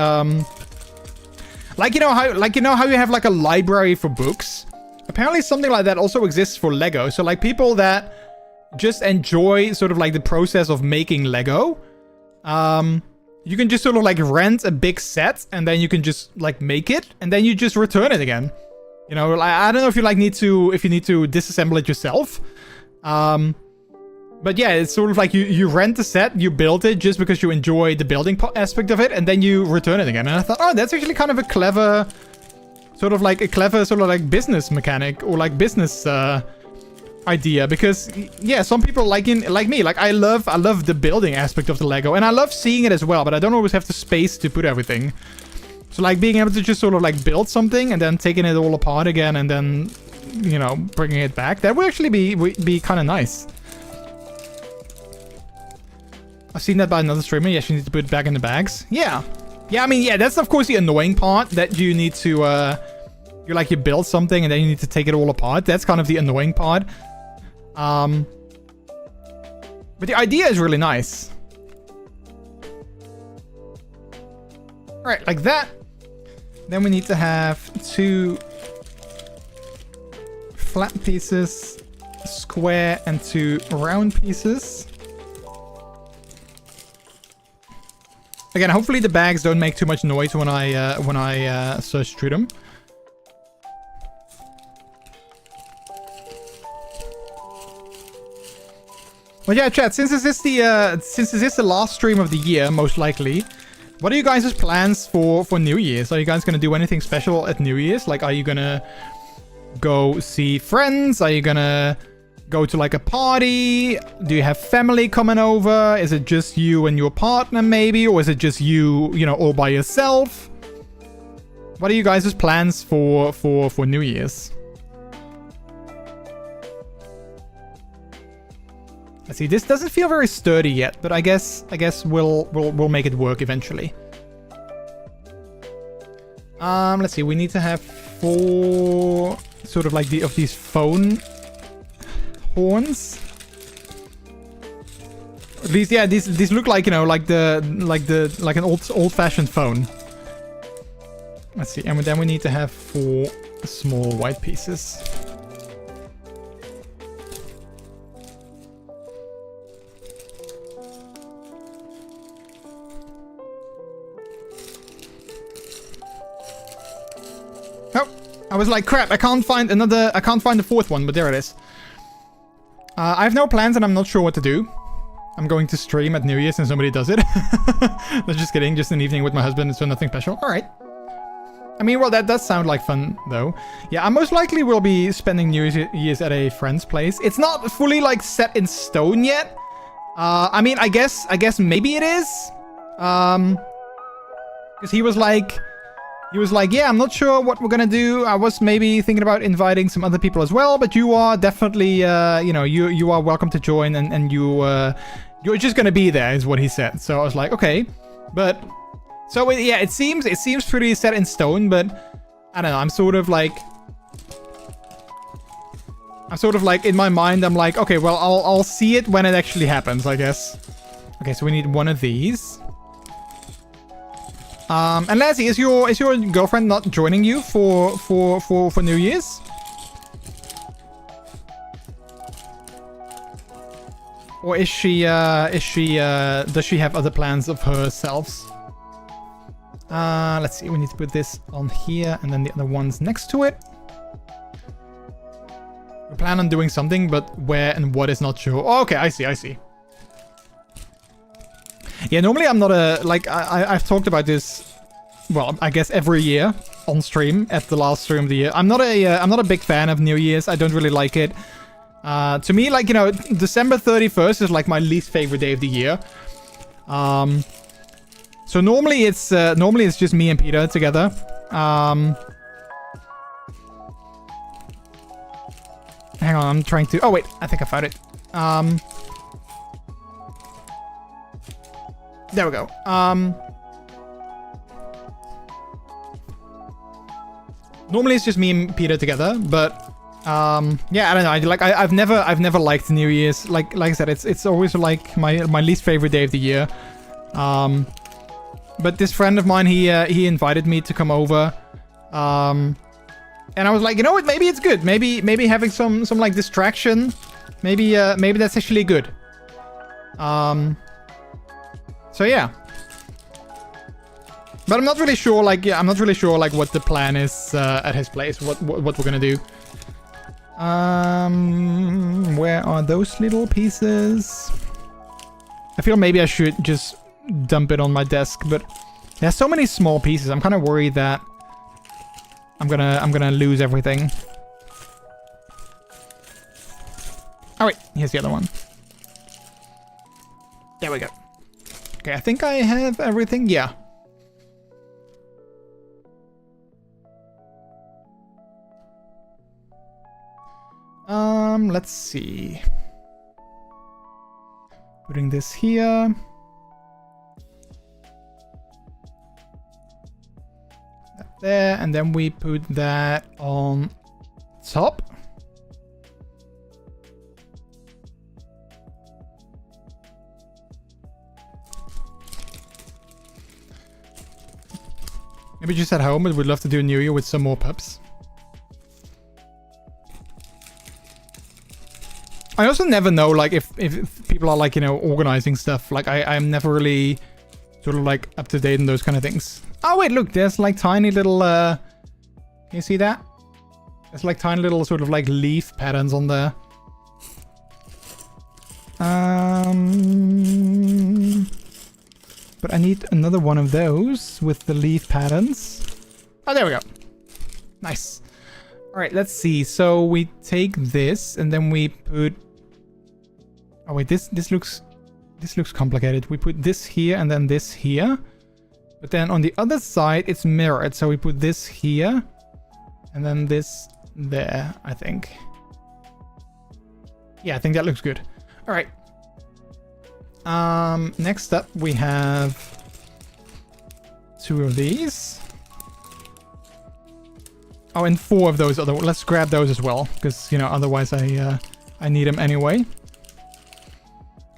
Like, you know how you have like a library for books? Apparently something like that also exists for Lego. So like people that just enjoy sort of like the process of making Lego, you can just sort of like rent a big set and then you can just like make it and then you just return it again. You know, like, I don't know if you like need to disassemble it yourself. But yeah, it's sort of like you rent the set, you build it just because you enjoy the building aspect of it, and then you return it again. And I thought, oh, that's actually kind of a clever... Sort of like business mechanic or like business idea because yeah, some people like me, like I love the building aspect of the Lego, and I love seeing it as well, but I don't always have the space to put everything. So like being able to just sort of like build something and then taking it all apart again and then, you know, bringing it back, that would actually be kind of nice. I've seen that by another streamer. Yes, you need to put it back in the bags. Yeah. Yeah, I mean, yeah, that's of course the annoying part, that you need to, you build something and then you need to take it all apart. That's kind of the annoying part. But the idea is really nice. Alright, like that. Then we need to have 2 flat pieces, square, and 2 round pieces. Again, hopefully the bags don't make too much noise when I search through them. Well, yeah, chat. Since this is the last stream of the year, most likely, what are you guys' plans for New Year's? Are you guys gonna do anything special at New Year's? Like, are you gonna go see friends? Are you gonna go to like a party? Do you have family coming over? Is it just you and your partner maybe? Or is it just you, you know, all by yourself? What are you guys' plans for New Year's? Let's see, this doesn't feel very sturdy yet, but I guess we'll make it work eventually. Let's see, we need to have 4 sort of like of these phone horns. At least, yeah, these look like, you know, like an old-fashioned phone. Let's see, and then we need to have 4 small white pieces. Oh, I was like, crap, I can't find the 4th one, but there it is. I have no plans and I'm not sure what to do. I'm going to stream at New Year's and somebody does it. No, just kidding, just an evening with my husband, so nothing special. Alright. I mean, well, that does sound like fun, though. Yeah, I most likely will be spending New Year's at a friend's place. It's not fully, like, set in stone yet. I mean, I guess maybe it is. Because he was like, yeah, I'm not sure what we're gonna do. I was maybe thinking about inviting some other people as well, but you are definitely, you know, you are welcome to join, and you're just gonna be there, is what he said. So I was like, okay, but so yeah, it seems pretty set in stone, but I don't know. I'm sort of like in my mind, I'm like, okay, well, I'll see it when it actually happens, I guess. Okay, so we need 1 of these. And Lassie, is your girlfriend not joining you for New Year's? Or does she have other plans of herself? Let's see, we need to put this on here and then the other ones next to it. We plan on doing something, but where and what is not sure. Oh, okay, I see. Yeah, normally I'm not I've talked about this, well, I guess every year on stream at the last stream of the year. I'm not a big fan of New Year's. I don't really like it. To me, like, you know, December 31st is like my least favorite day of the year. So normally it's just me and Peter together. Hang on, I'm trying to. Oh wait, I think I found it. There we go. Normally it's just me and Peter together, but yeah, I don't know. I've never liked New Year's. Like I said, it's always like my least favorite day of the year. But this friend of mine, he invited me to come over. And I was like, you know what? Maybe it's good. Maybe having some like distraction. Maybe that's actually good. So yeah. But I'm not really sure. Like, yeah, I'm not really sure like what the plan is at his place. What we're gonna do. Where are those little pieces? I feel maybe I should just dump it on my desk, but there's so many small pieces. I'm kind of worried that I'm gonna lose everything. Oh wait, here's the other one. There we go. Okay, I think I have everything. Yeah. Let's see. Putting this here. That there, and then we put that on top. Maybe just at home, but we'd love to do New Year with some more pups. I also never know, like, if people are, like, you know, organizing stuff. Like, I'm never really sort of, like, up to date on those kind of things. Oh, wait, look, there's, like, tiny little, can you see that? There's, like, tiny little sort of, like, leaf patterns on there. But I need another one of those with the leaf patterns. Oh, there we go. Nice. All right, let's see. So we take this and then we put... Oh wait, this looks complicated. We put this here and then this here. But then on the other side, it's mirrored. So we put this here and then this there, I think. Yeah, I think that looks good. All right. Next up, we have 2 of these. Oh, and 4 of those other. Let's grab those as well, because, you know, otherwise I need them anyway.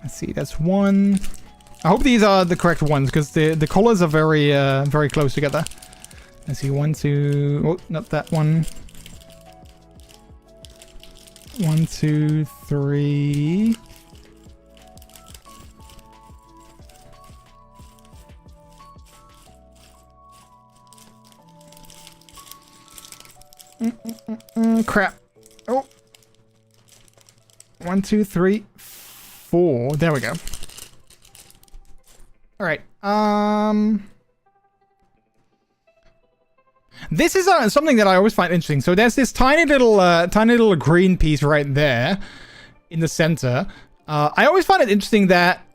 Let's see, that's 1. I hope these are the correct ones, because the colors are very very close together. Let's see, 1, 2. Oh, not that one. 1, 2, 3. Crap. Oh. 1, 2, 3, 4. There we go. All right. This is something that I always find interesting. So there's this tiny little green piece right there in the center. I always find it interesting that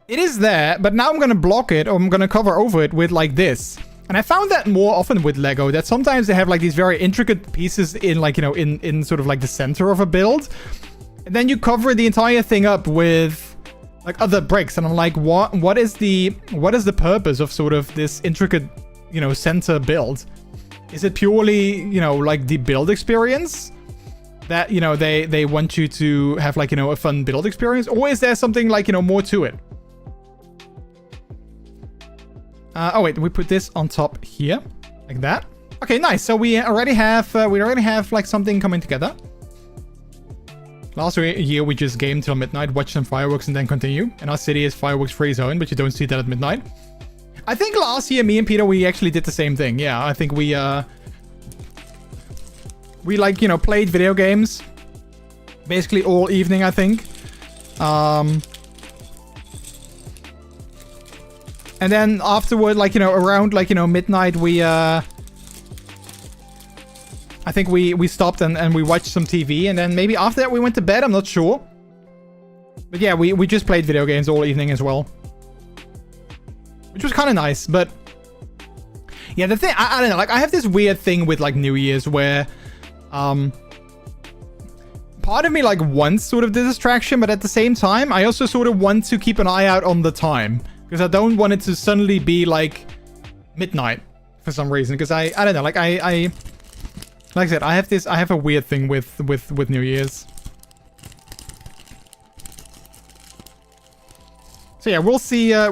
it is there, but now I'm going to block it, or I'm going to cover over it with like this. And I found that more often with Lego, that sometimes they have like these very intricate pieces in, like, you know, in sort of like the center of a build. And then you cover the entire thing up with like other bricks. And I'm like, what is the purpose of sort of this intricate, you know, center build? Is it purely, you know, like the build experience that, you know, they want you to have, like, you know, a fun build experience? Or is there something, like, you know, more to it? Oh wait, we put this on top here, like that. Okay, nice. So we already have like something coming together. Last year we just gamed till midnight, watched some fireworks, and then continue. And our city is fireworks free zone, but you don't see that at midnight. I think last year, me and Peter, we actually did the same thing. Yeah, I think we like, you know, played video games basically all evening, I think. And then afterward, like, you know, around, like, you know, midnight, we, I think we stopped and we watched some TV. And then maybe after that we went to bed, I'm not sure. But yeah, we just played video games all evening as well. Which was kind of nice, but... Yeah, the thing, I don't know, like, I have this weird thing with, like, New Year's where, part of me, like, wants sort of the distraction, but at the same time, I also sort of want to keep an eye out on the time. Because I don't want it to suddenly be, like, midnight for some reason. Because I don't know, like, like I said, I have a weird thing with New Year's. So yeah, we'll see how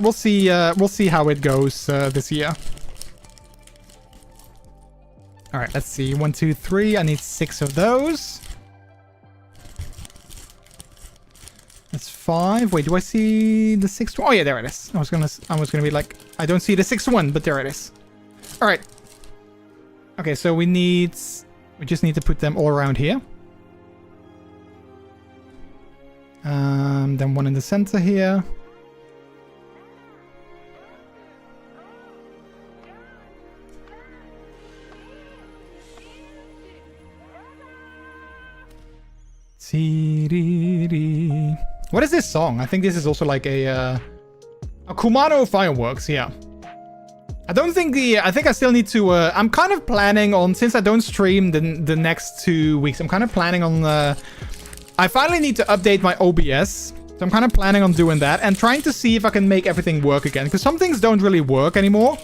it goes this year. All right, let's see. 1, 2, 3. I need 6 of those. That's 5. Wait, do I see the 6th one? Oh yeah, there it is. I was gonna be like, I don't see the 6th one, but there it is. All right. Okay, so we just need to put them all around here. Then one in the center here. What is this song? I think this is also like a Kumano Fireworks, yeah. I don't think I think I still need to, I'm kind of planning on, since I don't stream the next 2 weeks, I'm kind of planning on, I finally need to update my OBS. So I'm kind of planning on doing that and trying to see if I can make everything work again. Because some things don't really work anymore.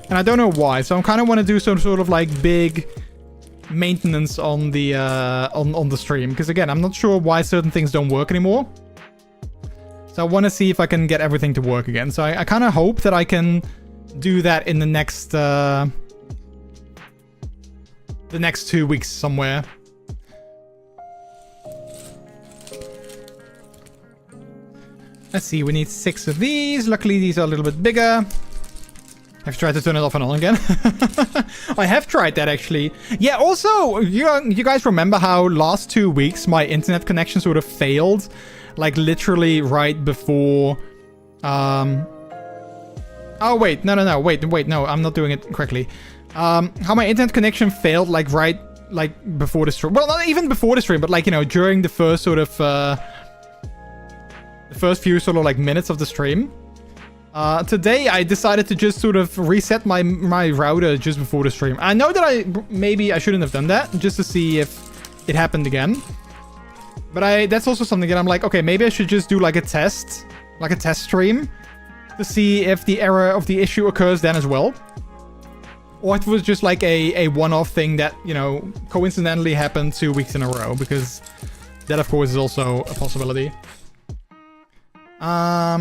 And I don't know why. So I kind of want to do some sort of like big maintenance on the stream. Because again, I'm not sure why certain things don't work anymore. So I want to see if I can get everything to work again. So I kind of hope that I can do that in the next 2 weeks somewhere. Let's see, we need 6 of these. Luckily, these are a little bit bigger. I've tried to turn it off and on again. I have tried that, actually. Yeah, also, you guys remember how last 2 weeks my internet connection sort of failed? Like, literally right before... Oh, wait. No. Wait, no. I'm not doing it correctly. How my internet connection failed, like, right... Like, before the stream. Well, not even before the stream, but, like, you know, during the first sort of... the first few sort of like minutes of the stream. Today I decided to just sort of reset my router just before the stream. I know that maybe I shouldn't have done that just to see if it happened again. But that's also something that I'm like, okay, maybe I should just do like a test stream to see if the error of the issue occurs then as well. Or it was just like a one-off thing that, you know, coincidentally happened 2 weeks in a row, because that of course is also a possibility.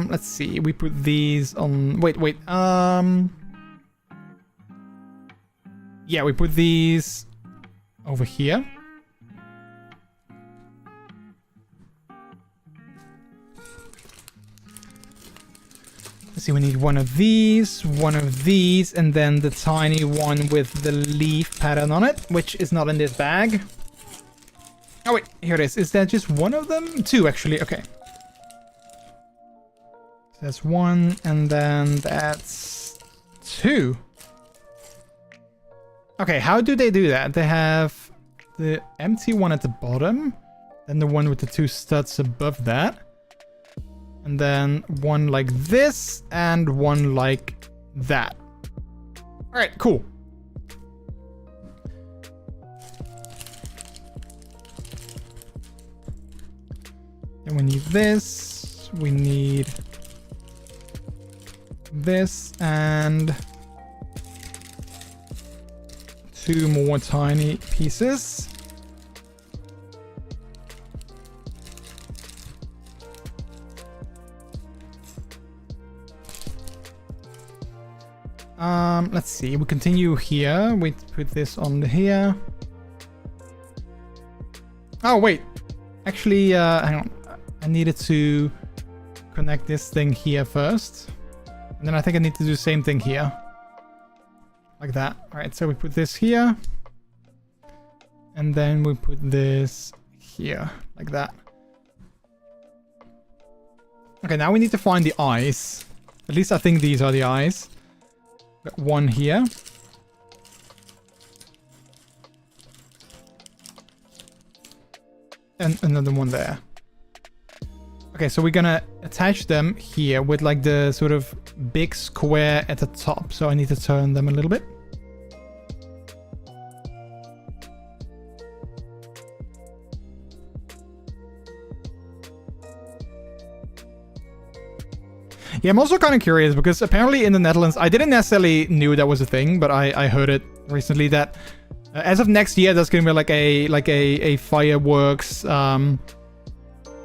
Let's see. We put these on... Wait. Yeah, we put these over here. Let's see, we need one of these, and then the tiny one with the leaf pattern on it, which is not in this bag. Oh, wait, here it is. Is that just one of them? 2, actually. Okay. That's 1, and then that's 2. Okay, how do they do that? They have the empty one at the bottom, then the one with the 2 studs above that, and then one like this, and one like that. Alright, cool. Then we need this, we need... this, and 2 more tiny pieces. Let's see, we continue here. We put this on here. Oh, wait. Actually, hang on. I needed to connect this thing here first. And then I think I need to do the same thing here. Like that. Alright, so we put this here. And then we put this here. Like that. Okay, now we need to find the eyes. At least I think these are the eyes. Got one here. And another one there. Okay, so we're gonna attach them here with like the sort of big square at the top. So I need to turn them a little bit. Yeah, I'm also kind of curious because apparently in the Netherlands, I didn't necessarily knew that was a thing, but I heard it recently that as of next year, there's gonna be like a fireworks.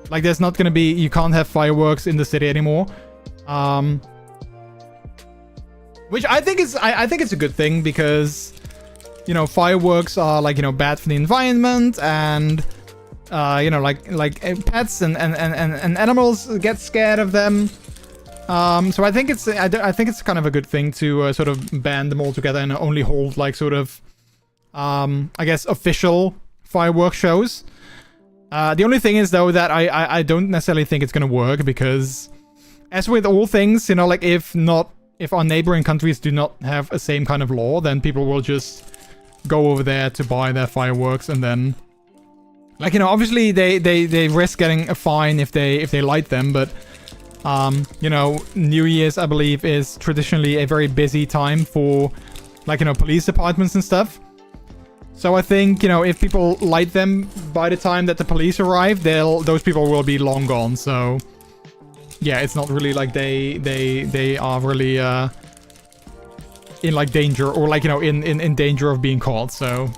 Like there's not gonna be, you can't have fireworks in the city anymore. Which I think is, I think it's a good thing because, you know, fireworks are like, you know, bad for the environment and, you know, like pets and animals get scared of them. So I think it's kind of a good thing to sort of ban them all together and only hold like sort of, I guess official fireworks shows. The only thing is though that I don't necessarily think it's gonna work because, as with all things, you know, like if our neighboring countries do not have the same kind of law, then people will just go over there to buy their fireworks and then Like, you know, obviously they risk getting a fine if they light them, but you know, New Year's, I believe, is traditionally a very busy time for, like, you know, police departments and stuff. So I think, you know, if people light them by the time that the police arrive, those people will be long gone. So yeah, it's not really like they are really in like danger, or like, you know, in danger of being caught. So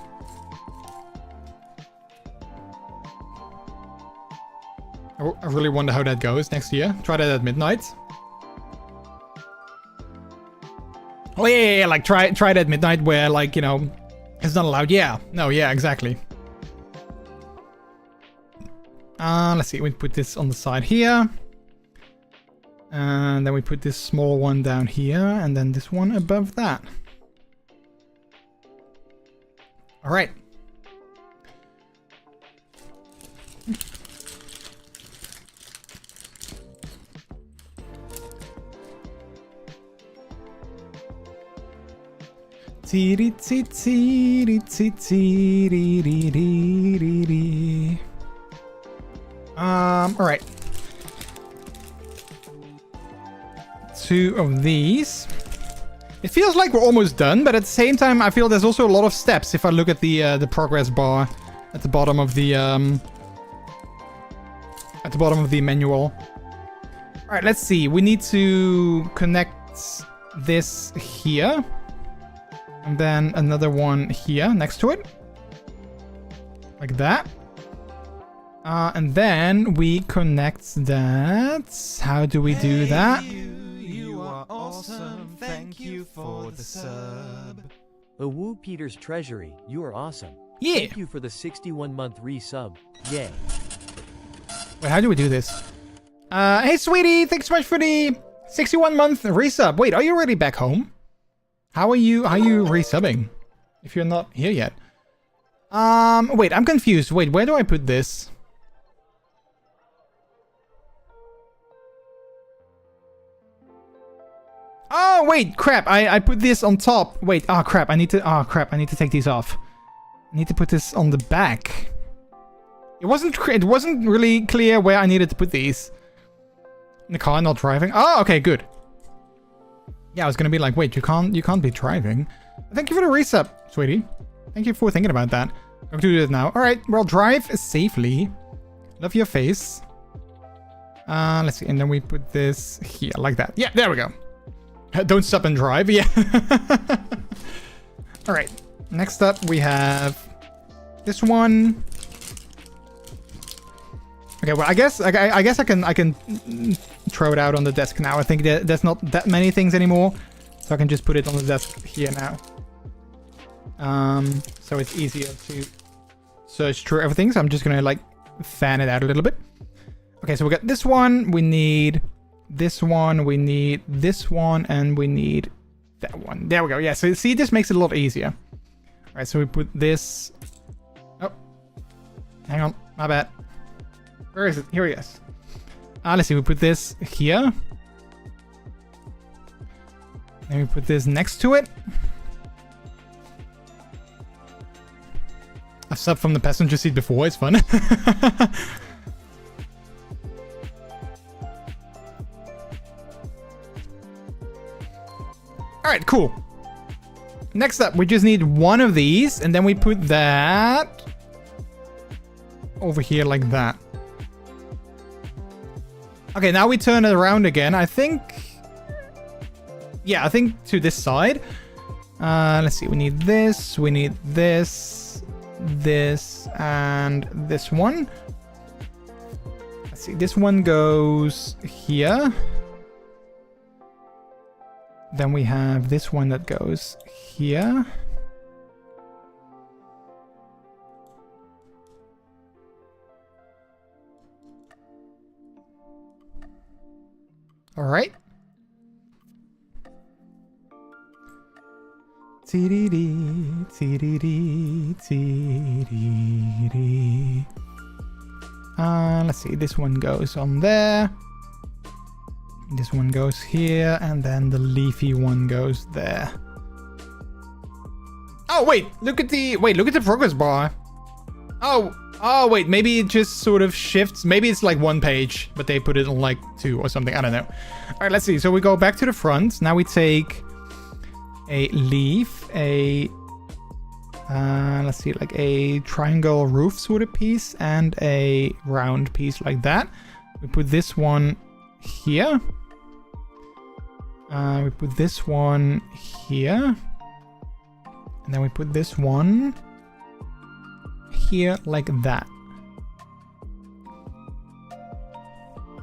I really wonder how that goes next year. Try that at midnight. Oh yeah, like try it at midnight where, like, you know, it's not allowed. Yeah, no, yeah, exactly. Let's see, we put this on the side here. And then we put this small one down here, and then this one above that. All right. All right. 2 of these. It feels like we're almost done, but at the same time, I feel there's also a lot of steps. If I look at the progress bar at the bottom of the manual. All right, let's see. We need to connect this here. And then another one here next to it. Like that. And then we connect that. How do we do that? You are awesome. Thank you for the sub. Woo Peter's Treasury, you are awesome. Yeah. Thank you for the 61-month resub. Yay. Wait, how do we do this? Hey, sweetie, thanks so much for the 61-month resub. Wait, are you already back home? How are you resubbing if you're not here yet? Wait, I'm confused. Wait, where do I put this? Oh, wait, crap. I put this on top. Wait, oh crap. I need to take these off. I need to put this on the back. It wasn't really clear where I needed to put these. In the car, not driving. Oh, okay, good. Yeah, I was gonna be like, wait, you can't be driving. Thank you for the resub, sweetie. Thank you for thinking about that. I'm going to do this now. All right, well, drive safely. Love your face. Let's see, and then we put this here, like that. Yeah, there we go. Don't stop and drive. Yeah. All right. Next up, we have this one. Okay, well, I guess I can throw it out on the desk now. I think there's not that many things anymore, so I can just put it on the desk here now. So it's easier to search through everything. So I'm just gonna like fan it out a little bit. Okay, so we got this one. We need this one. We need this one, and we need that one. There we go. Yeah. So see, this makes it a lot easier. All right. So we put this. Oh, hang on. My bad. Where is it? Here he is. Let's see. We put this here. Then we put this next to it. I've subbed from the passenger seat before. It's fun. All right, cool. Next up, we just need one of these, and then we put that over here like that. Okay, now we turn it around again. I think... yeah, I think to this side. Let's see. We need this. We need this. This. And this one. Let's see. This one goes here. Then we have this one that goes here. All right. T-dee-dee, t-dee-dee, t-dee-dee. Let's see, this one goes on there. This one goes here, and then the leafy one goes there. Oh, wait, look at the progress bar. Oh, Oh, wait, maybe it just sort of shifts. Maybe it's like one page, but they put it on like 2 or something. I don't know. All right, let's see. So we go back to the front. Now we take a leaf, let's see, like a triangle roof sort of piece and a round piece like that. We put this one here. We put this one here. And then we put this one here like that.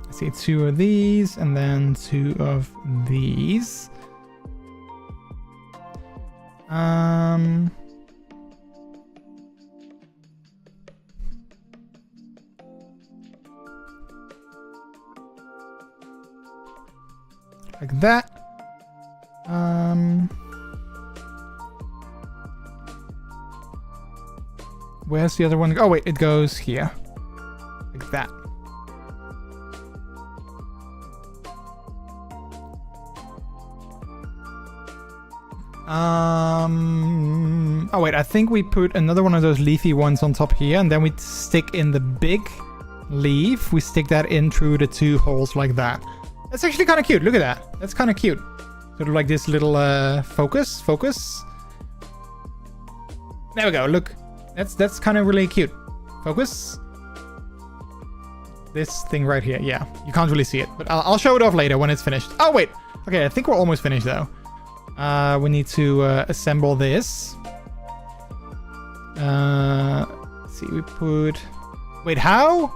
I see 2 of these and then 2 of these. Like that. Where's the other one? Oh wait, it goes here. Like that. Oh wait, I think we put another one of those leafy ones on top here, and then we stick in the big leaf. We stick that in through the 2 holes like that. That's actually kind of cute. Look at that. That's kind of cute. Sort of like this little focus. There we go. Look. That's kind of really cute. Focus. This thing right here. Yeah, you can't really see it, but I'll show it off later when it's finished. Oh, wait. Okay, I think we're almost finished, though. We need to assemble this. Let's see, we put... Wait, how?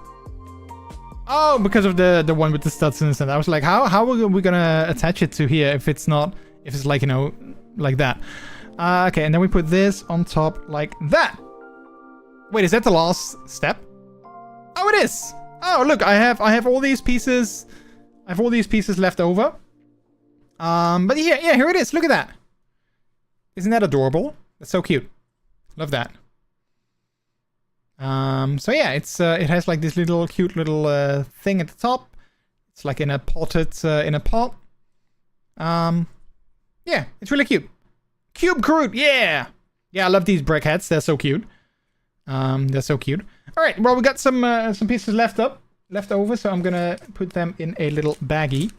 Oh, because of the one with the studs and stuff. I was like, how are we gonna attach it to here if it's not... If it's like, you know, like that. Okay, and then we put this on top like that. Wait, is that the last step? Oh, it is. Oh, look, I have all these pieces. I have all these pieces left over. But yeah, here it is. Look at that. Isn't that adorable? That's so cute. Love that. So yeah, it has like this little cute little thing at the top. It's like in a potted in a pot. Yeah, it's really cute. Cube Groot, yeah. Yeah, I love these brick heads. They're so cute. They're so cute. All right, well, we got some pieces left over, so I'm gonna put them in a little baggie.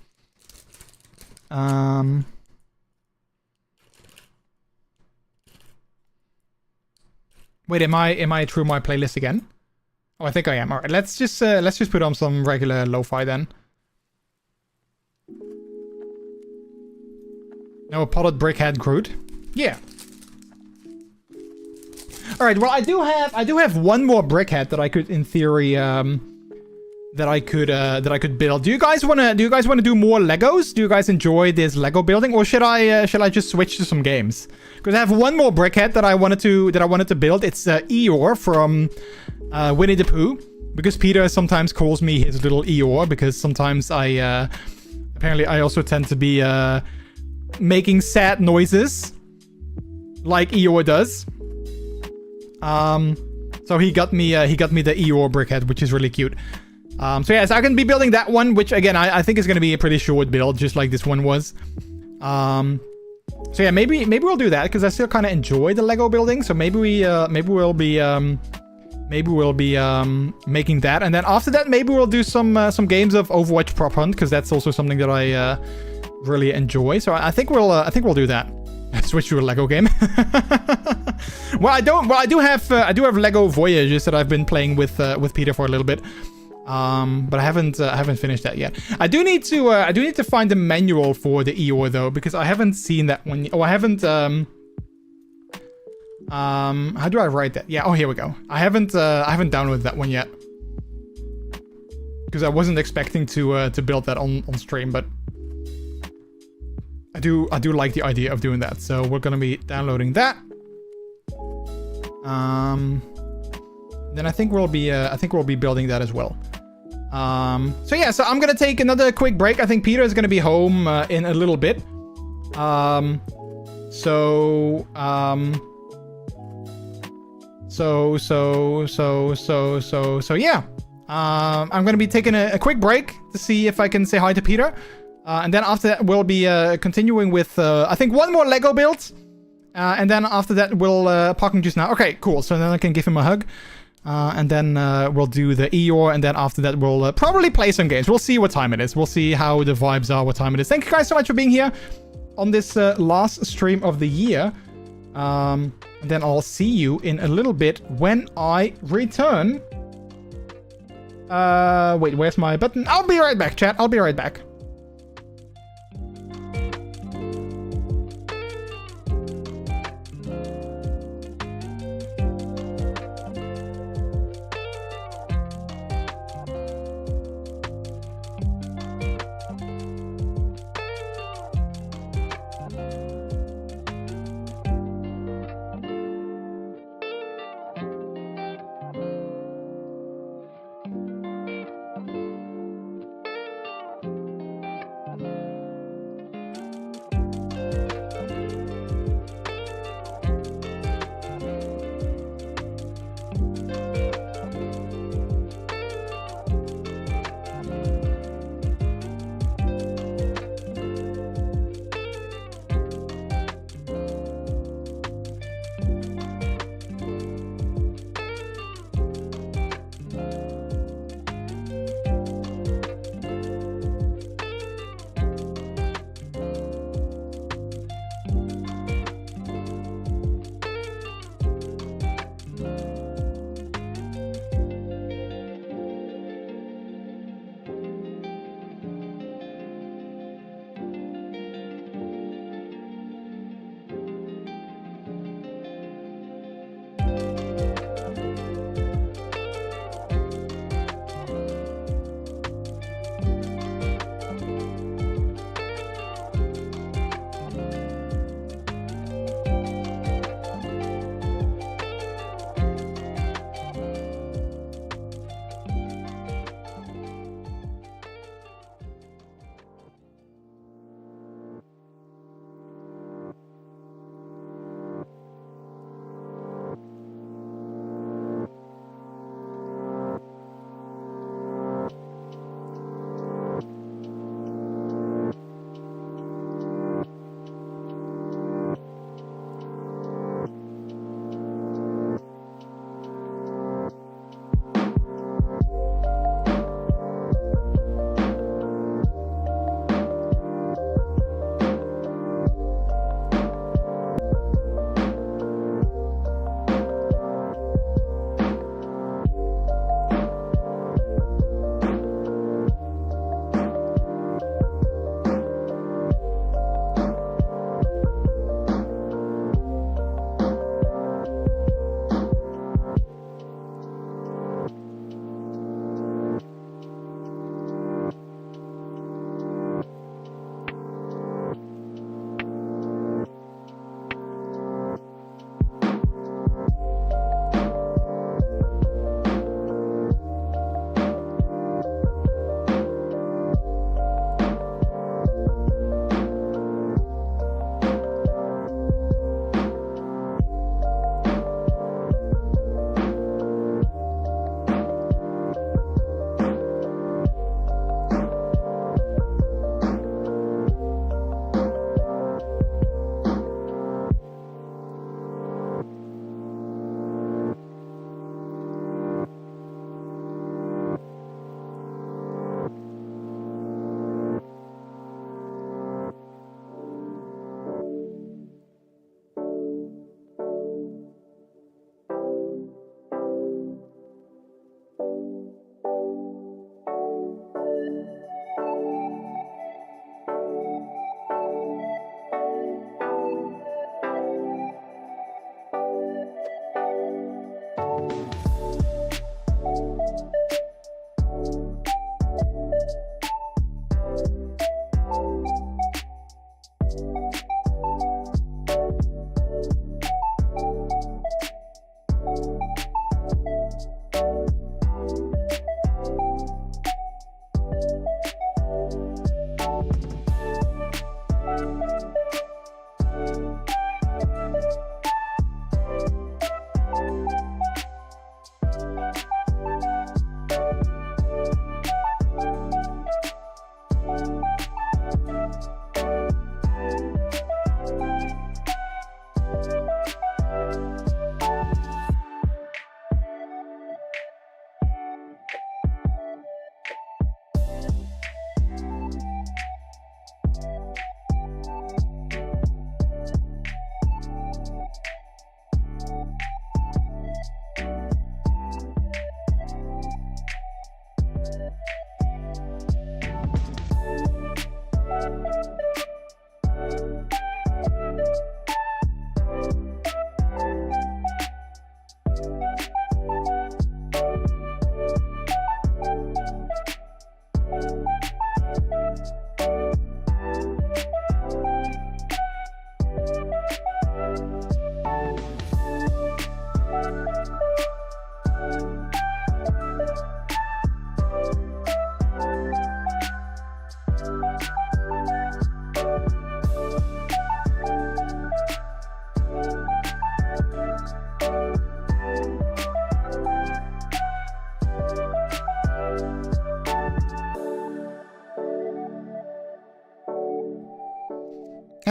Wait, am I through my playlist again? Oh, I think I am. All right, let's just put on some regular lo-fi then. No, a potted brickhead Groot. Yeah. All right. Well, I do have one more brickhead that I could, in theory, that I could build. Do you guys wanna do more Legos? Do you guys enjoy this Lego building, or should I just switch to some games? Because I have one more brickhead that I wanted to build. It's Eeyore from Winnie the Pooh. Because Peter sometimes calls me his little Eeyore, because sometimes apparently I also tend to be making sad noises like Eeyore does. So he got me the Eeyore brickhead, which is really cute. So yeah, so I can be building that one, which again I think is going to be a pretty short build, just like this one was. So yeah, maybe we'll do that, because I still kind of enjoy the Lego building. So maybe we'll be making that, and then after that maybe we'll do some games of Overwatch Prop Hunt, because that's also something that I really enjoy. So I think we'll do that. Switch to a Lego game. Well, I do have Lego Voyages that I've been playing with Peter for a little bit. But I haven't finished that yet. I do need to find the manual for the Eeyore though, because I haven't seen that one. Oh, I haven't. How do I write that? Yeah. Oh, here we go. I haven't downloaded that one yet, because I wasn't expecting to build that on stream, but I do like the idea of doing that. So we're gonna be downloading that. Then I think we'll be building that as well. So yeah, so I'm gonna take another quick break. I think Peter is gonna be home in a little bit. So yeah. I'm gonna be taking a quick break to see if I can say hi to Peter. And then after that, we'll be continuing with, I think, one more Lego build. And then after that, we'll parking just now. Okay, cool. So then I can give him a hug. And then we'll do the Eeyore, and then after that we'll probably play some games. We'll see what time it is. We'll see how the vibes are, what time it is. Thank you guys so much for being here on this last stream of the year. And then I'll see you in a little bit when I return. Wait, where's my button? I'll be right back, chat. I'll be right back.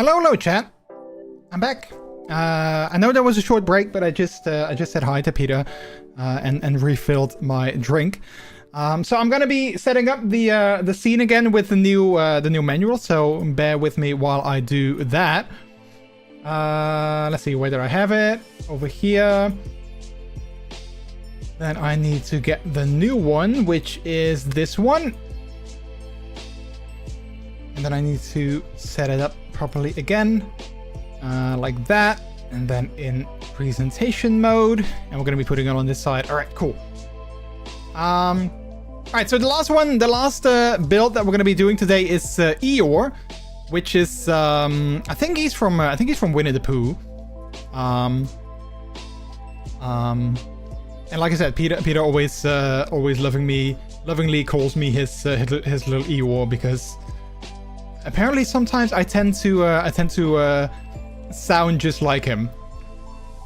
Hello, chat. I'm back. I know there was a short break, but I just said hi to Peter and refilled my drink. So I'm gonna be setting up the scene again with the new manual. So bear with me while I do that. Let's see, where did I have it? Over here. Then I need to get the new one, which is this one. And then I need to set it up properly again, like that. And then in presentation mode. And we're going to be putting it on this side. All right, cool. All right, so the last build that we're going to be doing today is Eeyore, which is, I think he's from Winnie the Pooh. And like I said, Peter always lovingly calls me his little Eeyore, because apparently sometimes I tend to sound just like him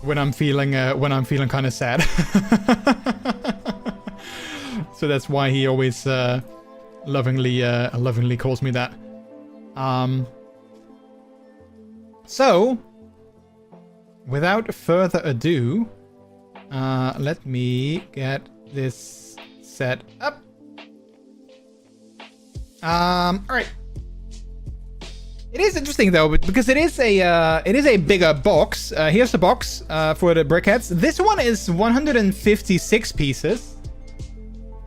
when I'm feeling kind of sad. So that's why he always lovingly calls me that. So without further ado, let me get this set up. All right. It is interesting though, because it is a bigger box. Here's the box for the briquettes. This one is 156 pieces.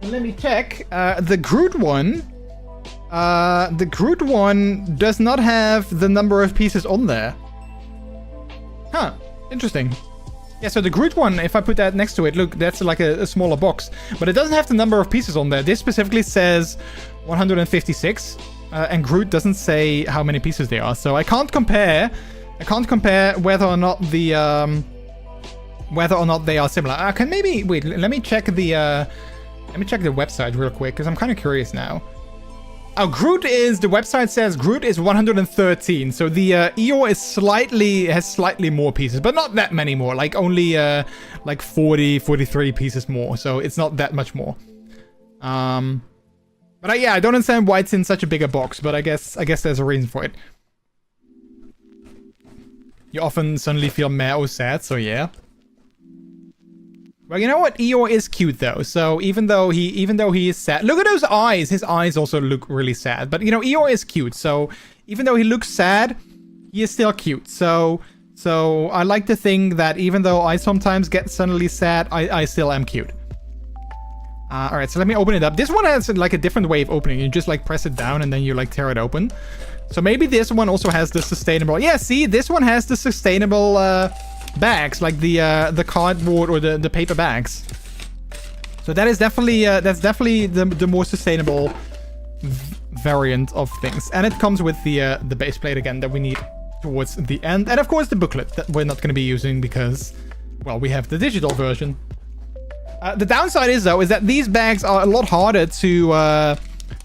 And let me check. The Groot one. The Groot one does not have the number of pieces on there. Huh. Interesting. Yeah, so the Groot one, if I put that next to it, look, that's like a smaller box. But it doesn't have the number of pieces on there. This specifically says 156. And Groot doesn't say how many pieces there are. So I can't compare whether or not they are similar. I can maybe wait, let me check the website real quick, because I'm kind of curious now. Oh, the website says Groot is 113. So the Eeyore has slightly more pieces, but not that many more. Like only like 43 pieces more. So it's not that much more. But yeah, I don't understand why it's in such a bigger box, but I guess there's a reason for it. You often suddenly feel mad or sad, so yeah. Well, you know what? Eeyore is cute though. So even though he is sad, look at those eyes. His eyes also look really sad. But you know, Eeyore is cute. So even though he looks sad, he is still cute. So I like to think that even though I sometimes get suddenly sad, I still am cute. All right, so let me open it up. This one has like a different way of opening. You just like press it down and then you like tear it open. So maybe this one also has the sustainable. Yeah, see, this one has the sustainable bags, like the cardboard or the paper bags. So that is definitely the more sustainable variant of things. And it comes with the base plate again that we need towards the end, and of course the booklet that we're not going to be using because, well, we have the digital version. The downside is that these bags are a lot harder to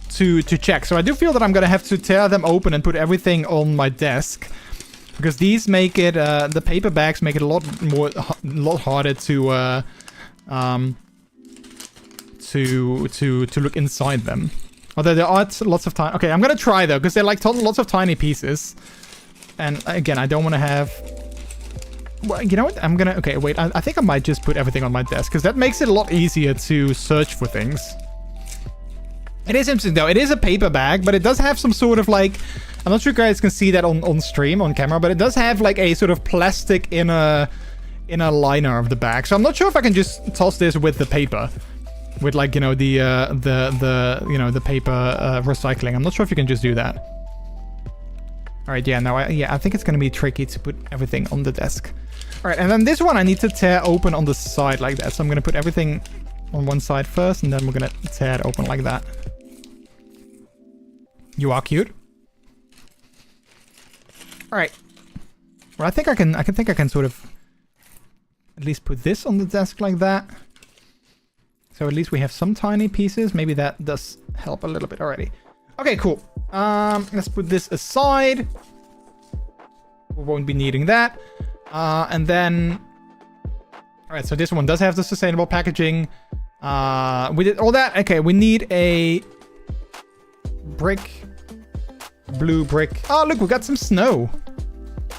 check. So I do feel that I'm gonna have to tear them open and put everything on my desk, because these make it the paper bags make it a lot harder to look inside them. Although there are lots of tiny. Okay, I'm gonna try though, because they're like lots of tiny pieces, and again, I don't want to have. Well, you know what? I'm gonna... Okay, wait. I think I might just put everything on my desk, because that makes it a lot easier to search for things. It is interesting, though. It is a paper bag, but it does have some sort of, like... I'm not sure you guys can see that on stream, on camera, but it does have, like, a sort of plastic inner liner of the bag. So I'm not sure if I can just toss this with the paper. With, like, you know, the paper recycling. I'm not sure if you can just do that. All right, yeah, no, I think it's going to be tricky to put everything on the desk. All right, and then this one I need to tear open on the side like that. So I'm going to put everything on one side first, and then we're going to tear it open like that. You are cute. All right. Well, I think I can sort of at least put this on the desk like that. So at least we have some tiny pieces. Maybe that does help a little bit already. Okay, cool. Let's put this aside. We won't be needing that. And then... Alright, so this one does have the sustainable packaging. We did all that. Okay, we need a brick. Blue brick. Oh, look, we got some snow.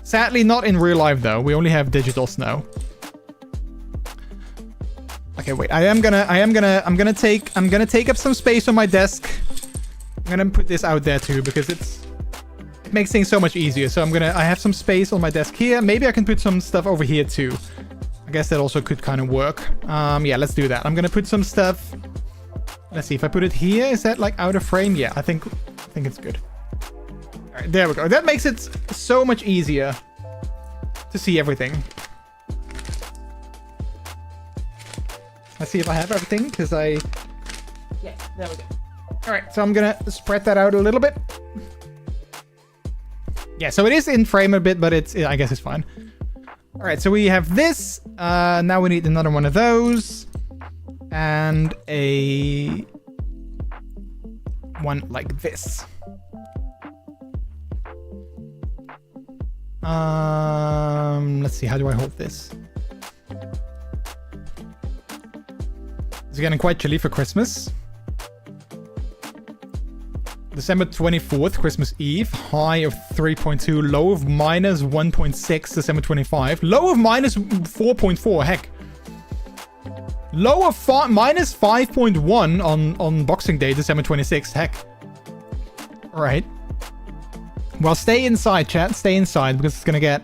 Sadly, not in real life though. We only have digital snow. Okay, wait. I'm gonna take up some space on my desk. I'm gonna put this out there too because it makes things so much easier. So I have some space on my desk here. Maybe I can put some stuff over here too. I guess that also could kind of work. Yeah, let's do that. I'm gonna put some stuff. Let's see if I put it here. Is that like out of frame? Yeah, I think it's good. All right, there we go. That makes it so much easier to see everything. Let's see if I have everything, because yeah, there we go. All right, so I'm gonna spread that out a little bit. Yeah, so it is in frame a bit, but I guess it's fine. All right, so we have this. Now we need another one of those, and a one like this. Let's see, how do I hold this? It's getting quite chilly for Christmas. December 24th, Christmas Eve. High of 3.2, low of minus 1.6, December 25. Low of minus 4.4, heck. Low of minus 5.1 on Boxing Day, December 26th, heck. Alright. Well, stay inside, chat. Stay inside, because it's gonna get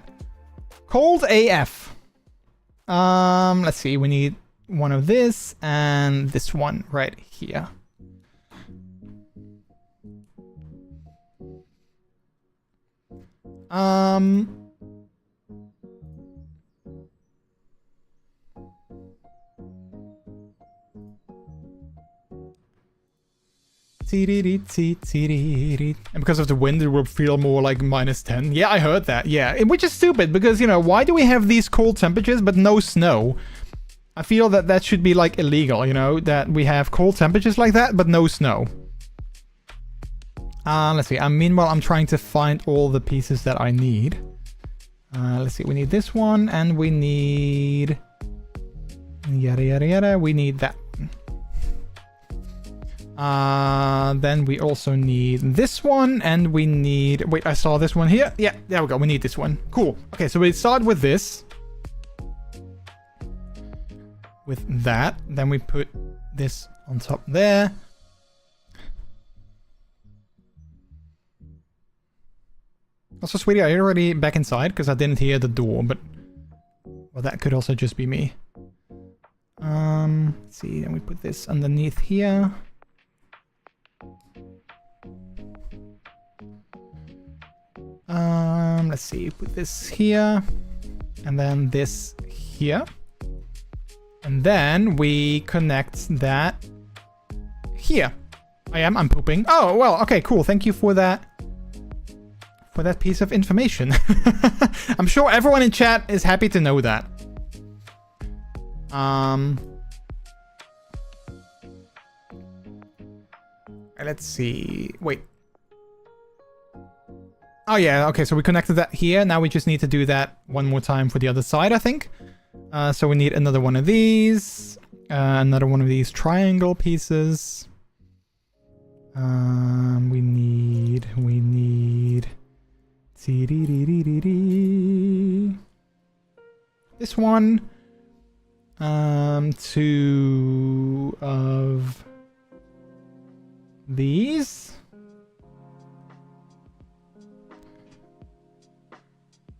cold AF. Let's see, we need one of this, and this one right here. And because of the wind, it will feel more like minus 10. Yeah, I heard that. Yeah, which is stupid because, you know, why do we have these cold temperatures but no snow? I feel that that should be like illegal, you know, that we have cold temperatures like that but no snow. Let's see. Meanwhile, I'm trying to find all the pieces that I need. Let's see. We need this one, and we need yada yada yada. We need that. Then we also need this one, and we need... Wait, I saw this one here. Yeah, there we go. We need this one. Cool. Okay, so we start with this. With that. Then we put this on top there. Also, sweetie, are you already back inside? Because I didn't hear the door, but... Well, that could also just be me. Let's see, then we put this underneath here. Let's see, put this here, and then this here. And then we connect that here. I'm pooping. Oh, well, okay, cool. Thank you for that. For that piece of information. I'm sure everyone in chat is happy to know that. Let's see. Wait. Oh yeah, okay, so we connected that here. Now we just need to do that one more time for the other side, I think. So we need another one of these. Another one of these triangle pieces. We need... This one. Two of these.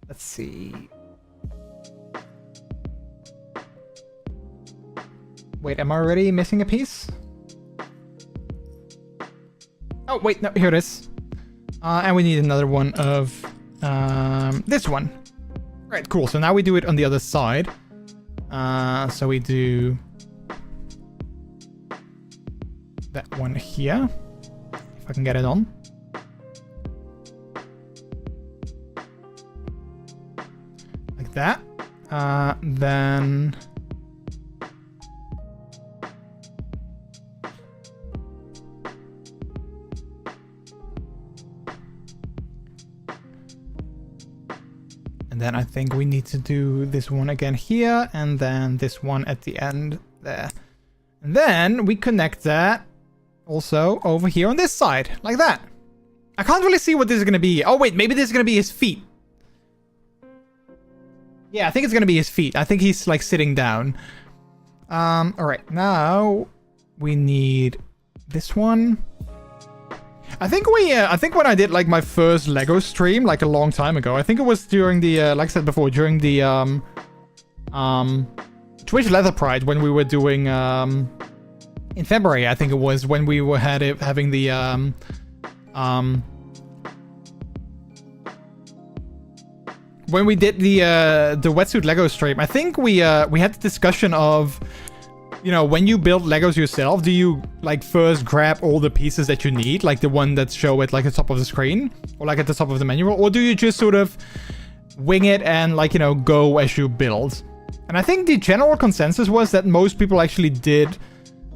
Let's see. Wait, am I already missing a piece? Oh, wait, no, here it is. And we need another one of this one. Right, cool. So now we do it on the other side. So we do that one here. If I can get it on. Like that. Then... And then I think we need to do this one again here, and then this one at the end there. And then we connect that also over here on this side, like that. I can't really see what this is going to be. Oh wait, maybe this is going to be his feet. Yeah, I think it's gonna be his feet. I think he's like sitting down. All right, now we need this one. I think when I did like my first Lego stream like a long time ago, I think it was during the like I said before, during the Twitch Leather Pride, when we were doing in February, I think it was, when we were having the when we did the wetsuit Lego stream. I think we had the discussion of, you know, when you build Legos yourself, do you like first grab all the pieces that you need, like the one that's show at like the top of the screen or like at the top of the manual, or do you just sort of wing it and like, you know, go as you build? And I think the general consensus was that most people actually did,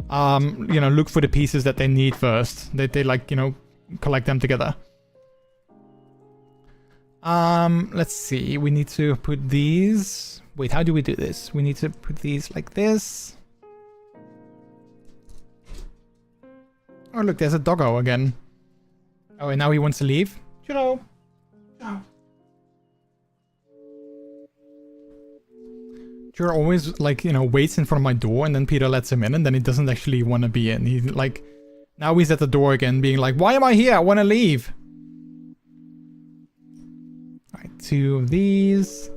you know, look for the pieces that they need first. They like, you know, collect them together. Let's see. We need to put these. Wait, how do we do this? We need to put these like this. Oh, look, there's a doggo again. Oh, and now he wants to leave. Hello. Oh. Peter always, like, you know, waits in front of my door, and then Peter lets him in, and then he doesn't actually want to be in. He, like, now he's at the door again, being like, why am I here? I want to leave. Alright, 2 of these.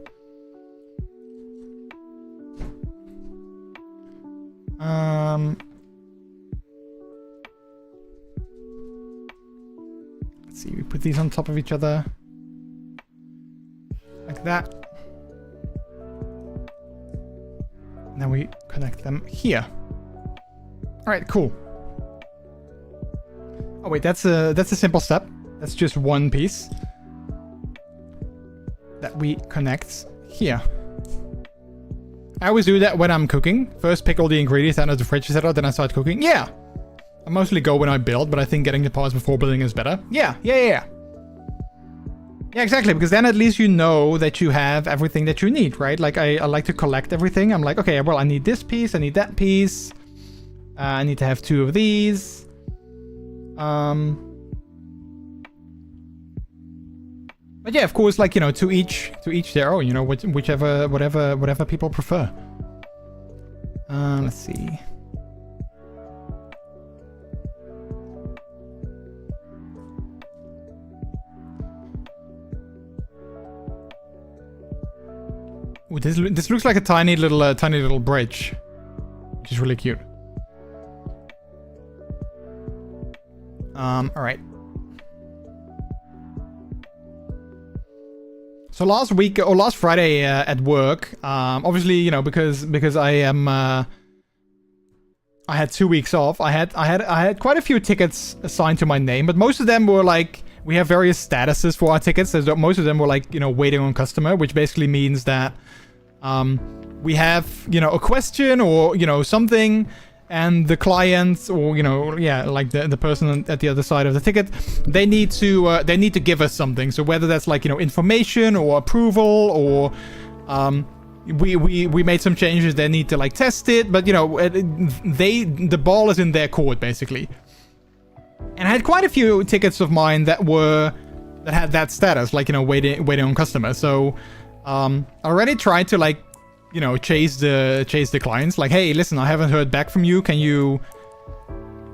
Let's see, we put these on top of each other. Like that. Now we connect them here. All right, cool. Oh wait, that's a simple step. That's just one piece that we connect here. I always do that when I'm cooking. First pick all the ingredients out of the fridge, etc. Then I start cooking. Yeah. I mostly go when I build, but I think getting the parts before building is better. Yeah, exactly, because then at least you know that you have everything that you need, right? Like, I like to collect everything. I'm like, okay, well, I need this piece, I need that piece. I need to have 2 of these. But yeah, of course, like, you know, to each their own, you know, whatever people prefer. Let's see. Ooh, this looks like a tiny little bridge, which is really cute. All right. So last Friday at work, obviously, you know, because I am I had 2 weeks off. I had quite a few tickets assigned to my name, but most of them were like, we have various statuses for our tickets. So most of them were like, you know, waiting on customer, which basically means that we have, you know, a question or, you know, something, and the client, or, you know, yeah, like the person at the other side of the ticket, they need to give us something. So whether that's like, you know, information or approval, or we made some changes, they need to like test it, but you know, the ball is in their court basically. And I had quite a few tickets of mine that had that status, like, you know, waiting on customer. So I already tried to, like, you know, chase the clients, like, hey, listen, I haven't heard back from you. Can you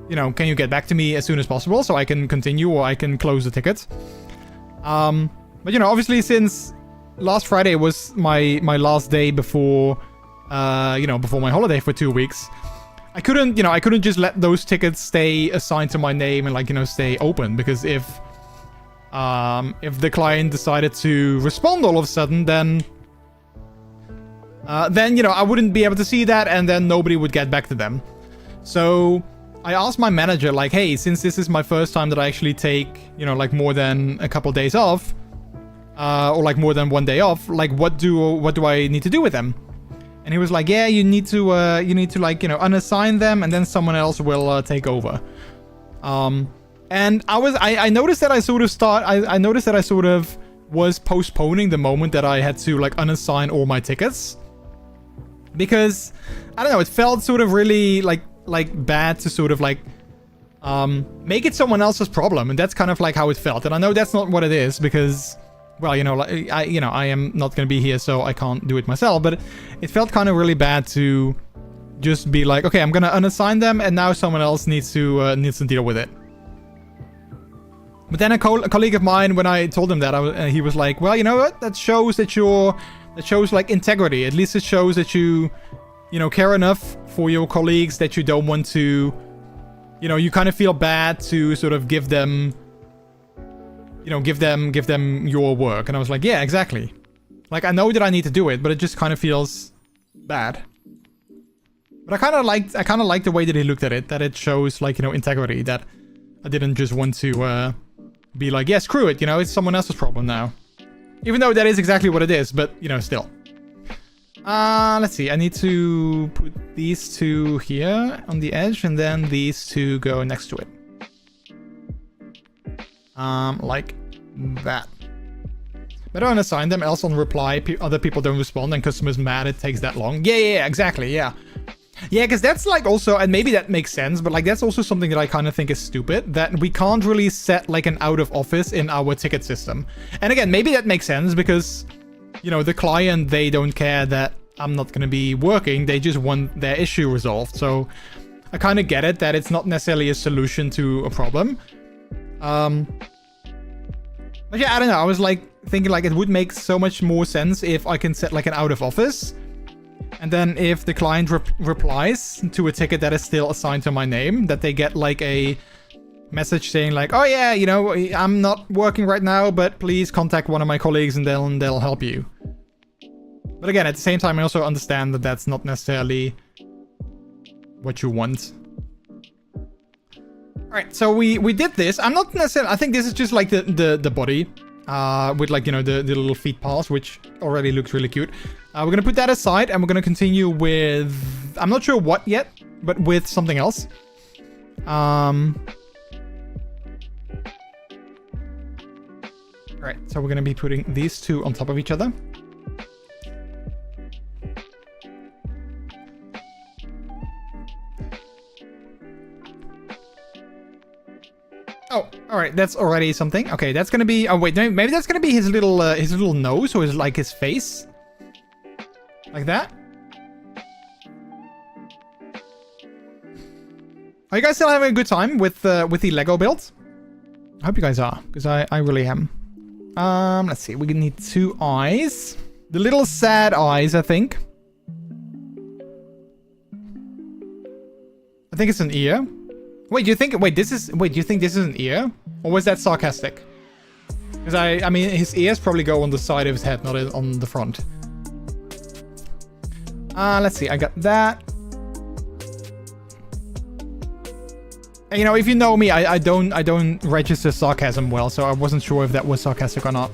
get back to me as soon as possible so I can continue, or I can close the ticket. But you know, obviously, since last Friday was my last day before before my holiday for 2 weeks, I couldn't just let those tickets stay assigned to my name and, like, you know, stay open, because if the client decided to respond all of a sudden, then you know, I wouldn't be able to see that, and then nobody would get back to them. So I asked my manager, like, hey, since this is my first time that I actually take, you know, like, more than a couple days off, or like more than 1 day off, like, what do I need to do with them? And he was like, yeah, you need to like, you know, unassign them, and then someone else will take over. And I noticed that I sort of was postponing the moment that I had to, like, unassign all my tickets, because I don't know, it felt sort of really like bad to sort of like make it someone else's problem, and that's kind of like how it felt. And I know that's not what it is, because well, you know, like I am not going to be here, so I can't do it myself. But it felt kind of really bad to just be like, okay, I'm going to unassign them, and now someone else needs to deal with it. But then a colleague of mine, when I told him that, he was like, well, you know what? That shows that shows like integrity. At least it shows that you know, care enough for your colleagues that you don't want to, you know, you kind of feel bad to sort of give them, you know, give them your work. And I was like, yeah, exactly. Like, I know that I need to do it, but it just kind of feels bad. But I kind of liked the way that he looked at it, that it shows, like, you know, integrity, that I didn't just want to be like, yeah, screw it, you know, it's someone else's problem now. Even though that is exactly what it is, but, you know, still. Let's see, I need to put these two here on the edge, and then these two go next to it. Like that. Better unassign them, else on reply, other people don't respond, and customers mad it takes that long. Yeah, exactly, yeah. Yeah, because that's like also, and maybe that makes sense, but like that's also something that I kind of think is stupid, that we can't really set like an out of office in our ticket system. And again, maybe that makes sense because, you know, the client, they don't care that I'm not going to be working, they just want their issue resolved. So I kind of get it that it's not necessarily a solution to a problem. But yeah, I don't know, I was like thinking like it would make so much more sense if I can set like an out of office. And then if the client replies to a ticket that is still assigned to my name, that they get like a message saying like, oh yeah, you know, I'm not working right now, but please contact one of my colleagues and they'll help you. But again, at the same time, I also understand that that's not necessarily what you want. All right, so we did this. I'm not necessarily, I think this is just like the body with like, you know, the little feet paws, which already looks really cute. We're going to put that aside and we're going to continue with, I'm not sure what yet, but with something else. Alright, so we're going to be putting these two on top of each other. Oh, alright, that's already something. Okay, that's going to be, oh wait, maybe that's going to be his little nose, or like his face. Like that. Are you guys still having a good time with the Lego build? I hope you guys are, because I really am. Let's see, we need two eyes. The little sad eyes, I think. I think it's an ear. Wait, do you think this is an ear? Or was that sarcastic? Because I mean, his ears probably go on the side of his head, not on the front. Let's see, I got that. And, you know, if you know me, I don't register sarcasm well, so I wasn't sure if that was sarcastic or not.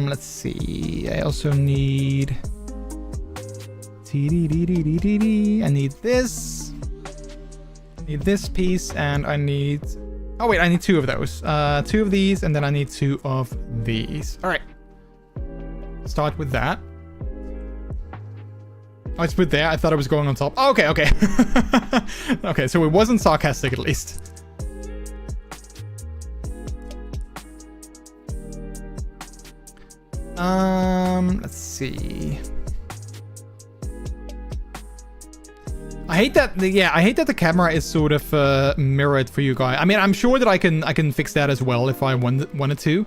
Let's see. I also need I need this. I need this piece, and I need, oh wait, I need two of those. Two of these, and then I need two of these. All right. Start with that. Oh, it's put there. I thought it was going on top. Oh, okay. Okay, so it wasn't sarcastic at least. Let's see. I hate that. I hate that the camera is sort of mirrored for you guys. I mean, I'm sure that I can fix that as well if I wanted to.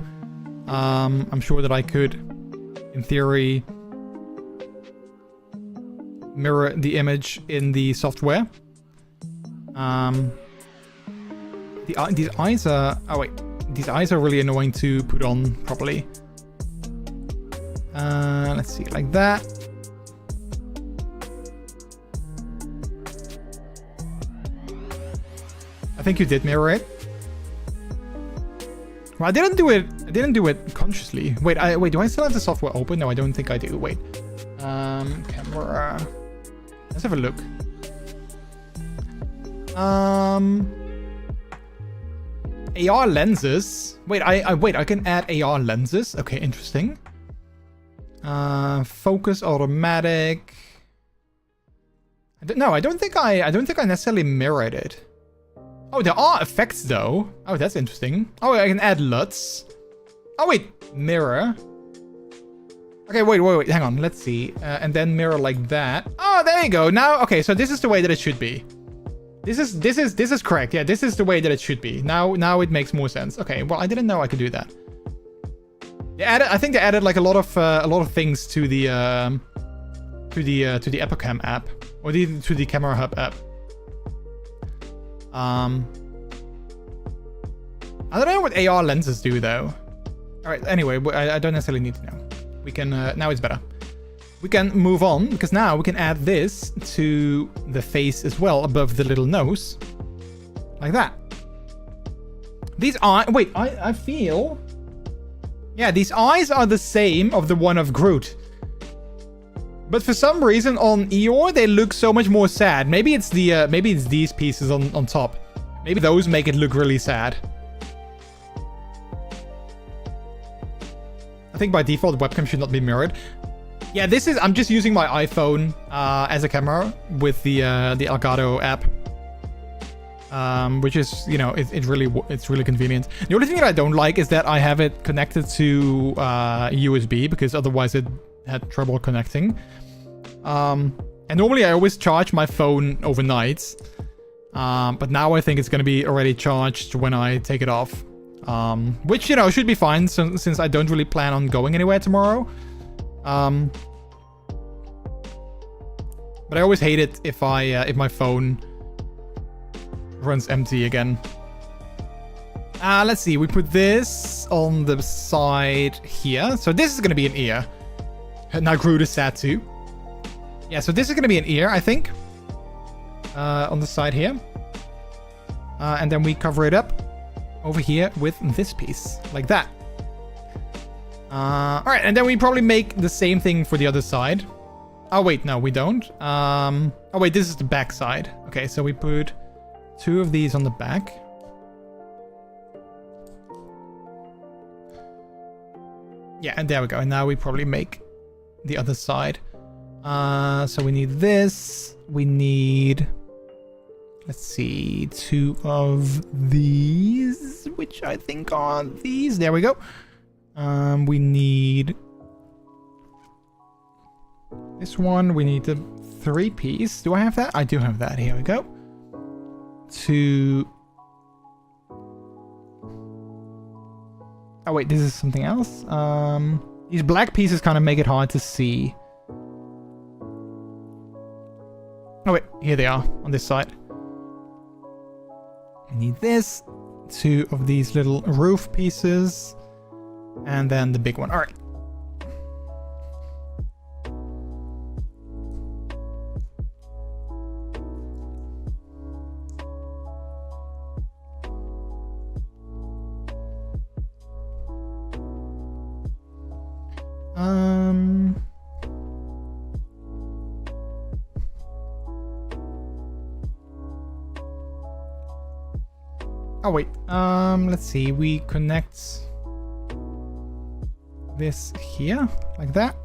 I'm sure that I could, in theory, mirror the image in the software. These eyes are, oh wait, these eyes are really annoying to put on properly. Let's see, like that. I think you did mirror it. Well, I didn't do it consciously. Wait, do I still have the software open? No, I don't think I do. Wait. Camera. Let's have a look. AR lenses. Wait, I can add AR lenses. Okay, interesting. Focus automatic. I don't think I necessarily mirrored it. Oh, there are effects though. Oh, that's interesting. Oh, I can add LUTs. Oh, wait. Mirror. Okay, wait. Hang on. Let's see. And then mirror like that. Oh, there you go. Now, okay. So this is the way that it should be. This is correct. Yeah, this is the way that it should be. Now it makes more sense. Okay. Well, I didn't know I could do that. I think they added like a lot of things to the Epicam app or to the Camera Hub app. I don't know what AR lenses do though. All right. Anyway, I don't necessarily need to know. We can now it's better. We can move on because now we can add this to the face as well above the little nose, like that. These are wait. I feel. Yeah, these eyes are the same of the one of Groot. But for some reason on Eeyore, they look so much more sad. Maybe it's these pieces on top. Maybe those make it look really sad. I think by default, the webcam should not be mirrored. Yeah, I'm just using my iPhone as a camera with the Elgato app. Which is, you know, it's really convenient. The only thing that I don't like is that I have it connected to USB because otherwise it had trouble connecting. And normally I always charge my phone overnight. But now I think it's going to be already charged when I take it off. Which, you know, should be fine since I don't really plan on going anywhere tomorrow. But I always hate it if my phone runs empty again. Let's see. We put this on the side here. So this is going to be an ear. Now Groot is sad too. Yeah, so this is going to be an ear, I think. On the side here. And then we cover it up over here with this piece. Like that. Alright, and then we probably make the same thing for the other side. Oh, wait. No, we don't. Oh, wait. This is the back side. Okay, so we put 2 of these on the back. Yeah, and there we go. And now we probably make the other side. So we need this. We need, let's see, 2 of these, which I think are these. There we go. We need this one. We need the 3-piece. Do I have that? I do have that. Here we go. 2. Oh wait, this is something else. These black pieces kind of make it hard to see. Oh wait, here they are on this side. I need this. 2 of these little roof pieces. And then the big one. All right. Oh wait, let's see, we connect this here, like that.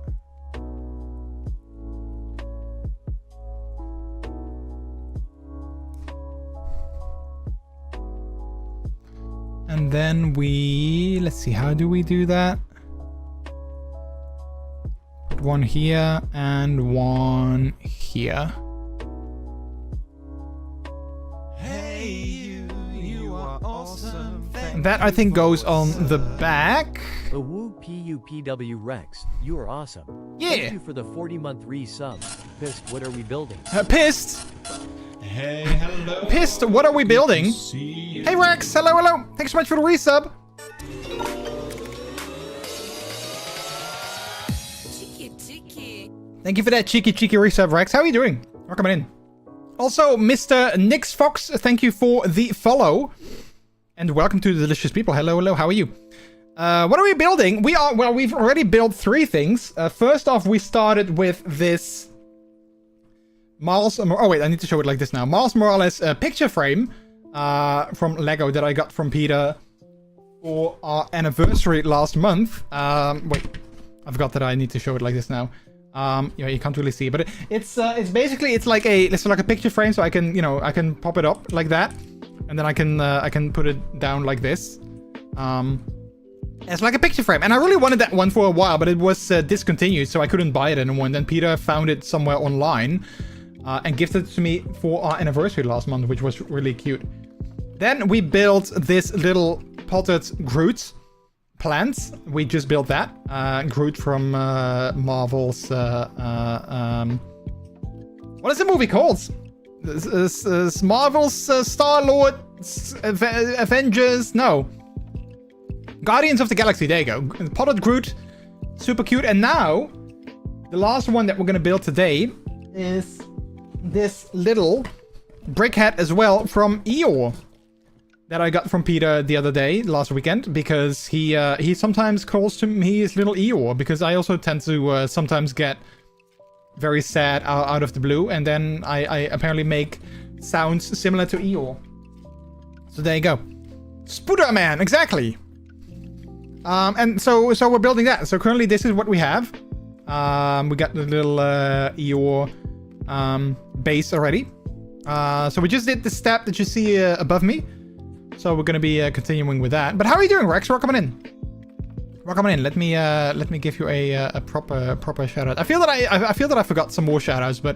And then let's see, how do we do that? Put one here and one here. That, I think, goes on the back. Woo PUPW Rex, you are awesome. Yeah. Thank you for the 40-month resub. Pissed, what are we building? Pissed. Hey, hello. Pissed, what are we building? Hey Rex, hello. Thanks so much for the resub. Cheeky. Thank you for that cheeky resub, Rex. How are you doing? Welcome in. Also, Mr. Nix Fox, thank you for the follow. And welcome to the delicious people. Hello, how are you? What are we building? We've already built 3 things. First off, we started with this Miles... Oh, wait, I need to show it like this now. Miles Morales picture frame from Lego that I got from Peter for our anniversary last month. Wait, I forgot that I need to show it like this now. Yeah, you can't really see, but it's basically, it's like a picture frame, so I can, you know, I can pop it up like that. and then I can put it down like this. It's like a picture frame, and I really wanted that one for a while, but it was discontinued, so I couldn't buy it anymore. And then Peter found it somewhere online and gifted it to me for our anniversary last month, which was really cute. Then we built this little potted Groot plant. We just built that Groot from Marvel's what is the movie called? This Marvel's Star-Lord Avengers. No, Guardians of the Galaxy. There you go. Potted Groot, super cute. And now the last one that we're gonna build today is this little brick hat as well from Eeyore that I got from Peter the other day, last weekend, because he sometimes calls to me his little Eeyore, because I also tend to sometimes get very sad out of the blue, and then I apparently make sounds similar to Eeyore. So there you go. Spooderman, exactly. And so we're building that. So currently this is what we have. We got the little Eeyore base already. So we just did the step that you see above me. So we're gonna be continuing with that. But how are you doing, Rex? Welcome in. Welcome in. Let me give you a proper shout out. I feel that I forgot some more shout outs, but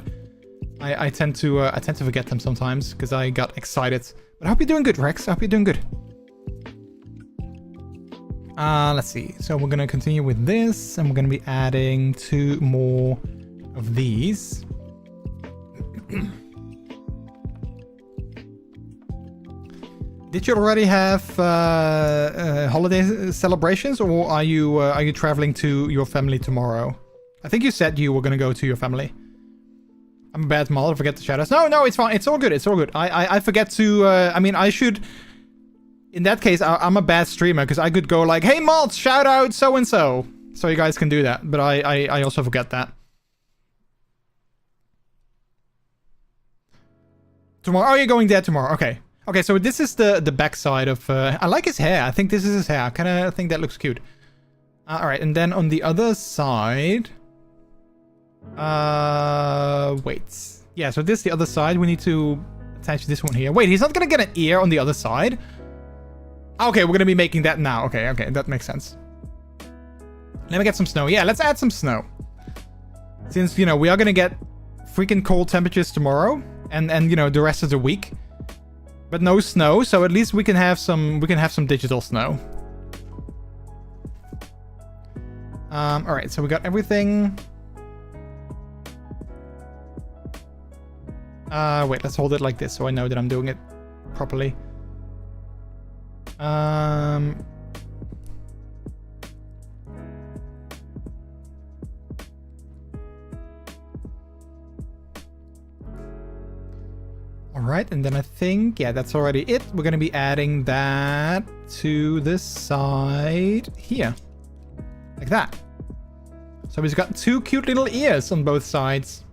I tend to forget them sometimes because I got excited. But I hope you're doing good, Rex. I hope you're doing good. Let's see. So we're gonna continue with this, and we're gonna be adding 2 more of these. Did you already have holiday celebrations, or are you traveling to your family tomorrow? I think you said you were gonna go to your family. I'm a bad model. Forget the shadows. No, it's fine. It's all good. It's all good. I forget to. I mean, I should. In that case, I'm a bad streamer because I could go like, "Hey, Maltz, shout out so and so," so you guys can do that. But I also forget that. Tomorrow? Oh, you're going there tomorrow. Okay. Okay, so this is the back side of... I like his hair. I think this is his hair. I kind of think that looks cute. Alright, and then on the other side... wait. Yeah, so this is the other side. We need to attach this one here. Wait, he's not going to get an ear on the other side? Okay, we're going to be making that now. Okay, that makes sense. Let me get some snow. Yeah, let's add some snow. Since, you know, we are going to get freaking cold temperatures tomorrow. And you know, the rest of the week. But no snow, so at least we can have some digital snow. Alright, so we got everything. Wait, let's hold it like this so I know that I'm doing it properly. Alright, and then I think, yeah, that's already it. We're going to be adding that to this side here. Like that. So he's got 2 cute little ears on both sides.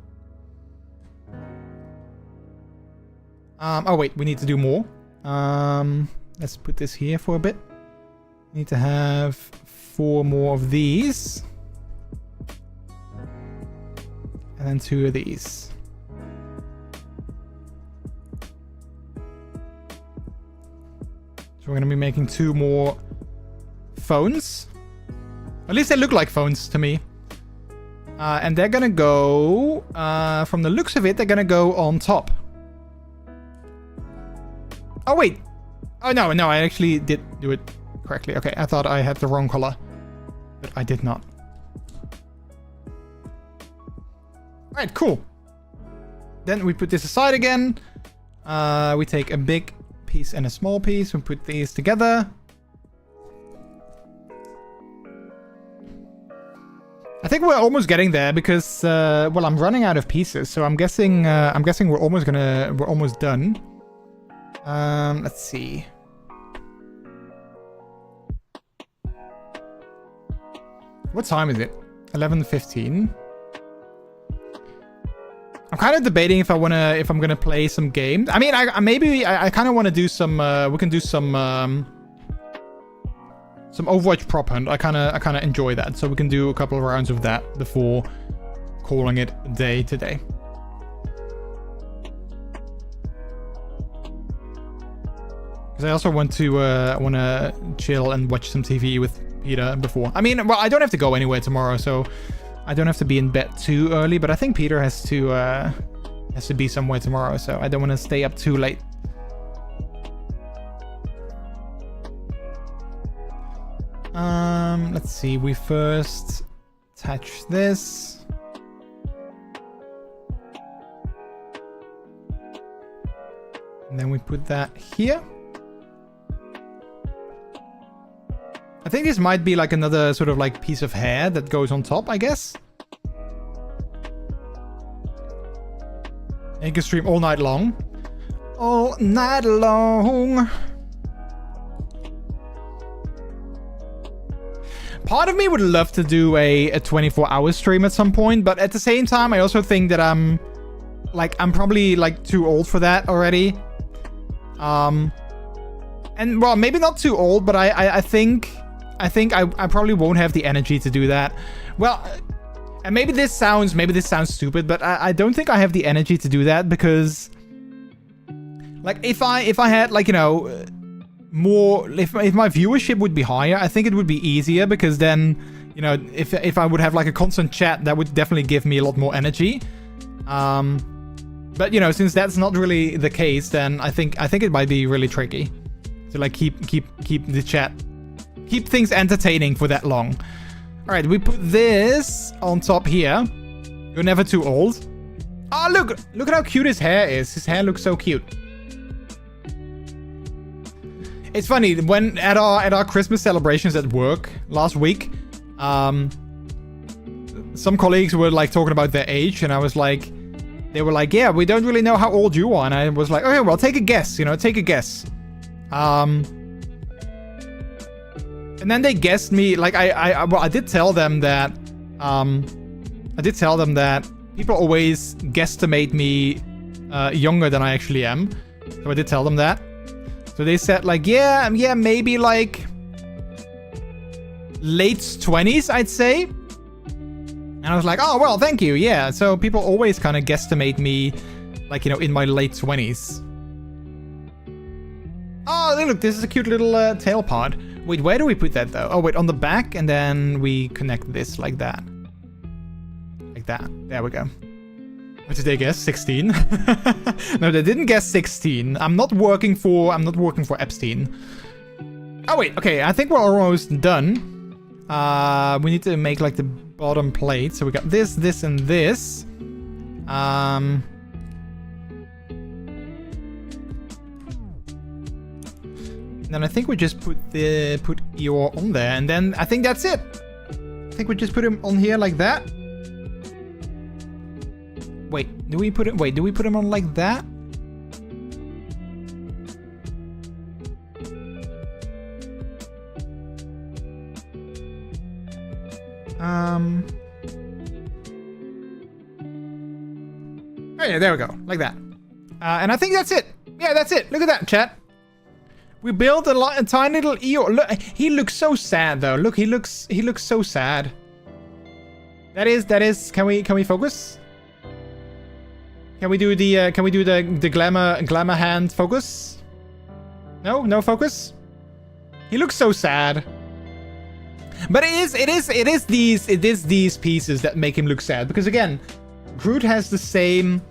Oh wait, we need to do more. Let's put this here for a bit. Need to have 4 more of these. And then 2 of these. So we're going to be making 2 more phones. At least they look like phones to me. And they're going to go... from the looks of it, they're going to go on top. Oh, wait. Oh, no, I actually did do it correctly. Okay, I thought I had the wrong color. But I did not. Alright, cool. Then we put this aside again. We take a big piece and a small piece. We put these together. I think we're almost getting there because, well, I'm running out of pieces. So I'm guessing we're almost done. Let's see. What time is it? 11:15. I'm kind of debating if I'm gonna play some games. I mean, I kind of want to do some. We can do some Overwatch prop hunt. I kind of enjoy that, so we can do a couple of rounds of that before calling it a day today. Because I also want to chill and watch some TV with Peter before. I mean, well, I don't have to go anywhere tomorrow, so I don't have to be in bed too early. But I think Peter has to be somewhere tomorrow, so I don't want to stay up too late. Let's see. We first attach this. And then we put that here. I think this might be like another sort of like piece of hair that goes on top, I guess. And you can stream all night long. All night long. Part of me would love to do a 24-hour stream at some point, but at the same time, I also think that I'm probably like too old for that already. And well, maybe not too old, but I think I probably won't have the energy to do that. Well, and maybe this sounds stupid, but I don't think I have the energy to do that because, like, if I had, like, you know, more, if my viewership would be higher, I think it would be easier because then, you know, if I would have like a constant chat, that would definitely give me a lot more energy. But you know, since that's not really the case, then I think it might be really tricky to like keep the chat, keep things entertaining for that long. All right, we put this on top here. You're never too old. Ah, look at how cute his hair is. His hair looks so cute. It's funny, when at our Christmas celebrations at work last week, some colleagues were like talking about their age, and I was like, they were like, yeah, we don't really know how old you are, and I was like, okay, well, take a guess, you know, take a guess. And then they guessed me, like, I did tell them that people always guesstimate me younger than I actually am, so I did tell them that. So they said like, yeah, maybe like late 20s, I'd say. And I was like, oh, well, thank you. Yeah. So people always kind of guesstimate me like, you know, in my late 20s. Oh, look, this is a cute little tail pod. Wait, where do we put that though? Oh, wait, on the back, and then we connect this like that. Like that. There we go. What did they guess? 16? No, they didn't guess 16. I'm not working for Epstein. Oh wait, okay, I think we're almost done. We need to make like the bottom plate. So we got this, and this. And then I think we just put Eeyore on there, and then I think that's it. I think we just put him on here like that. Wait, do we put him on like that? Oh yeah, there we go, like that. And I think that's it. Yeah, that's it. Look at that, chat. We built a tiny little Eeyore. Look, he looks so sad though. Look, he looks so sad. That is. Can we focus? Can we do the glamour hand focus? No focus. He looks so sad. But it is these pieces that make him look sad, because again, Groot has the same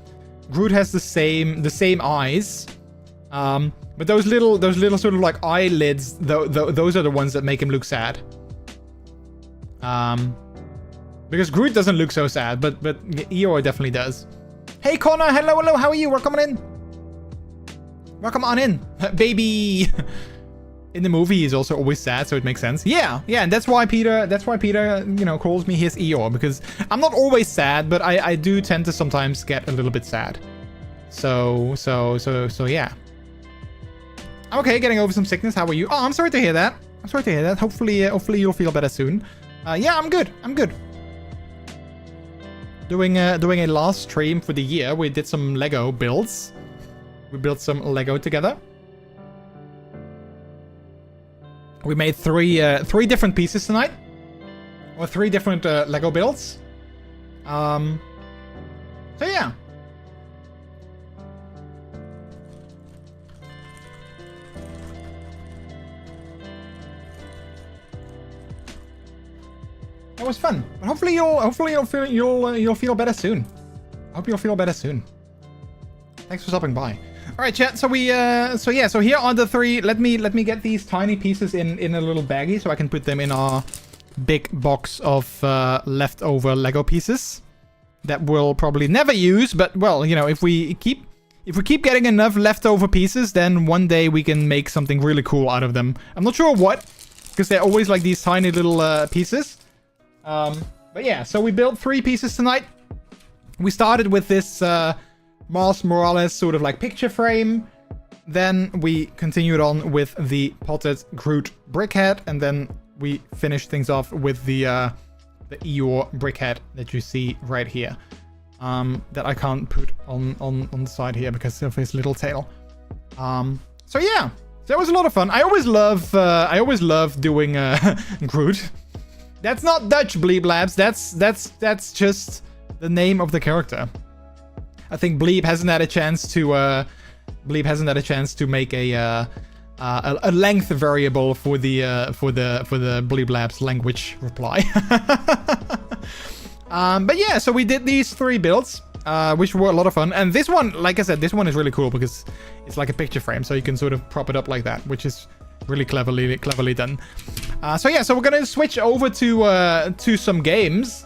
eyes. But those little sort of like eyelids, those are the ones that make him look sad. Because Groot doesn't look so sad, but Eeyore definitely does. Hey Connor, hello, how are you? Welcome on in, baby. In the movie, he's also always sad, so it makes sense. Yeah, and that's why Peter, you know, calls me his Eeyore, because I'm not always sad, but I do tend to sometimes get a little bit sad. So yeah. Okay, getting over some sickness. How are you? Oh, I'm sorry to hear that. Hopefully you'll feel better soon. Yeah, I'm good. Doing a last stream for the year. We did some Lego builds. We built some Lego together. We made three different pieces tonight, or 3 different Lego builds. So yeah. was fun. But hopefully you'll feel better soon. I hope you'll feel better soon. Thanks for stopping by. All right, chat. So so here are the 3. Let me get these tiny pieces in a little baggie so I can put them in our big box of leftover Lego pieces that we'll probably never use. But well, you know, if we keep getting enough leftover pieces, then one day we can make something really cool out of them. I'm not sure what, because they're always like these tiny little pieces. But yeah, so we built 3 pieces tonight. We started with this Miles Morales sort of like picture frame. Then we continued on with the potted Groot brickhead, and then we finished things off with the Eeyore brickhead that you see right here. That I can't put on the side here because of his little tail. So yeah, that was a lot of fun. I always love doing Groot. That's not Dutch, Bleep Labs. That's just the name of the character. I think Bleep hasn't had a chance to make a length variable for the Bleep Labs language reply. But yeah, so we did these 3 builds, which were a lot of fun. And this one, like I said, this one is really cool because it's like a picture frame, so you can sort of prop it up like that, which is really cleverly done. So yeah, so we're gonna switch over to some games.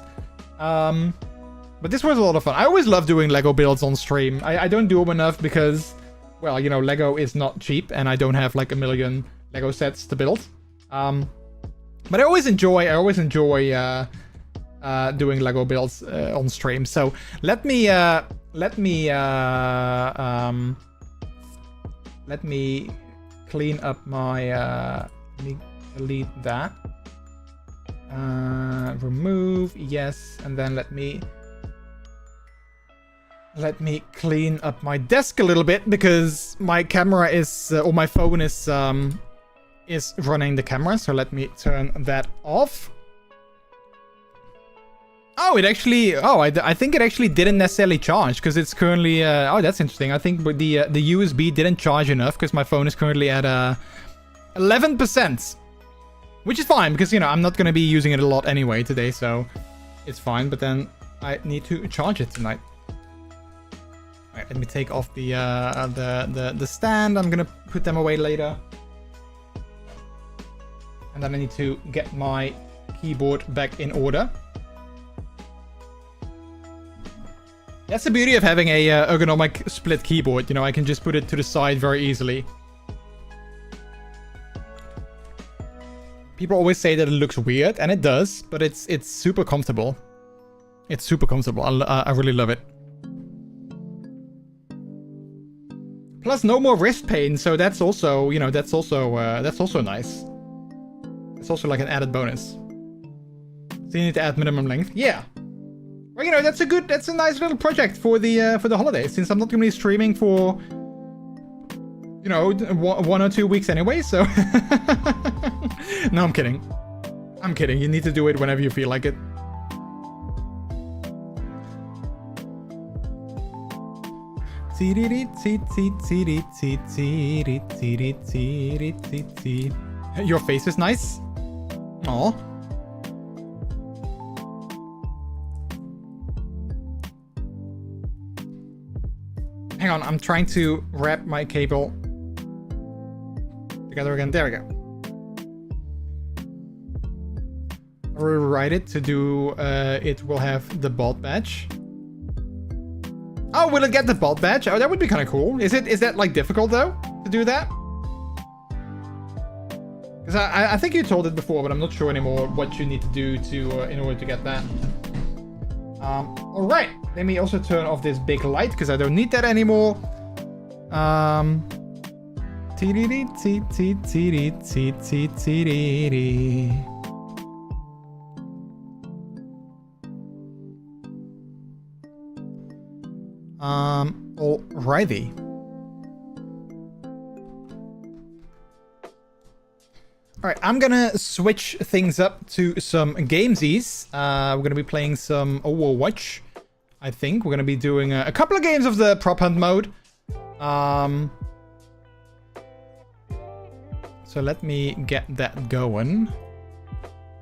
But this was a lot of fun. I always love doing Lego builds on stream. I don't do them enough because, well, you know, Lego is not cheap, and I don't have like a million Lego sets to build. But I always enjoy doing Lego builds on stream. So let me clean up my let me delete that. Remove, yes, and then let me clean up my desk a little bit because my camera is or my phone is running the camera. So let me turn that off. Oh, it actually... Oh, I think it actually didn't necessarily charge because it's currently... oh, that's interesting. I think the USB didn't charge enough because my phone is currently at 11%. Which is fine because, you know, I'm not going to be using it a lot anyway today, so it's fine. But then I need to charge it tonight. Alright, let me take off the stand. I'm going to put them away later. And then I need to get my keyboard back in order. That's the beauty of having a ergonomic split keyboard. You know, I can just put it to the side very easily. People always say that it looks weird, and it does, but it's super comfortable. It's super comfortable. I really love it. Plus, no more wrist pain, so that's also, you know, that's also nice. It's also like an added bonus. So you need to add minimum length. Yeah. Well, you know, that's a nice little project for the holidays, since I'm not gonna be streaming for, you know, 1 or 2 weeks anyway, so... No, I'm kidding. I'm kidding. You need to do it whenever you feel like it. Your face is nice. Aw. Hang on, I'm trying to wrap my cable together again. There we go. Rewrite it to do, it will have the bot badge. Oh, will it get the bot badge? Oh, that would be kind of cool. Is that like difficult though to do that? Because I think you told it before, but I'm not sure anymore what you need to do to in order to get that. All right. Let me also turn off this big light because I don't need that anymore. Alrighty. Alright, I'm gonna switch things up to some gamesies. We're gonna be playing some Overwatch. I think we're gonna be doing a couple of games of the prop hunt mode. So let me get that going.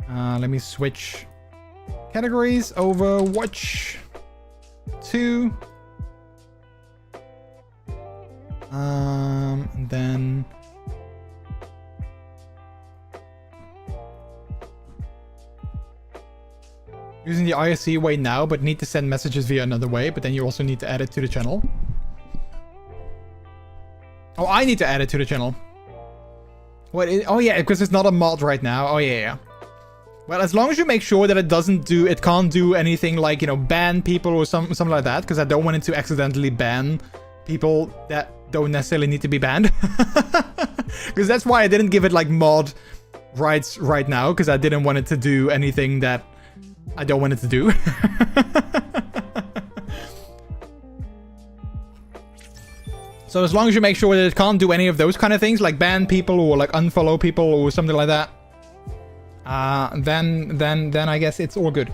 Let me switch Categories, Overwatch 2. And then using the IRC way now, but need to send messages via another way, but then you also need to add it to the channel. Oh, I need to add it to the channel. What? Oh yeah, because it's not a mod right now. Oh yeah. Well, as long as you make sure that it can't do anything like, you know, ban people or something like that, because I don't want it to accidentally ban people that don't necessarily need to be banned. Because that's why I didn't give it like mod rights right now, because I didn't want it to do anything that I don't want it to do. So as long as you make sure that it can't do any of those kind of things, like ban people or like unfollow people or something like that, then I guess it's all good.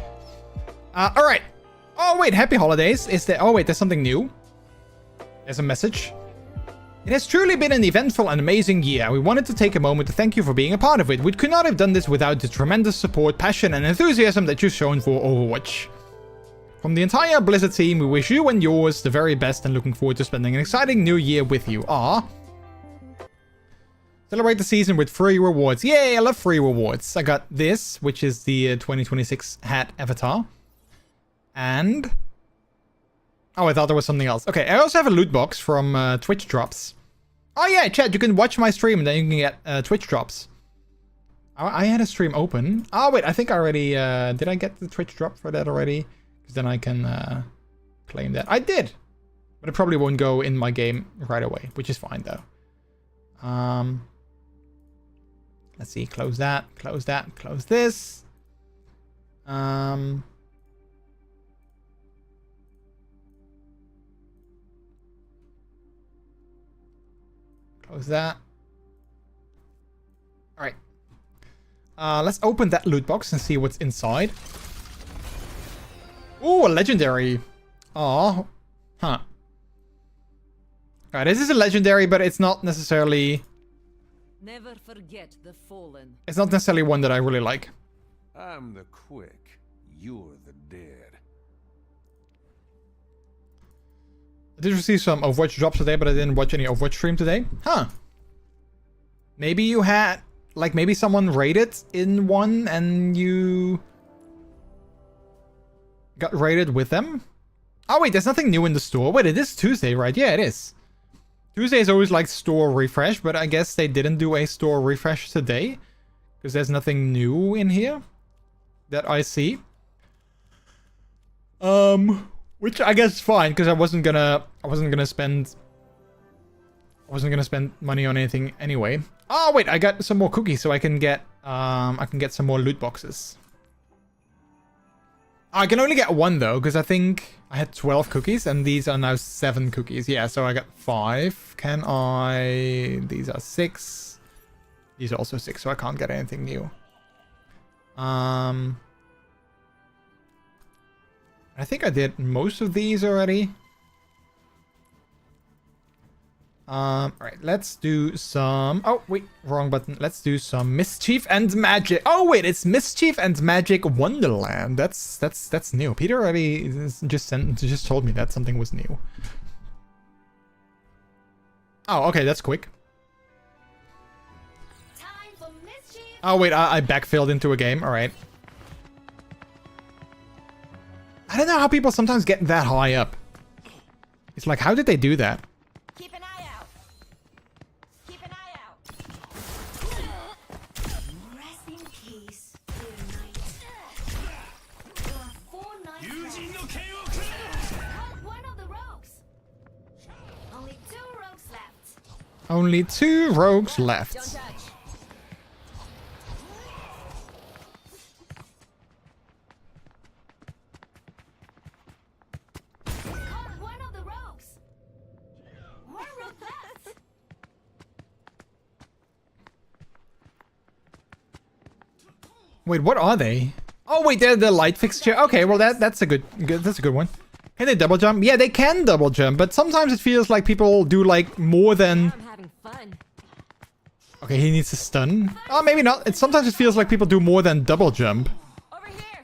All right. Oh wait, happy holidays. Is there? Oh wait, there's something new. There's a message. It has truly been an eventful and amazing year. We wanted to take a moment to thank you for being a part of it. We could not have done this without the tremendous support, passion, and enthusiasm that you've shown for Overwatch. From the entire Blizzard team, we wish you and yours the very best and looking forward to spending an exciting new year with you. Celebrate the season with free rewards. Yay, I love free rewards. I got this, which is the 2026 hat avatar. And... oh, I thought there was something else. Okay, I also have a loot box from Twitch drops. Oh yeah, chat, you can watch my stream and then you can get Twitch drops. I had a stream open. Oh wait, I think I already... did I get the Twitch drop for that already? Because then I can claim that. I did! But it probably won't go in my game right away, which is fine though. Let's see, close that, close this. Close that. Alright. Let's open that loot box and see what's inside. Ooh, a legendary. Aw. Huh. Alright, this is a legendary, but it's not necessarily... never forget the fallen. it's not necessarily one that I really like. I'm the quick, you're the dead. I did receive some Overwatch drops today, but I didn't watch any Overwatch stream today. Huh. Maybe you had... like, maybe someone raided in one and you... got raided with them? Oh, wait, there's nothing new in the store. Wait, it is Tuesday, right? Yeah, it is. Tuesday is always like store refresh, but I guess they didn't do a store refresh today. Because there's nothing new in here that I see. Which I guess is fine, because I wasn't gonna spend money on anything anyway. Oh wait, I got some more cookies, so I can get some more loot boxes. I can only get one though, because I think I had 12 cookies, and these are now 7 cookies. Yeah, so I got 5. Can I? These are 6. These are also 6, so I can't get anything new. I think I did most of these already. Alright, let's do some... oh, wait, wrong button. Let's do some Mischief and Magic. Oh, wait, it's Mischief and Magic Wonderland. That's new. Peter already just told me that something was new. Oh, okay, that's quick. Time for mischief. Oh, wait, I backfilled into a game. Alright. I don't know how people sometimes get that high up. It's like, how did they do that? Keep an eye out. Keep an eye out. Rest in peace, dear knight. There are 4 knights left. Caught one of the rogues. Only 2 rogues left. Only 2 rogues Don't left. touch. Caught one of the rogues. 1 rogue left. Wait, what are they? Oh wait, they're the light fixture. Okay, well that's a good one. Can they double jump? Yeah, they can double jump, but sometimes it feels like people do like more than... I'm having fun. okay, he needs to stun. Oh, maybe not. Sometimes it feels like people do more than double jump. Over here.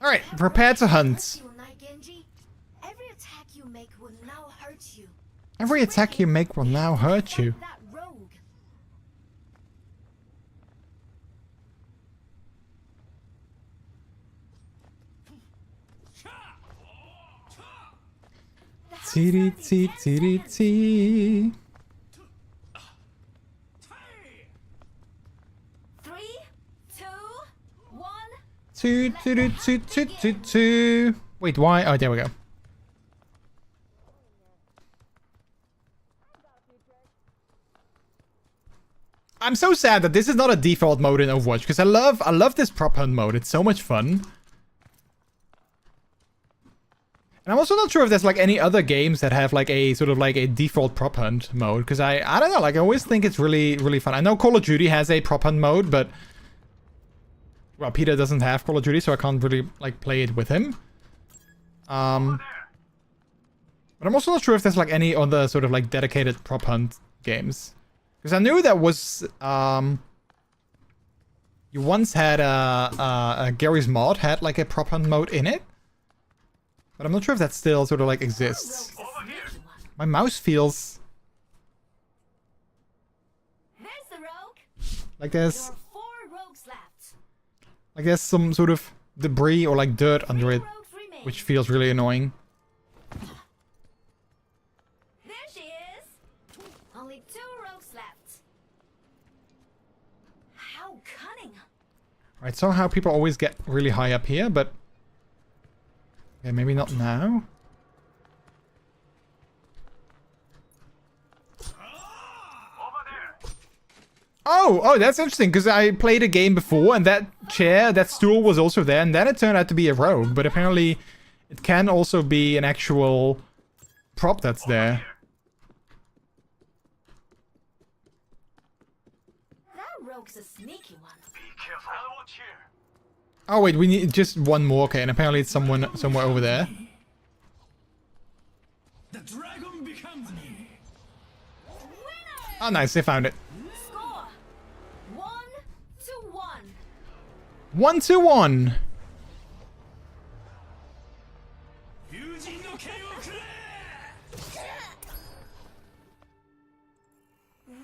Alright, prepare to hunt. Hurt you, Night Genji. Every attack you make will now hurt you. Every attack you make will now hurt you. Fight that rogue. Tiri ti tiri ti. 3, 2, 1. Two, two, two, two, two, two, two. Wait, why? Oh, there we go. I'm so sad that this is not a default mode in Overwatch because I love this prop hunt mode. It's so much fun. And I'm also not sure if there's like any other games that have like a sort of like a default prop hunt mode because I don't know, like I always think it's really fun. I know Call of Duty has a prop hunt mode, but well, Peter doesn't have Call of Duty, so I can't really like play it with him. But I'm also not sure if there's like any other sort of like dedicated prop hunt games. Because I knew that was you once had a Gary's Mod had like a prop hunt mode in it. But I'm not sure if that still sort of like exists. My mouse feels There's the rogue. like There there's are 4 rogues left. like there's some sort of debris or like dirt under it, Rogues remain. which feels really annoying. There she is. Only 2 rogues left. How cunning. Right, somehow people always get really high up here, but yeah, maybe not now. Oh, that's interesting, because I played a game before, and that chair, that stool was also there, and then it turned out to be a rogue, but apparently it can also be an actual prop that's there. That rogue's a sneaky one. Oh wait, we need just one more, okay, and apparently it's someone somewhere over there. The dragon becomes me. Oh nice, they found it. Score 1-1. 1-1.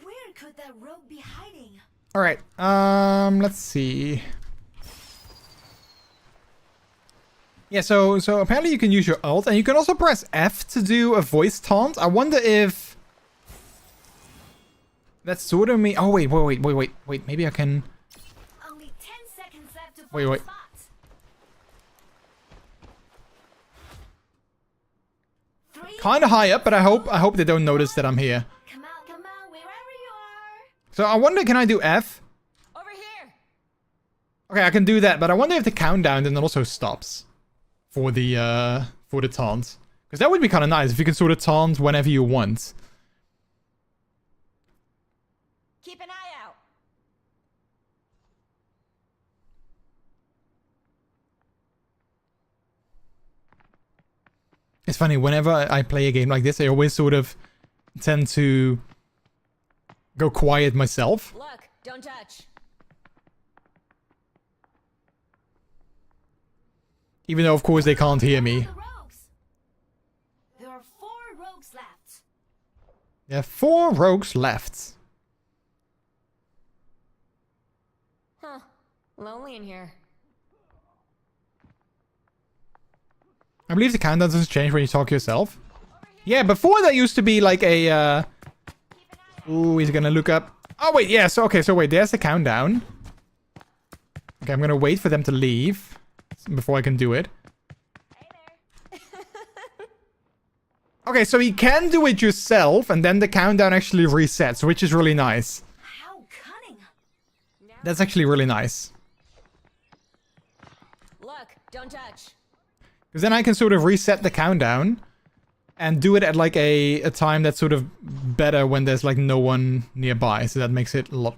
Where could that rogue be hiding? Alright, let's see. Yeah, so apparently you can use your ult, and you can also press F to do a voice taunt. I wonder if that's sort of me. Oh wait, maybe I can. Only 10 seconds left to Wait, find wait. a spot. Three. Kind of high up, but I hope they don't notice that I'm here. Come on, wherever you are. So I wonder, can I do F? Over here. Okay, I can do that, but I wonder if the countdown then also stops for the taunt, because that would be kind of nice if you can sort of taunt whenever you want. Keep an eye out. It's funny, whenever I play a game like this, I always sort of tend to go quiet myself. Look, don't touch. Even though, of course, they can't hear me. The rogues. There are 4 rogues left. There are 4 rogues left. Huh. Lonely in here. I believe the countdown doesn't change when you talk to yourself. Yeah, before that used to be like a, Ooh, he's gonna look up. Oh, wait, yeah, so, okay, so wait, there's the countdown. Okay, I'm gonna wait for them to leave before I can do it. Okay, so you can do it yourself, and then the countdown actually resets, which is really nice. How cunning. That's actually really nice. Look, don't touch. Because then I can sort of reset the countdown and do it at like a time that's sort of better when there's like no one nearby. So that makes it a lot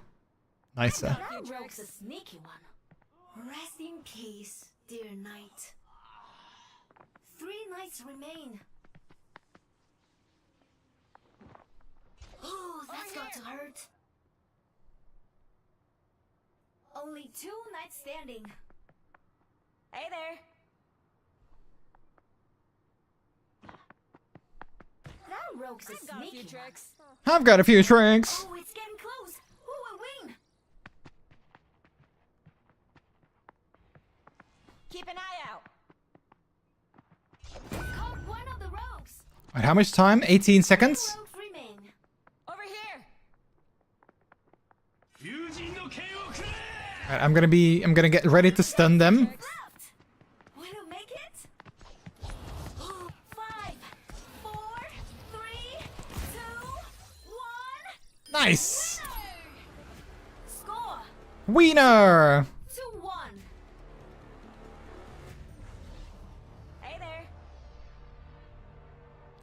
nicer. That rogue's a sneaky one. Rest in peace, dear knight. 3 knights remain. Oh, that's got to hurt. Only 2 knights standing. Hey there. That rogue's a sneaky one. I've got a few tricks. Oh, it's getting close. Who will win? Keep an eye out. Caught one of the rogues. Wait, how much time? 18 seconds? Two rogues remain. Over here. Alright, I'm gonna get ready to stun them. Left. Will you make it? 5, 4, 3, 2, 1. Nice! Score Wiener! 2-1. Hey there.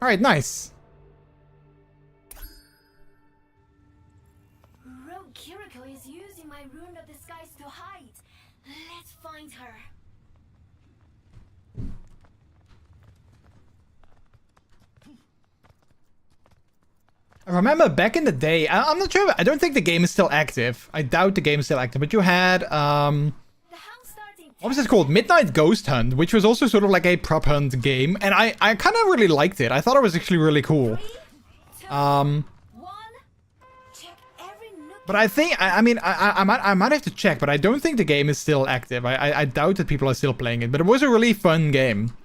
Alright, nice. Rogue Kiriko is using my rune of disguise to hide. Let's find her. I remember back in the day, I'm not sure, I don't think the game is still active. I doubt the game is still active, but you had, The hound starting. what was it called? Midnight Ghost Hunt, which was also sort of like a prop hunt game, and I kind of really liked it. I thought it was actually really cool. 3, 2, Um, 1. Check every nook. but I think, I mean, I might have to check, but I don't think the game is still active. I doubt that people are still playing it, but it was a really fun game.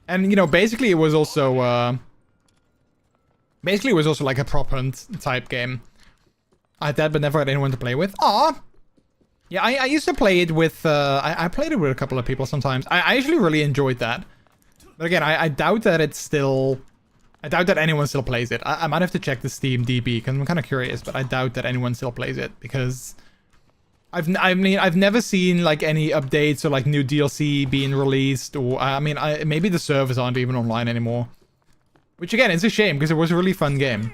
And, you know, basically it was also, like a prop hunt type game. I had that, but never had anyone to play with. Aw! Yeah, I used to play it with, I played it with a couple of people sometimes. I actually really enjoyed that. But again, I doubt that it's still... I doubt that anyone still plays it. I might have to check the Steam DB, because I'm kind of curious, but I doubt that anyone still plays it, because... I've never seen, like, any updates or, like, new DLC being released, or, I mean, maybe the servers aren't even online anymore. Which, again, it's a shame, because it was a really fun game.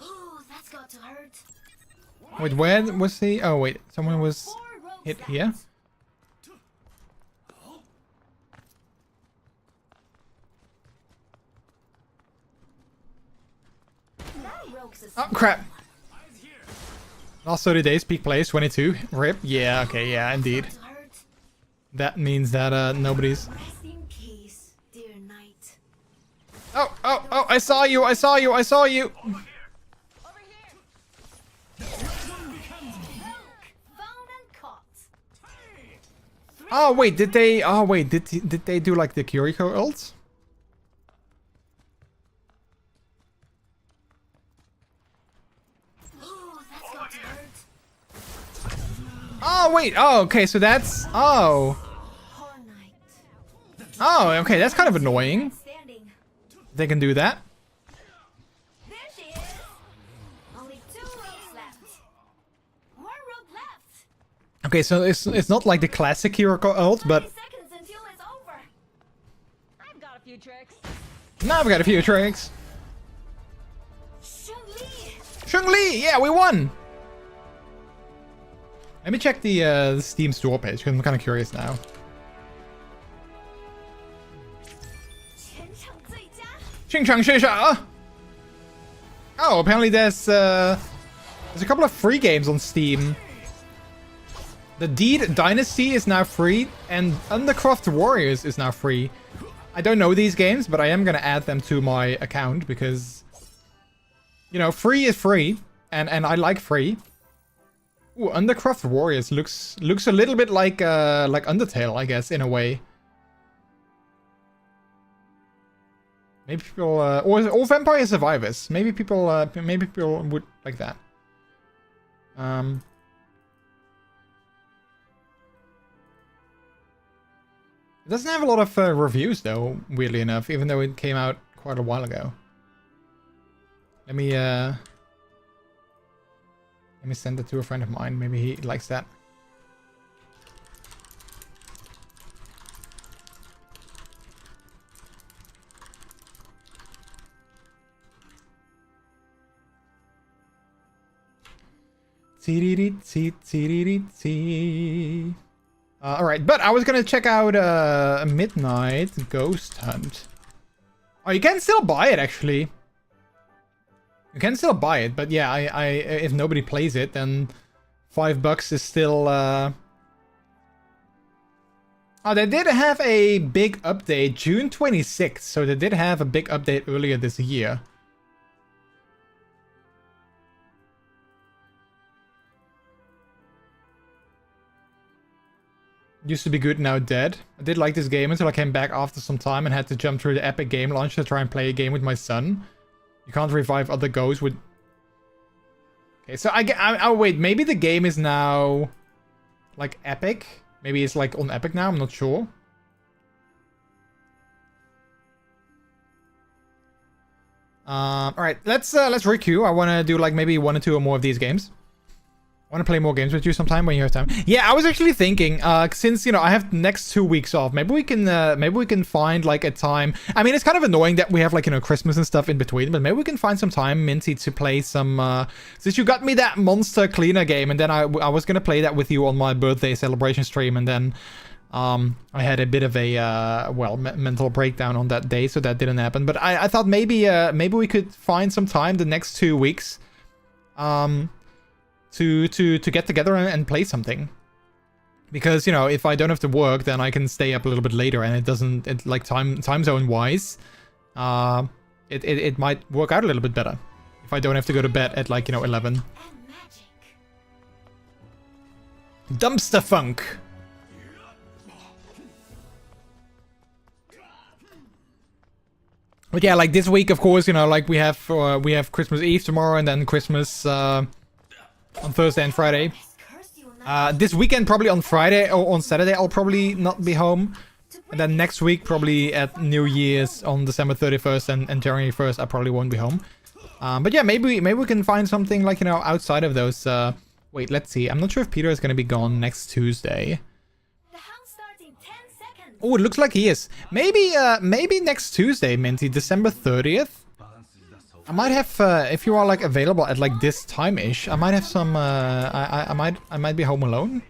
Ooh, that's got to hurt. Wait, where was he? Oh, wait, someone was 4 rogues hit left. here? That rogue's a Oh, crap. Last 30 days, peak plays, 22. RIP. Yeah, okay, yeah, indeed. got to hurt. That means that nobody's... Rest in peace, dear knight. Oh, I saw you, I saw you, I saw you! Rogue, found and caught. Oh, wait, did they... Oh, wait, did they do, like, the Kiriko ult? Ooh, that's got to hurt. Oh, wait, oh, okay, so that's... Oh. Poor knight. Oh, okay, that's kind of annoying. Standing. They can do that. There she is. Only 2 rogues left. 1 rogue left. Okay, so it's not like the classic Kiriko ult, 30 but... seconds until it's over. I've got a few tricks. Now I've got a few tricks. Shun Li. Shung Li, yeah, we won! Let me check the Steam store page, because I'm kind of curious now. 全场最佳. 清场血杀! Oh, apparently there's a couple of free games on Steam. The Deed Dynasty is now free, and Undercroft Warriors is now free. I don't know these games, but I am gonna add them to my account, because... You know, free is free, and I like free. Ooh, Undercroft Warriors looks a little bit like Undertale, I guess, in a way. Maybe people, or Vampire Survivors. Maybe people would like that. It doesn't have a lot of reviews though, weirdly enough, even though it came out quite a while ago. Let me send it to a friend of mine. Maybe he likes that. Alright, but I was gonna check out Midnight Ghost Hunt. Oh, you can still buy it actually. You can still buy it, but yeah, I if nobody plays it, then $5 is still... Oh, they did have a big update June 26th, so they did have a big update earlier this year. Used to be good, now dead. I did like this game until I came back after some time and had to jump through the Epic Game Launcher to try and play a game with my son. You can't revive other ghosts with... Okay, so oh wait, maybe the game is now... like Epic? Maybe it's like on Epic now, I'm not sure. Alright, let's requeue. I want to do like maybe 1 or 2 or more of these games. I want to play more games with you sometime when you have time. Yeah, I was actually thinking, since, you know, I have next 2 weeks off, maybe we can find like a time. I mean, it's kind of annoying that we have like, you know, Christmas and stuff in between, but maybe we can find some time, Minty, to play some, since you got me that Monster Cleaner game, and then I was going to play that with you on my birthday celebration stream, and then, I had a bit of a, well, mental breakdown on that day, so that didn't happen. But I thought maybe we could find some time the next 2 weeks, to get together and play something. Because, you know, if I don't have to work, then I can stay up a little bit later, and it like time zone wise, it might work out a little bit better if I don't have to go to bed at like, you know, 11. Dumpster Funk. But yeah, like this week, of course, you know, like we have Christmas Eve tomorrow, and then Christmas on Thursday and Friday. This weekend, probably on Friday or on Saturday, I'll probably not be home. And then next week, probably at New Year's on December 31st and January 1st, I probably won't be home. But yeah, maybe we can find something like, you know, outside of those. Wait, let's see. I'm not sure if Peter is going to be gone next Tuesday. Oh, it looks like he is. Maybe next Tuesday, Minty, December 30th. I might have, if you are like available at like this time-ish, I might have some, I might be home alone.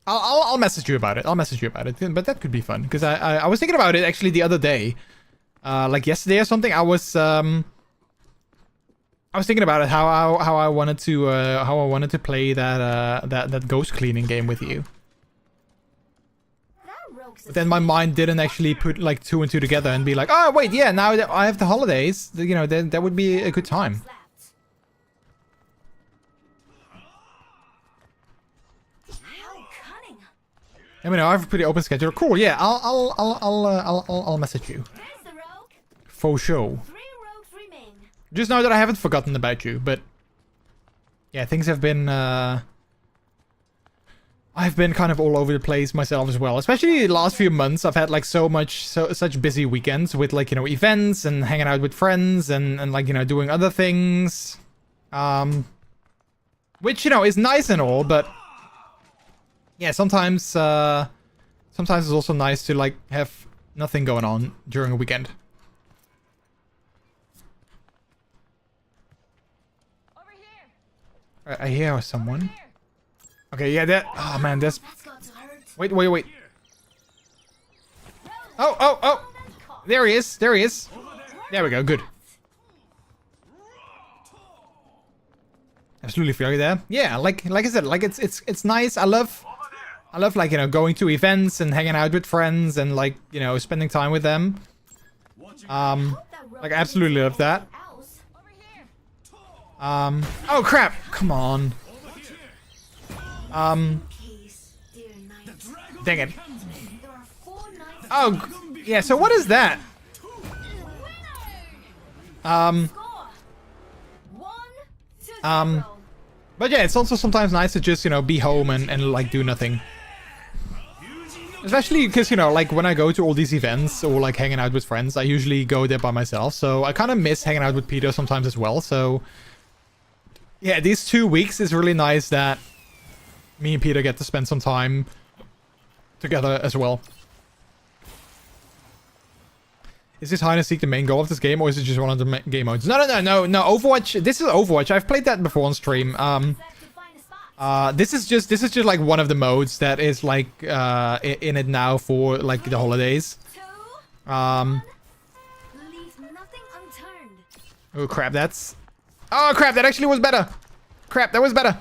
I'll message you about it. But that could be fun, because I was thinking about it actually the other day, like yesterday or something. I was thinking about it, how I wanted to play that ghost cleaning game with you. But then my mind didn't actually put like 2 and 2 together and be like, oh wait, yeah, now that I have the holidays, you know, then that would be a good time. I mean, I have a pretty open schedule. Cool, yeah, I'll message you. For sure. Just know that I haven't forgotten about you, but yeah, things have been I've been kind of all over the place myself as well. Especially the last few months, I've had like such busy weekends with like, you know, events and hanging out with friends and like, you know, doing other things. Which, you know, is nice and all, but yeah, sometimes it's also nice to like have nothing going on during a weekend. Over here. I hear someone. Okay, yeah, that... Oh, man, that's... Wait. Oh! There he is. There we go, good. Absolutely feel you there. Yeah, like I said, like it's nice. I love like, you know, going to events and hanging out with friends and like, you know, spending time with them. Like I absolutely love that. Oh crap! Come on. Dang it. Oh, yeah, so what is that? But yeah, it's also sometimes nice to just, you know, be home and like do nothing. Especially because, you know, like when I go to all these events or like hanging out with friends, I usually go there by myself. So I kind of miss hanging out with Peter sometimes as well. So yeah, these 2 weeks is really nice that me and Peter get to spend some time together as well. Is this hide and seek the main goal of this game, or is it just one of the game modes? No, Overwatch. This is Overwatch. I've played that before on stream. This is just like one of the modes that is like in it now for like the holidays. Oh crap! Oh crap! That actually was better. Crap! That was better.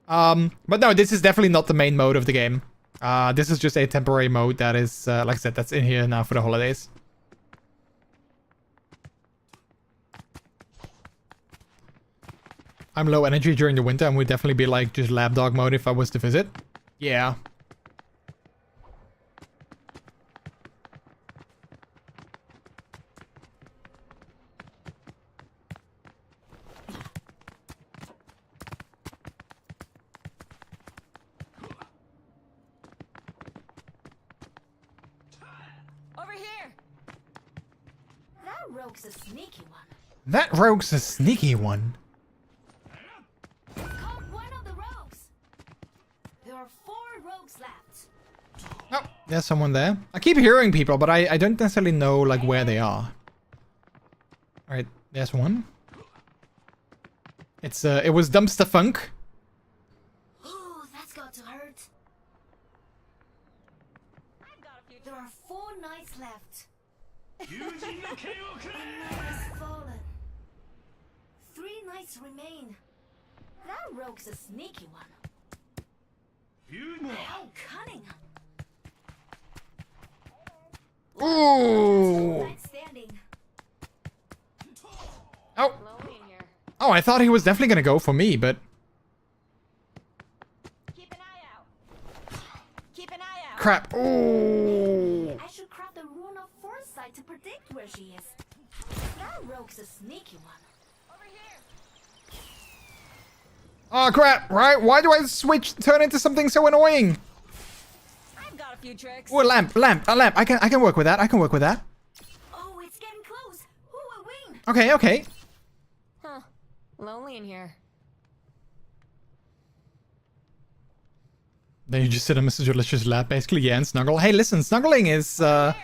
But no, this is definitely not the main mode of the game. This is just a temporary mode that is, like I said, that's in here now for the holidays. I'm low energy during the winter and would definitely be like just lapdog mode if I was to visit. Yeah. Over here. That rogue's a sneaky one. That rogue's a sneaky one. Caught one of the rogues. There are 4 rogues left. Oh, there's someone there. I keep hearing people, but I don't necessarily know like where they are. Alright, there's one. It was Dumpster Funk. Ooh, that's got to hurt. I've got a few. There are 4 knights left. 友人の剣をくれ A knight has fallen. 3 knights remain. That rogue's a sneaky one. 友 How cunning. Ooh. Knights standing. Oh. Lonely in here. Oh, I thought he was definitely gonna go for me, but Keep an eye out. Keep an eye out. crap. Ooh. I should craft a rune of foresight to predict where she is. That rogue's a sneaky one. Over here. Oh crap! Right? Why do I turn into something so annoying? I've got a few tricks. Oh, a lamp. I can work with that. Oh, it's getting close. Ooh, a wing. Okay. Huh. Lonely in here. Then you just sit on MrJordilicious' lap, basically, yeah, and snuggle. Hey, listen, snuggling is, That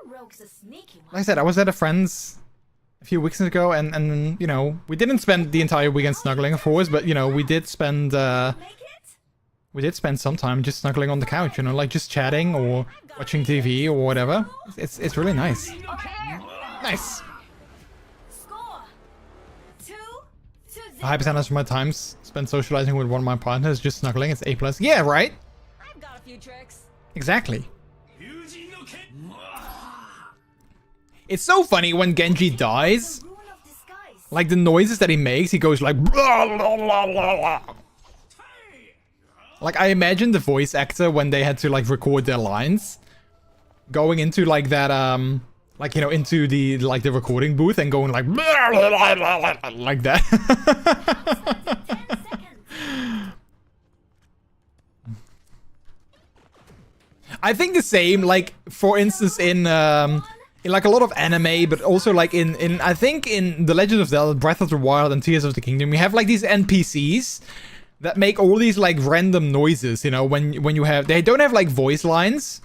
rogue's a sneaky one. like I said, I was at a friend's a few weeks ago, and you know, we didn't spend the entire weekend snuggling, of course, but, you know, we did spend some time just snuggling on the couch, you know, like just chatting or watching TV or whatever. It's really nice. Nice. Score. 2 to 0. A high percentage of my time spent socializing with one of my partners, just snuggling. It's A+. Yeah, right? I've got a few tricks. Exactly. 友人の剣 It's so funny when Genji dies. Rune of disguise. Like the noises that he makes, he goes like blah, blah, blah, blah, blah. Like I imagine the voice actor when they had to like record their lines going into like that like, you know, into the like the recording booth and going like blah, blah, blah, blah, blah, like that. 10 seconds. I think the same, like for instance in like a lot of anime, but also like in I think in The Legend of Zelda, Breath of the Wild, and Tears of the Kingdom, we have like these NPCs that make all these like random noises, you know, when you have, they don't have like voice lines,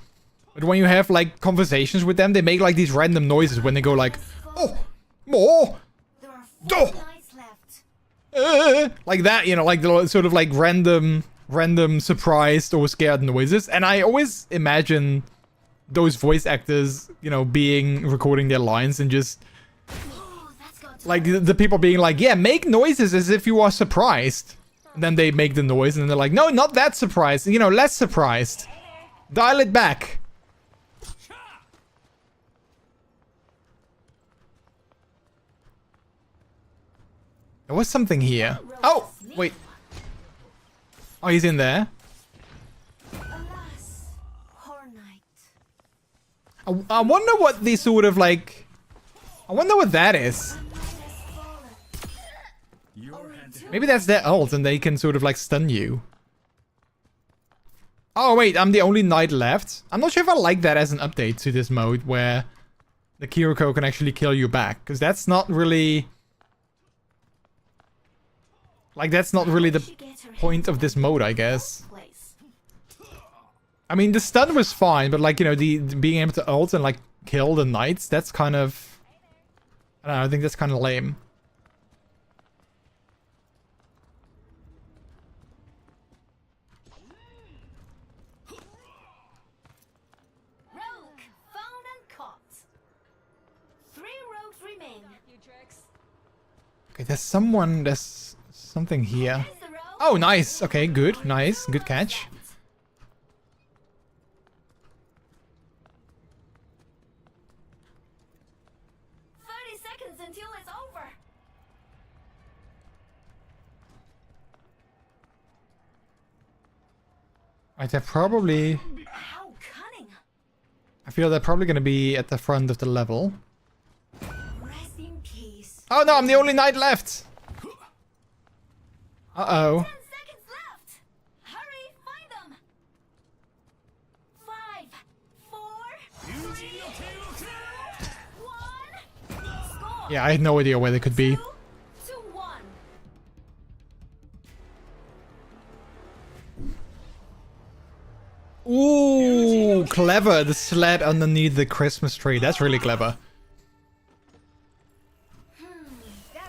but when you have like conversations with them, they make like these random noises when they go like, oh, more, There are 4 Oh. knights left. like that, you know, like the sort of like random surprised or scared noises. And I always imagine those voice actors, you know, recording their lines and just Ooh, that's got to like the people being like, yeah, make noises as if you are surprised. And then they make the noise and they're like, no, not that surprised, you know, less surprised. Dial it back. There was something here. Oh, wait. Oh, he's in there. Alas, poor knight. I wonder what the sort of like... I wonder what that is. A knight has fallen. Your hand Maybe that's their ult and they can sort of like stun you. Oh wait, I'm the only knight left. I'm not sure if I like that as an update to this mode where the Kiriko can actually kill you back. Because that's not really... Like that's not really the She gets her point hands of this mode, I guess. on place. I mean, the stun was fine, but like, you know, the being able to ult and like kill the knights, that's kind of... I don't know, I think that's kind of lame. Rogue found and caught. 3 rogues remain. A few tricks. Okay, there's something here. There's the rogue. Oh, nice. Okay, good. Nice. Good catch. 30 seconds until it's over. Right, they're probably... How cunning. I feel they're probably going to be at the front of the level. Rest in peace. Oh no, I'm the only knight left. Uh-oh. 10 seconds left. Hurry, find them. 5, 4, 3, 2, 1. Score. Yeah, I had no idea where they could be. 2, 1. Ooh, clever. The sled underneath the Christmas tree. That's really clever.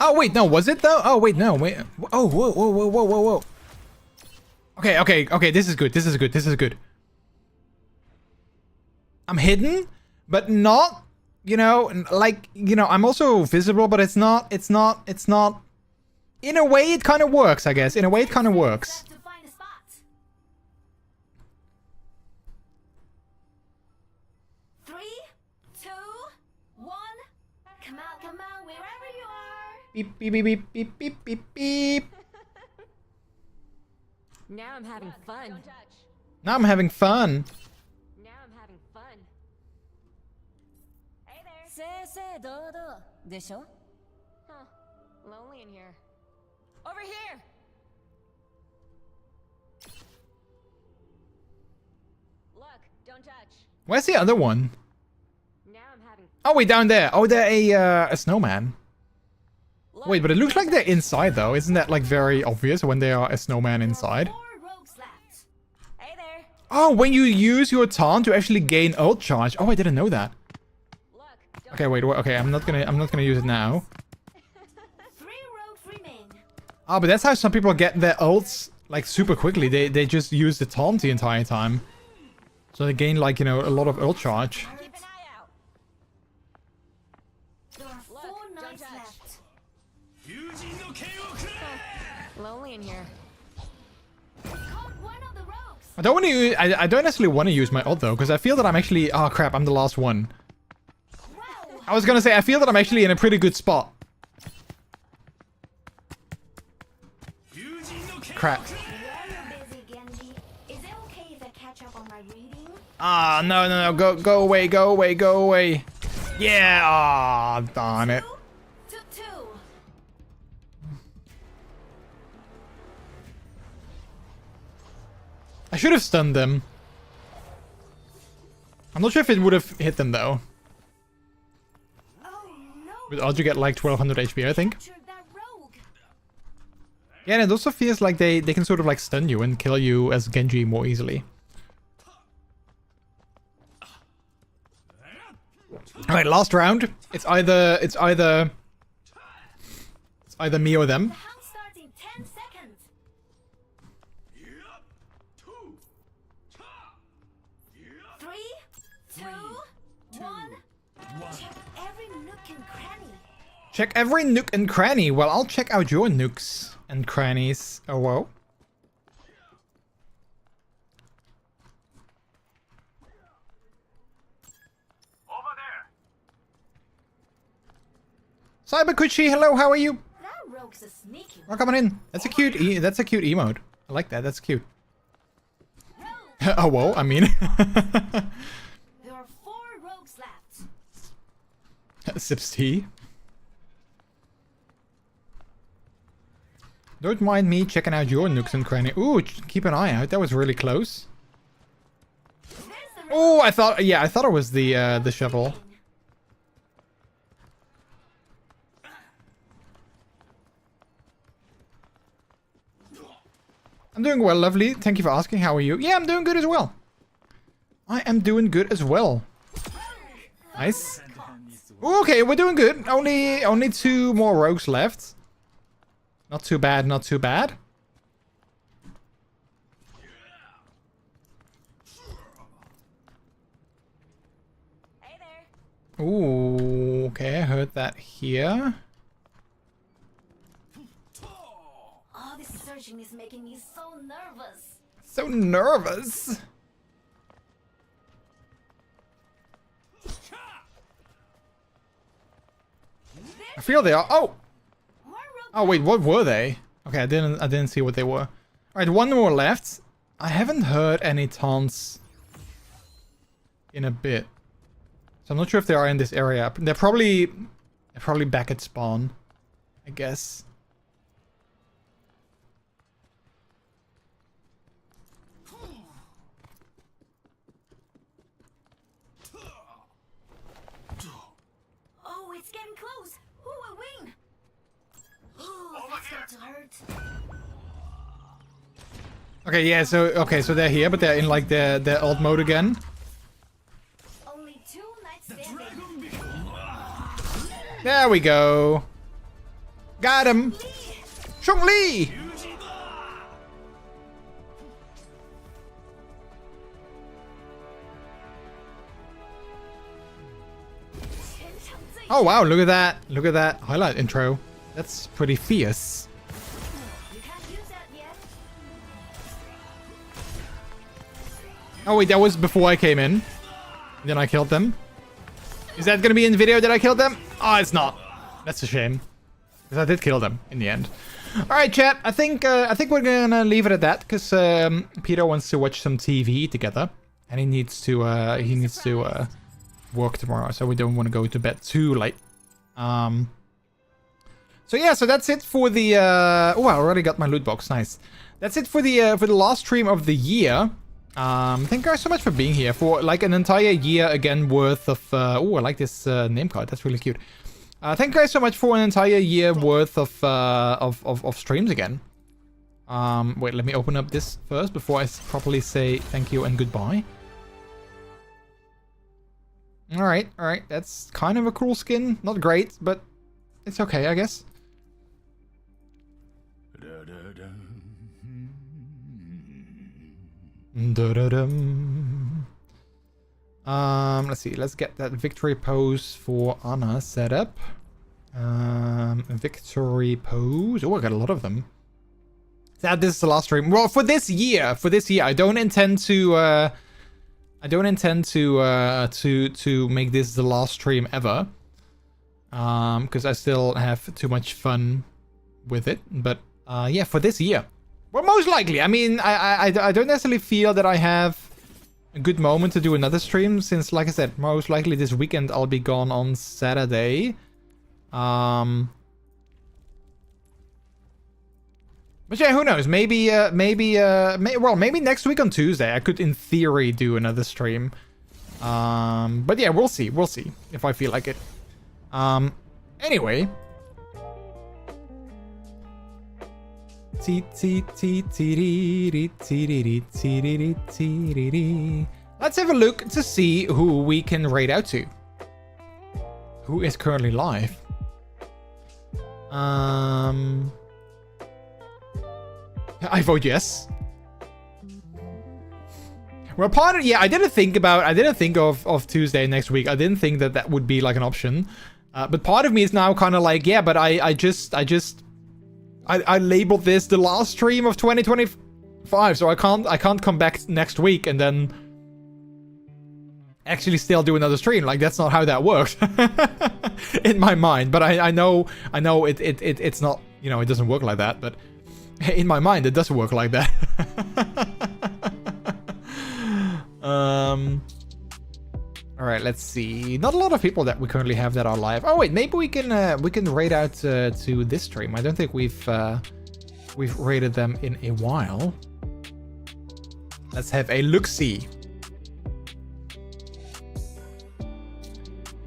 Oh, wait, no, was it though? Oh, wait, no, wait. Oh, whoa, whoa, whoa, whoa, whoa, whoa. Okay, okay, okay, this is good, this is good, this is good. I'm hidden, but not, you know, like, you know, I'm also visible, but it's not. In a way, it kind of works, I guess. In a way, it kind of works. To find a spot. 3, 2, 1. Come out, wherever you are. Beep, beep, beep, beep, beep, beep, beep, beep. Now I'm having fun. Now I'm having fun. Now I'm having fun. Hey there. でしょ? Huh. Lonely in here. Over here. Look, don't judge. Where's the other one? Now I'm having. Oh, wait, down there. Oh, they're a snowman. Wait, but it looks like they're inside, though. Isn't that, like, very obvious when they are a snowman inside? 4 rogues left. Hey there. Oh, when you use your taunt to actually gain ult charge. Oh, I didn't know that. Look, don't. Okay, wait, okay, I'm not gonna use it now. 3 rogues remain. Oh, but that's how some people get their ults, like, super quickly. They just use the taunt the entire time. So they gain, like, you know, a lot of ult charge. Keep an eye out. There are 4 Look, don't knights judge. left. 友人の剣をくれ Lonely in here. Caught one of the rogues. I don't want to use, I don't necessarily want to use my ult, though, because I feel that I'm actually... Oh, crap, I'm the last one. Wow. I was gonna say, I feel that I'm actually in a pretty good spot. 友人の剣を Crap. くれ While you're busy, Genji, is it okay if I catch up on my reading? Ah, no, no, no, go away, go away, go away. Yeah, ah, darn it. 2 to 2. I should have stunned them. I'm not sure if it would have hit them, though. Oh no. With odds, you get like 1200 HP, I think. Captured that rogue. Yeah, and it also feels like they can sort of like stun you and kill you as Genji more easily. Alright, last round. It's either me or them. The hunt starts in 10 seconds. 3, 2, 1. Check every nook and cranny. Check every nook and cranny. Well, I'll check out your nooks and crannies. Oh, whoa. over there Cyber Kuchi, hello, how are you? That rogue's a sneaky one. Welcome on in. That's a cute that's a cute emote. I like that. That's cute. Rogue. Oh, whoa, I mean. There are 4 rogues left. Sips tea. Don't mind me checking out your nooks and cranny. Ooh, keep an eye out. That was really close. There's the rogue. Oh, I thought it was the shovel. I'm doing well, lovely. Thank you for asking. How are you? Yeah, I'm doing good as well. I am doing good as well. Nice. Okay, we're doing good. Only 2 more rogues left. Not too bad, not too bad. Hey there. Ooh, okay, I heard that here. Oh, this is our charging is making me so nervous. So nervous. I feel they are. Oh. More rogue Oh wait, what were they? Okay, I didn't see what they were. All right, one more left. I haven't heard any taunts in a bit, so I'm not sure if they are in this area. They're probably back at spawn, I guess. Oh, it's getting close. Who will win? Oh, that's got to hurt. Okay, yeah. So they're here, but they're in like their old mode again. Only 2 knights standing. There we go. Got him. Chung Li. Oh wow, look at that. Look at that highlight intro. That's pretty fierce. You can't use that yet. Oh wait, that was before I came in. Then I killed them. Is that gonna be in the video that I killed them? Oh, it's not. That's a shame. Because I did kill them in the end. Alright, chat. I think we're gonna leave it at that, because Peter wants to watch some TV together. And he needs to work tomorrow, so we don't want to go to bed too late. So yeah, so that's it for the oh, I already got my loot box. Nice. That's it for the last stream of the year. Thank you guys so much for being here for like an entire year again worth of oh, I like this name card. That's really cute. Thank you guys so much for an entire year worth of streams again. Wait, let me open up this first before I properly say thank you and goodbye. Alright, that's kind of a cool skin. Not great, but it's okay, I guess. Let's see, let's get that victory pose for Anna set up. Victory pose. Oh, I got a lot of them. This is the last stream. Well, for this year, I don't intend to to make this the last stream ever, because I still have too much fun with it. But yeah, for this year, well, most likely. I mean, I don't necessarily feel that I have a good moment to do another stream, since, like I said, most likely this weekend I'll be gone on Saturday. But yeah, who knows? Maybe next week on Tuesday I could, in theory, do another stream. But yeah, we'll see if I feel like it. Anyway. Let's have a look to see who we can raid out to. Who is currently live? I vote yes. Well, yeah, I didn't think of Tuesday next week. I didn't think that would be like an option. But part of me is now kind of like, yeah, but I labeled this the last stream of 2025, so I can't come back next week and then actually still do another stream. Like, that's not how that works in my mind. But I know it's not, you know, it doesn't work like that. But in my mind, it does work like that. All right, let's see. Not a lot of people that we currently have that are live. Oh wait, maybe we can raid out to this stream. I don't think we've raided them in a while. Let's have a look-see.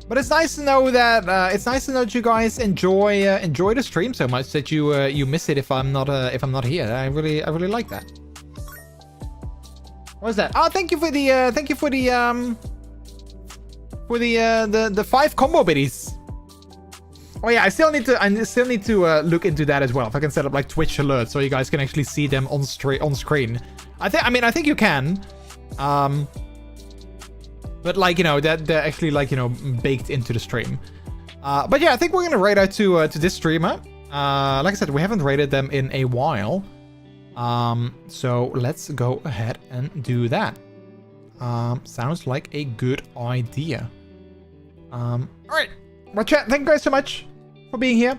But it's nice to know that you guys enjoy the stream so much that you miss it if I'm not here. I really like that. What is that? Oh, thank you for the 5 combo biddies. Oh yeah, I still need to look into that as well. If I can set up like Twitch alerts so you guys can actually see them on screen. I think you can. But like, you know, that they're actually like, you know, baked into the stream. But yeah, I think we're gonna raid out to this streamer. Like I said, we haven't raided them in a while. So let's go ahead and do that. Sounds like a good idea. All right. Well, chat, thank you guys so much for being here.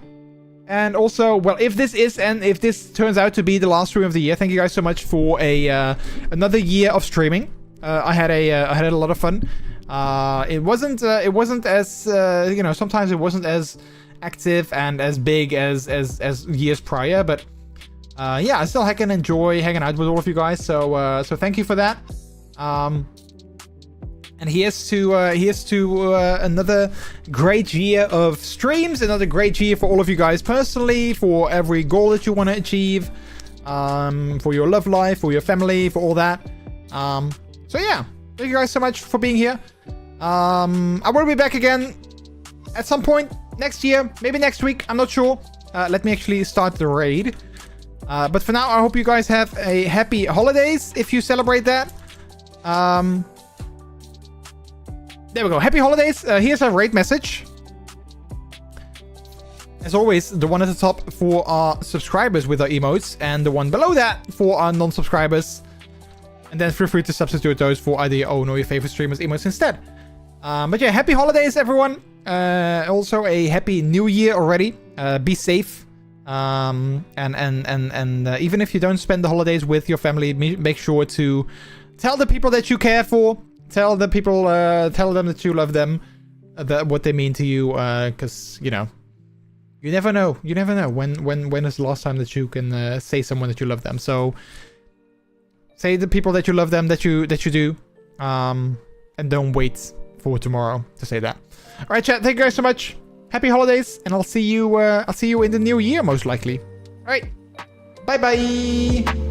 And also, well, if this turns out to be the last stream of the year, thank you guys so much for another year of streaming. I had a lot of fun. It wasn't as you know, sometimes it wasn't as active and as big as years prior, but yeah, I still can enjoy hanging out with all of you guys. So thank you for that. And here's to another great year of streams, another great year for all of you guys personally, for every goal that you want to achieve, for your love life, for your family, for all that. So yeah, thank you guys so much for being here. I will be back again at some point next year, maybe next week, I'm not sure. Let me actually start the raid. But for now, I hope you guys have a happy holidays if you celebrate that. There we go. Happy holidays. Here's a raid message. As always, the one at the top for our subscribers with our emotes, and the one below that for our non-subscribers. And then feel free to substitute those for either your own or your favorite streamers' emotes instead. But yeah, happy holidays, everyone. Also a happy new year already. Be safe. And even if you don't spend the holidays with your family, make sure to tell the people that you care for. Tell the people, tell them that you love them, what they mean to you, because, you know, you never know. You never know when is the last time that you can say someone that you love them. So say the people that you love them, that you do, and don't wait for tomorrow to say that. All right, chat. Thank you guys so much. Happy holidays, and I'll see you in the new year most likely. All right. Bye bye.